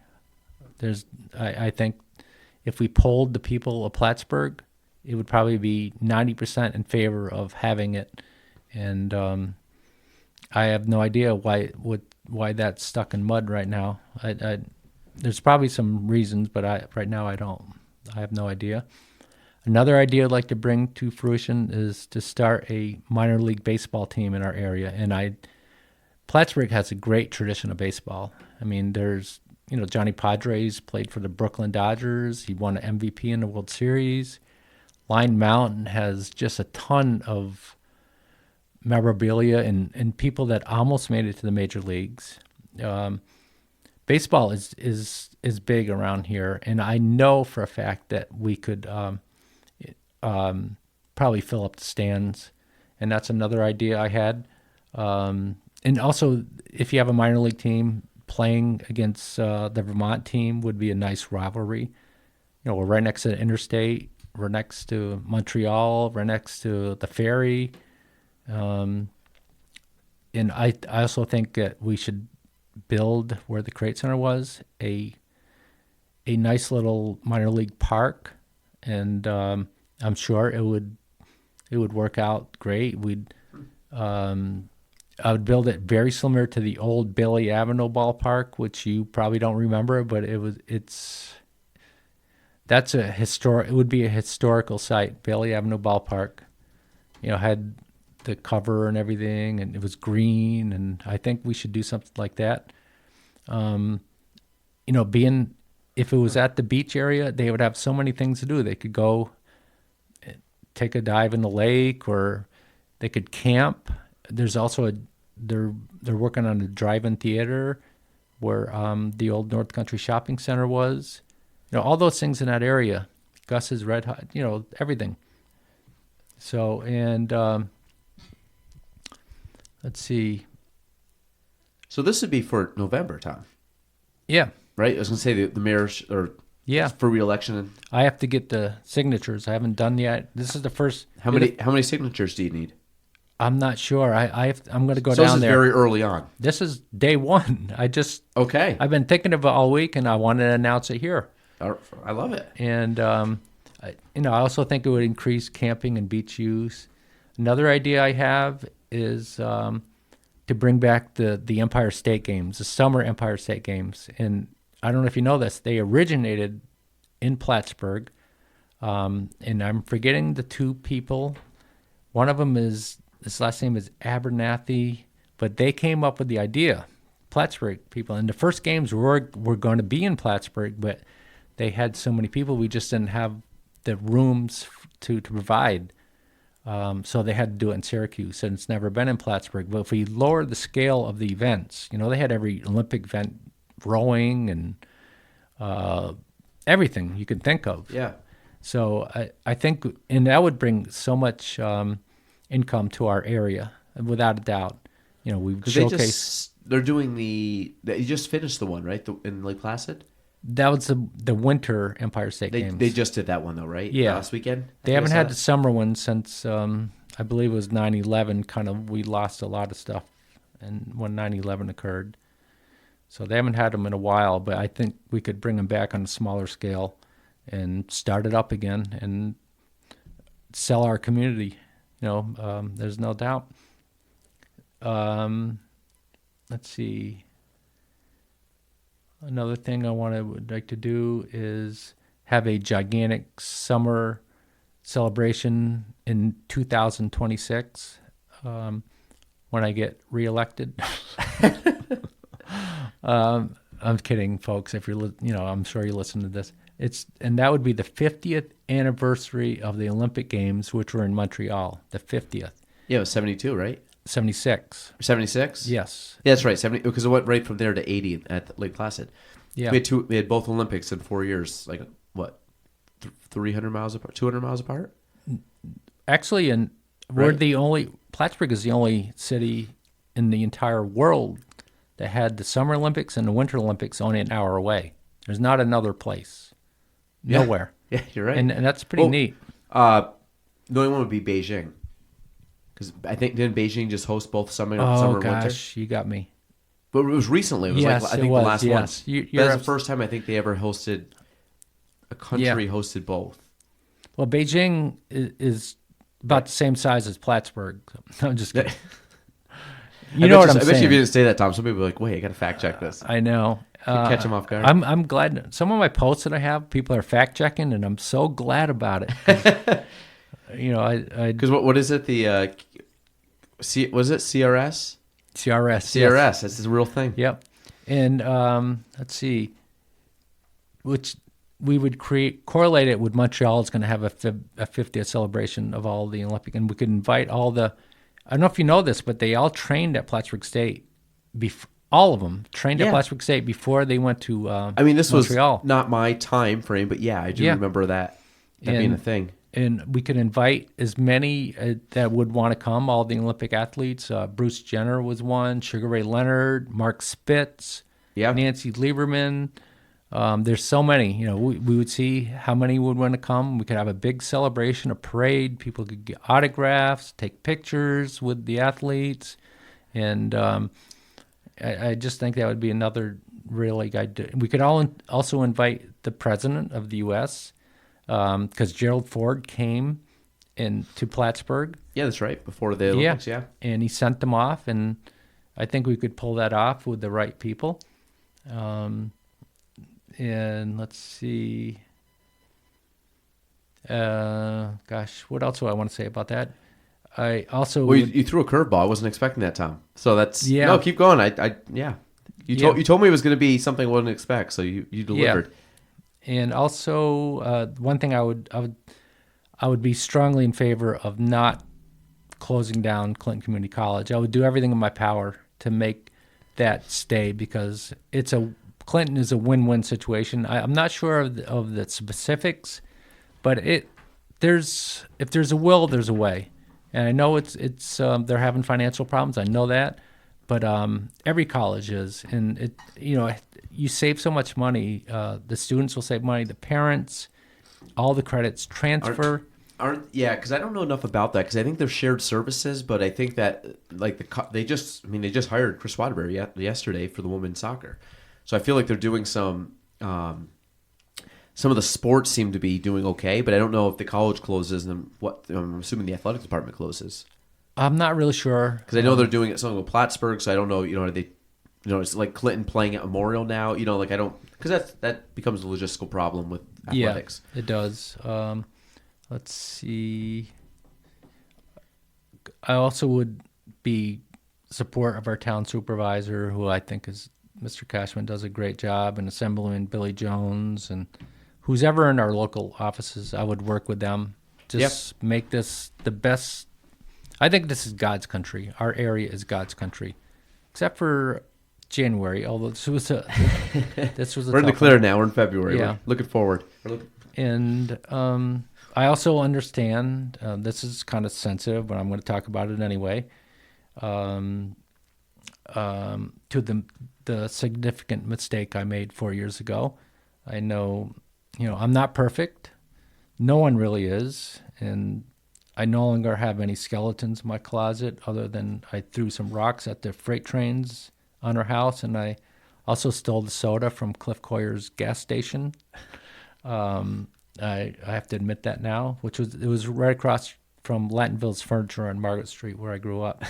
I think if we polled the people of Plattsburgh, it would probably be 90% in favor of having it. And I have no idea why that's stuck in mud right now. There's probably some reasons, but right now I don't. I have no idea. Another idea I'd like to bring to fruition is to start a minor league baseball team in our area. And Plattsburgh has a great tradition of baseball. I mean, there's, Johnny Padres played for the Brooklyn Dodgers. He won an MVP in the World Series. Line Mountain has just a ton of memorabilia and people that almost made it to the major leagues. Baseball is big around here, and I know for a fact that we could probably fill up the stands, and that's another idea I had. And also, if you have a minor league team, playing against the Vermont team would be a nice rivalry. We're right next to the interstate. We're next to Montreal. We're next to the ferry. And I also think that we should build where the Crate Center was a nice little minor league park, and I'm sure it would work out great. I would build it very similar to the old Bailey Avenue ballpark, which you probably don't remember, but it would be a historical site. Bailey Avenue ballpark, had the cover and everything, and it was green, and I think we should do something like that. If it was at the beach area, they would have so many things to do. They could go take a dive in the lake, or they could camp. There's also they're working on a drive-in theater where the old North Country Shopping Center was. All those things in that area. Gus's Red Hot, everything. So, and let's see. So this would be for November, Tom. Yeah. Right? I was going to say the mayor's for re-election. I have to get the signatures. I haven't done yet. This is the first. How many signatures do you need? I'm not sure. I'm going to go So this down is there. very early on. This is day one. Okay. I've been thinking of it all week, and I wanted to announce it here. I love it. And I also think it would increase camping and beach use. Another idea I have is to bring back the Empire State Games, the summer Empire State Games. And I don't know if you know this, they originated in Plattsburgh, and I'm forgetting the two people. One of them his last name is Abernathy, but they came up with the idea, Plattsburgh people. And the first games were going to be in Plattsburgh, but they had so many people, we just didn't have the rooms to provide. So they had to do it in Syracuse, and it's never been in Plattsburgh. But if we lower the scale of the events, they had every Olympic event, rowing and everything you can think of. Yeah. So I think, and that would bring so much income to our area, without a doubt. We would showcase. They're doing you just finished the one, right? In Lake Placid? That was the winter Empire State Games. They just did that one, though, right? Yeah. Last weekend? They haven't had the summer one since, I believe it was 9/11. We lost a lot of stuff and when 9/11 occurred. So they haven't had them in a while, but I think we could bring them back on a smaller scale and start it up again and sell our community. There's no doubt. Let's see. Another thing would like to do is have a gigantic summer celebration in 2026 when I get reelected. I'm kidding, folks. If you're, I'm sure you listen to this. And that would be the 50th anniversary of the Olympic Games, which were in Montreal. The 50th. Yeah, it was 72, right? 76. 76? Yes. Yeah, that's right. 70, because it went right from there to 80 at Lake Placid. Yeah. We had both Olympics in 4 years. Like what? 300 miles apart, 200 miles apart? Actually, Plattsburgh is the only city in the entire world that had the Summer Olympics and the Winter Olympics only an hour away. There's not another place. Nowhere. Yeah, you're right. And that's pretty neat. The only one would be Beijing. Because I think, didn't Beijing just host both summer and winter? Oh, gosh, you got me. But it was recently. It was Yes, I it think was, the last yes. one. That's the first time I think they ever hosted, a country hosted both. Well, Beijing is about the same size as Plattsburgh. I'm just kidding. You know what I'm saying. I bet you if you didn't say that, Tom, some people would be like, wait, I got to fact check this. I know. Catch them off guard. I'm glad. Some of my posts that I have, people are fact checking, and I'm so glad about it. Because what is it? Was it CRS? CRS. CRS. That's the real thing. Yep. And let's see, which we would correlate it with Montreal is going to have a 50th celebration of all the Olympic, and we could invite all the. I don't know if you know this, but they all trained at Plattsburgh State. All of them trained at Plattsburgh State before they went to this Montreal. was not my time frame, but yeah, I do remember that being a thing. And we could invite as many that would want to come, all the Olympic athletes. Bruce Jenner was one, Sugar Ray Leonard, Mark Spitz, Nancy Lieberman. There's so many. We would see how many would want to come. We could have a big celebration, a parade. People could get autographs, take pictures with the athletes. And I just think that would be another really good idea. We could also invite the president of the U.S., because Gerald Ford came to Plattsburgh. Yeah, that's right. Before the Olympics, And he sent them off, and I think we could pull that off with the right people. And let's see. What else do I want to say about that? I also you threw a curveball. I wasn't expecting that, Tom. So that's no. Keep going. You told me it was going to be something I wouldn't expect. So you delivered. Yeah. And also, one thing I would be strongly in favor of not closing down Clinton Community College. I would do everything in my power to make that stay, because Clinton is a win-win situation. I'm not sure of the specifics, but if there's a will, there's a way. And I know it's they're having financial problems. I know that, but every college is, and you save so much money. The students will save money. The parents, all the credits transfer. Because I don't know enough about that because I think they're shared services, but I think that like they just hired Chris Waterbury yesterday for the women's soccer, so I feel like they're doing some of the sports seem to be doing okay, but I don't know if the college closes and I'm assuming the athletic department closes. I'm not really sure Because I know they're doing something with Plattsburgh, so I don't know. Are they? It's like Clinton playing at Memorial now. Like I don't because that becomes a logistical problem with athletics. Yeah, it does. Let's see. I also would be support of our town supervisor, who I think is Mr. Cashman does a great job, and Assemblyman Billy Jones, and who's ever in our local offices. I would work with them. Just make this the best. I think this is God's country. Our area is God's country, except for January. Although this was a we're in the clear now. We're in February. Yeah. We're looking forward. And I also understand this is kind of sensitive, but I'm going to talk about it anyway. To the significant mistake I made 4 years ago. I know, I'm not perfect. No one really is, and I no longer have any skeletons in my closet other than I threw some rocks at the freight trains on our house, and I also stole the soda from Cliff Coyer's gas station. I have to admit that now, it was right across from Latinville's Furniture on Margaret Street where I grew up.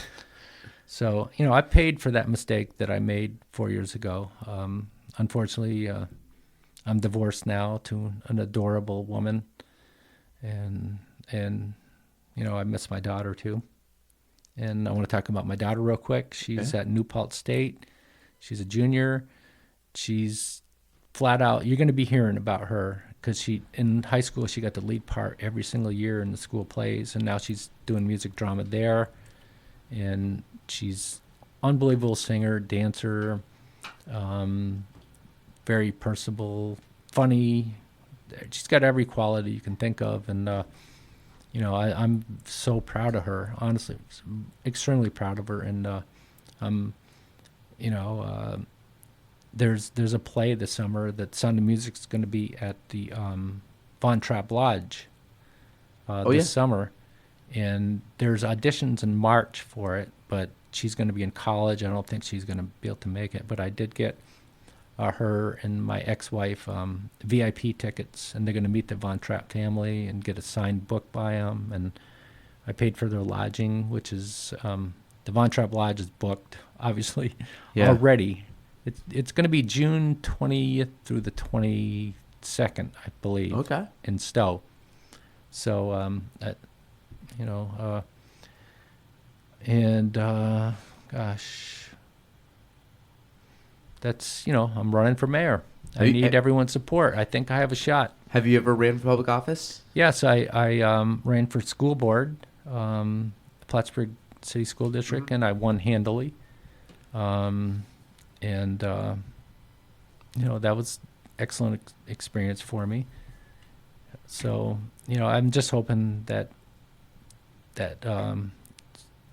So, I paid for that mistake that I made 4 years ago. Unfortunately, I'm divorced now to an adorable woman, and I miss my daughter too. And I want to talk about my daughter real quick. She's at New Paltz State. She's a junior. She's flat out, you're going to be hearing about her because in high school, she got the lead part every single year in the school plays, and now she's doing music drama there. And she's unbelievable singer, dancer, very personable, funny. She's got every quality you can think of, and I'm so proud of her. Honestly, extremely proud of her, and there's a play this summer that Sound of Music's going to be at the Von Trapp Lodge this summer. And there's auditions in March for it, but she's going to be in college. I don't think she's going to be able to make it. But I did get her and my ex-wife VIP tickets, and they're going to meet the Von Trapp family and get a signed book by them. And I paid for their lodging, which is the Von Trapp Lodge is booked, obviously, already. It's going to be June 20th through the 22nd, I believe. Okay. In Stowe. So, gosh, that's, I'm running for mayor. I need everyone's support. I think I have a shot. Have you ever ran for public office? Yes, I ran for school board, Plattsburgh City School District, and I won handily. And that was excellent experience for me. So, I'm just hoping that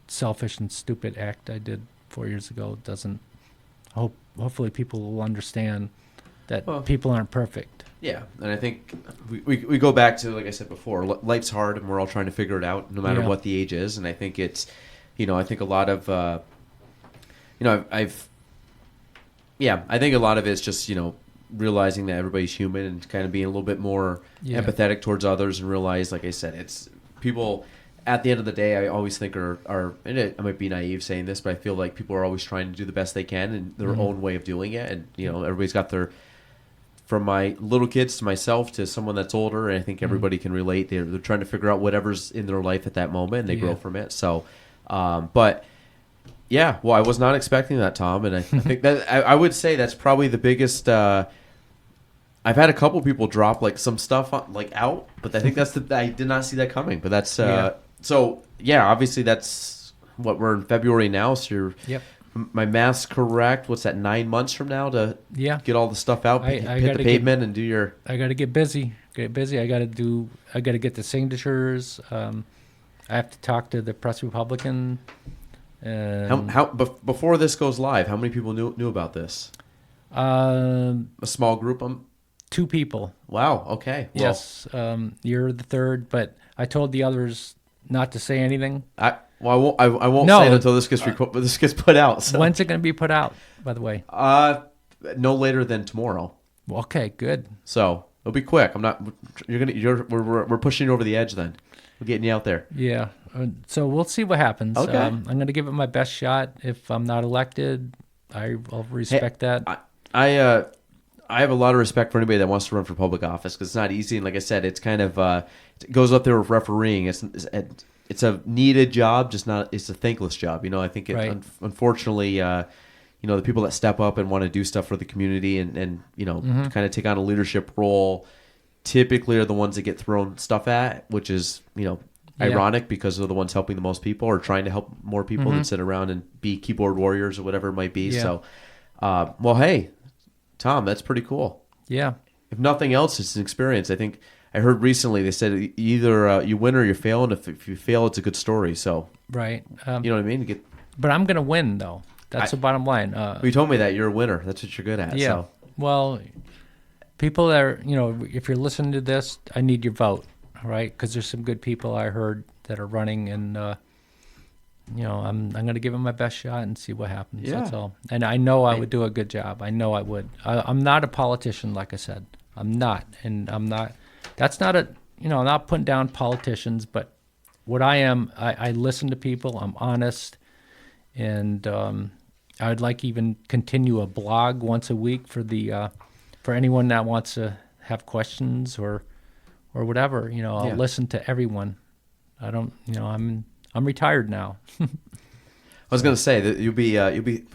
selfish and stupid act I did 4 years ago doesn't. Hopefully, people will understand that people aren't perfect. Yeah, and I think we go back to, like I said before, life's hard, and we're all trying to figure it out, no matter what the age is. And I think it's, I think a lot of, I think a lot of it's just, realizing that everybody's human and kind of being a little bit more empathetic towards others, and realize, like I said, it's people. At the end of the day, I always think are and I might be naive saying this, but I feel like people are always trying to do the best they can in their own way of doing it. And, everybody's got their, from my little kids to myself to someone that's older, and I think everybody can relate. They're trying to figure out whatever's in their life at that moment, and they grow from it. So, but yeah, well, I was not expecting that, Tom. And I think that I would say that's probably the biggest, I've had a couple people drop like some stuff out, but I think I did not see that coming. But that's so yeah. Obviously, that's what we're in February now. So my math's correct. What's that? 9 months from now to get all the stuff out, hit the pavement, and do your. I got to get busy. I got to get the signatures. I have to talk to the Press Republican. Before this goes live, how many people knew about this? A small group. 2 people. Wow. Okay. Well, Yes, you're the third, but I told the others not to say anything. I won't. I won't No. say it until this gets put out. So. When's it going to be put out, by the way? No later than tomorrow. Well, okay, good. So it'll be quick. I'm not. We're pushing you over the edge. Then we're getting you out there. Yeah. So we'll see what happens. Okay. I'm going to give it my best shot. If I'm not elected, I'll respect that. I have a lot of respect for anybody that wants to run for public office because it's not easy. And like I said, it's kind of it goes up there with refereeing. It's a needed job, just not. It's a thankless job. I think Right. Unfortunately, the people that step up and want to do stuff for the community and kind of take on a leadership role, typically are the ones that get thrown stuff at, which is ironic because they're the ones helping the most people or trying to help more people than sit around and be keyboard warriors or whatever it might be. Yeah. So, well, hey, Tom, that's pretty cool. Yeah. If nothing else, it's an experience. I think I heard recently they said either you win or you fail, and if you fail, it's a good story. So, Right. you know what I mean? But I'm going to win, though. That's the bottom line. You told me that you're a winner. That's what you're good at. Yeah. So. Well, people that are, if you're listening to this, I need your vote, all right? Because there's some good people I heard that are running, and I'm going to give them my best shot and see what happens. Yeah. That's all. And I know I would do a good job. I know I would. I'm not a politician, like I said. I'm not, and I'm not. That's not a. I'm not putting down politicians, but what I am, I listen to people. I'm honest, and I would like even continue a blog once a week for anyone that wants to have questions or whatever. I'll listen to everyone. I don't. I'm retired now. I was going to say that you'll be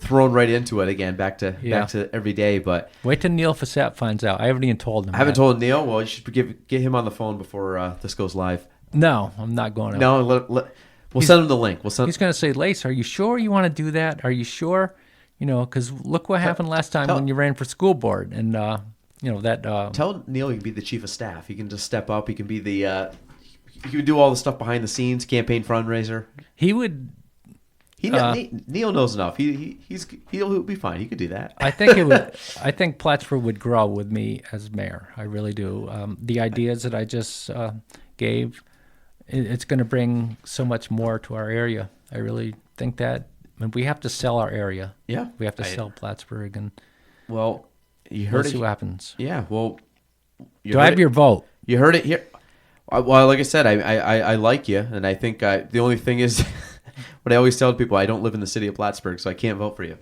thrown right into it again, back to every day. But Wait till Neil Fassett finds out. I haven't even told him. I haven't yet. told Neil. Well, you should get him on the phone before this goes live. No, I'm not going to. No, we'll send him the link. He's going to say, Lace, are you sure you want to do that? Are you sure? Because look what happened last time when you ran for school board, and that. Tell Neil he can be the chief of staff. He can just step up. He can be the. He can do all the stuff behind the scenes, campaign fundraiser. He would. Neil knows enough. He'll be fine. He could do that. I think it would. I think Plattsburgh would grow with me as mayor. I really do. The ideas that I just gave, it's going to bring so much more to our area. I really think that. And we have to sell our area. Yeah, we have to sell Plattsburgh, and well, you heard we'll see what happens. Yeah, well, do I have your vote? You heard it here. Well, like I said, I like you, and I think the only thing is. What I always tell people, I don't live in the city of Plattsburgh, so I can't vote for you.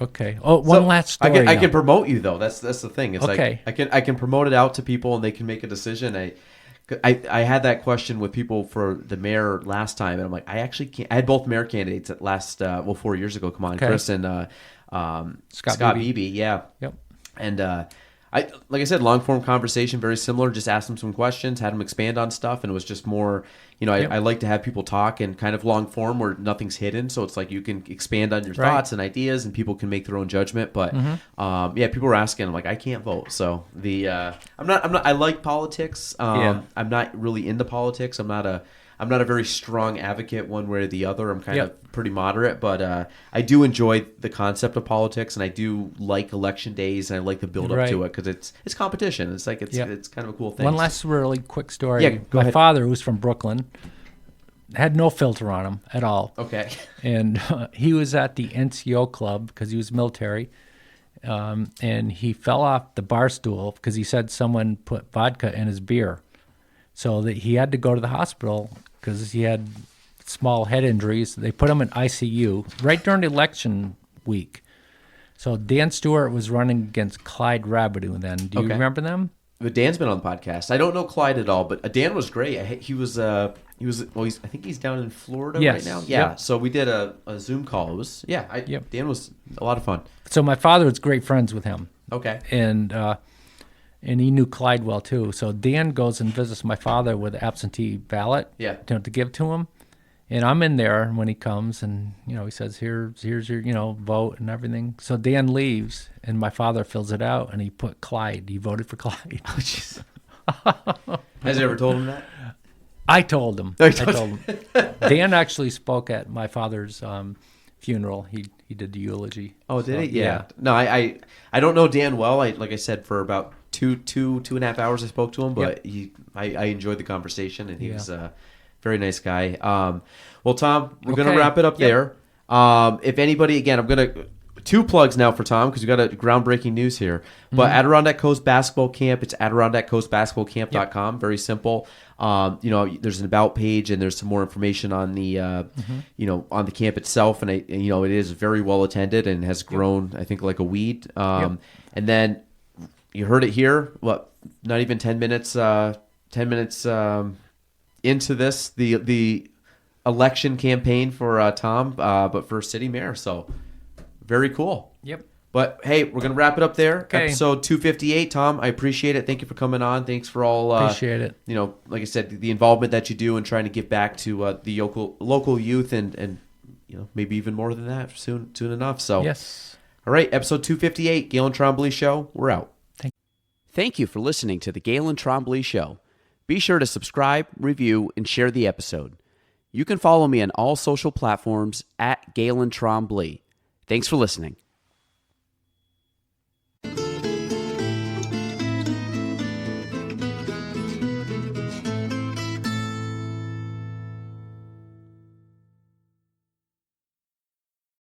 Okay. Oh, one last story. I can promote you though. That's the thing. It's okay. Like I can promote it out to people, and they can make a decision. I had that question with people for the mayor last time, and I'm like, I actually can't. I had both mayor candidates at last 4 years ago. Come on, okay. Chris and Scott Beebe. Yeah. Yep. And like I said, long form conversation, very similar. Just asked them some questions, had them expand on stuff, and it was just more. I like to have people talk and kind of long form where nothing's hidden, so it's like you can expand on your thoughts and ideas, and people can make their own judgment. But people were asking, I'm like, I can't vote, so I'm not. I like politics. I'm not really into politics. I'm not a very strong advocate one way or the other. I'm kind of pretty moderate, but I do enjoy the concept of politics, and I do like election days, and I like the build up to it because it's competition. It's like it's kind of a cool thing. One last really quick story. Yeah, go ahead. My father, who's from Brooklyn, had no filter on him at all. Okay. And he was at the NCO club because he was military, and he fell off the bar stool because he said someone put vodka in his beer. So that he had to go to the hospital because he had small head injuries. They put him in ICU right during the election week. So Dan Stewart was running against Clyde Rabideau then. Do you remember them? But Dan's been on the podcast. I don't know Clyde at all, but Dan was great. He was I think he's down in Florida right now. Yeah. Yep. So we did a Zoom call. It was Dan was a lot of fun. So my father was great friends with him. Okay. And he knew Clyde well too. So Dan goes and visits my father with an absentee ballot to give to him. And I'm in there when he comes, and he says, here's your vote and everything. So Dan leaves, and my father fills it out, and he put Clyde. He voted for Clyde. Oh, jeez. Has he ever told him that? I told him. I told him. Dan actually spoke at my father's funeral. He did the eulogy. Oh, did So, he? Yeah. No, I don't know Dan well. Like I said, for about two and a half hours I spoke to him, but I enjoyed the conversation, and he was a very nice guy. Well, Tom, we're going to wrap it up there. If anybody, again, I'm going to... 2 plugs now for Tom because we got a groundbreaking news here. But Adirondack Coast Basketball Camp, it's AdirondackCoastBasketballCamp.com. Very simple. There's an about page and there's some more information on the on the camp itself, and it is very well attended and has grown, I think, like a weed. And then you heard it here. What? Not even 10 minutes. 10 minutes into this, the election campaign for Tom, but for city mayor. So. Very cool. Yep. But hey, we're gonna wrap it up there. Okay. Episode 258. Tom, I appreciate it. Thank you for coming on. Thanks for all. Appreciate it. Like I said, the involvement that you do and trying to give back to the local youth and maybe even more than that soon enough. So Yes. All right, episode 258, Galen Trombley Show. We're out. Thank you for listening to the Galen Trombley Show. Be sure to subscribe, review, and share the episode. You can follow me on all social platforms at Galen Trombley. Thanks for listening.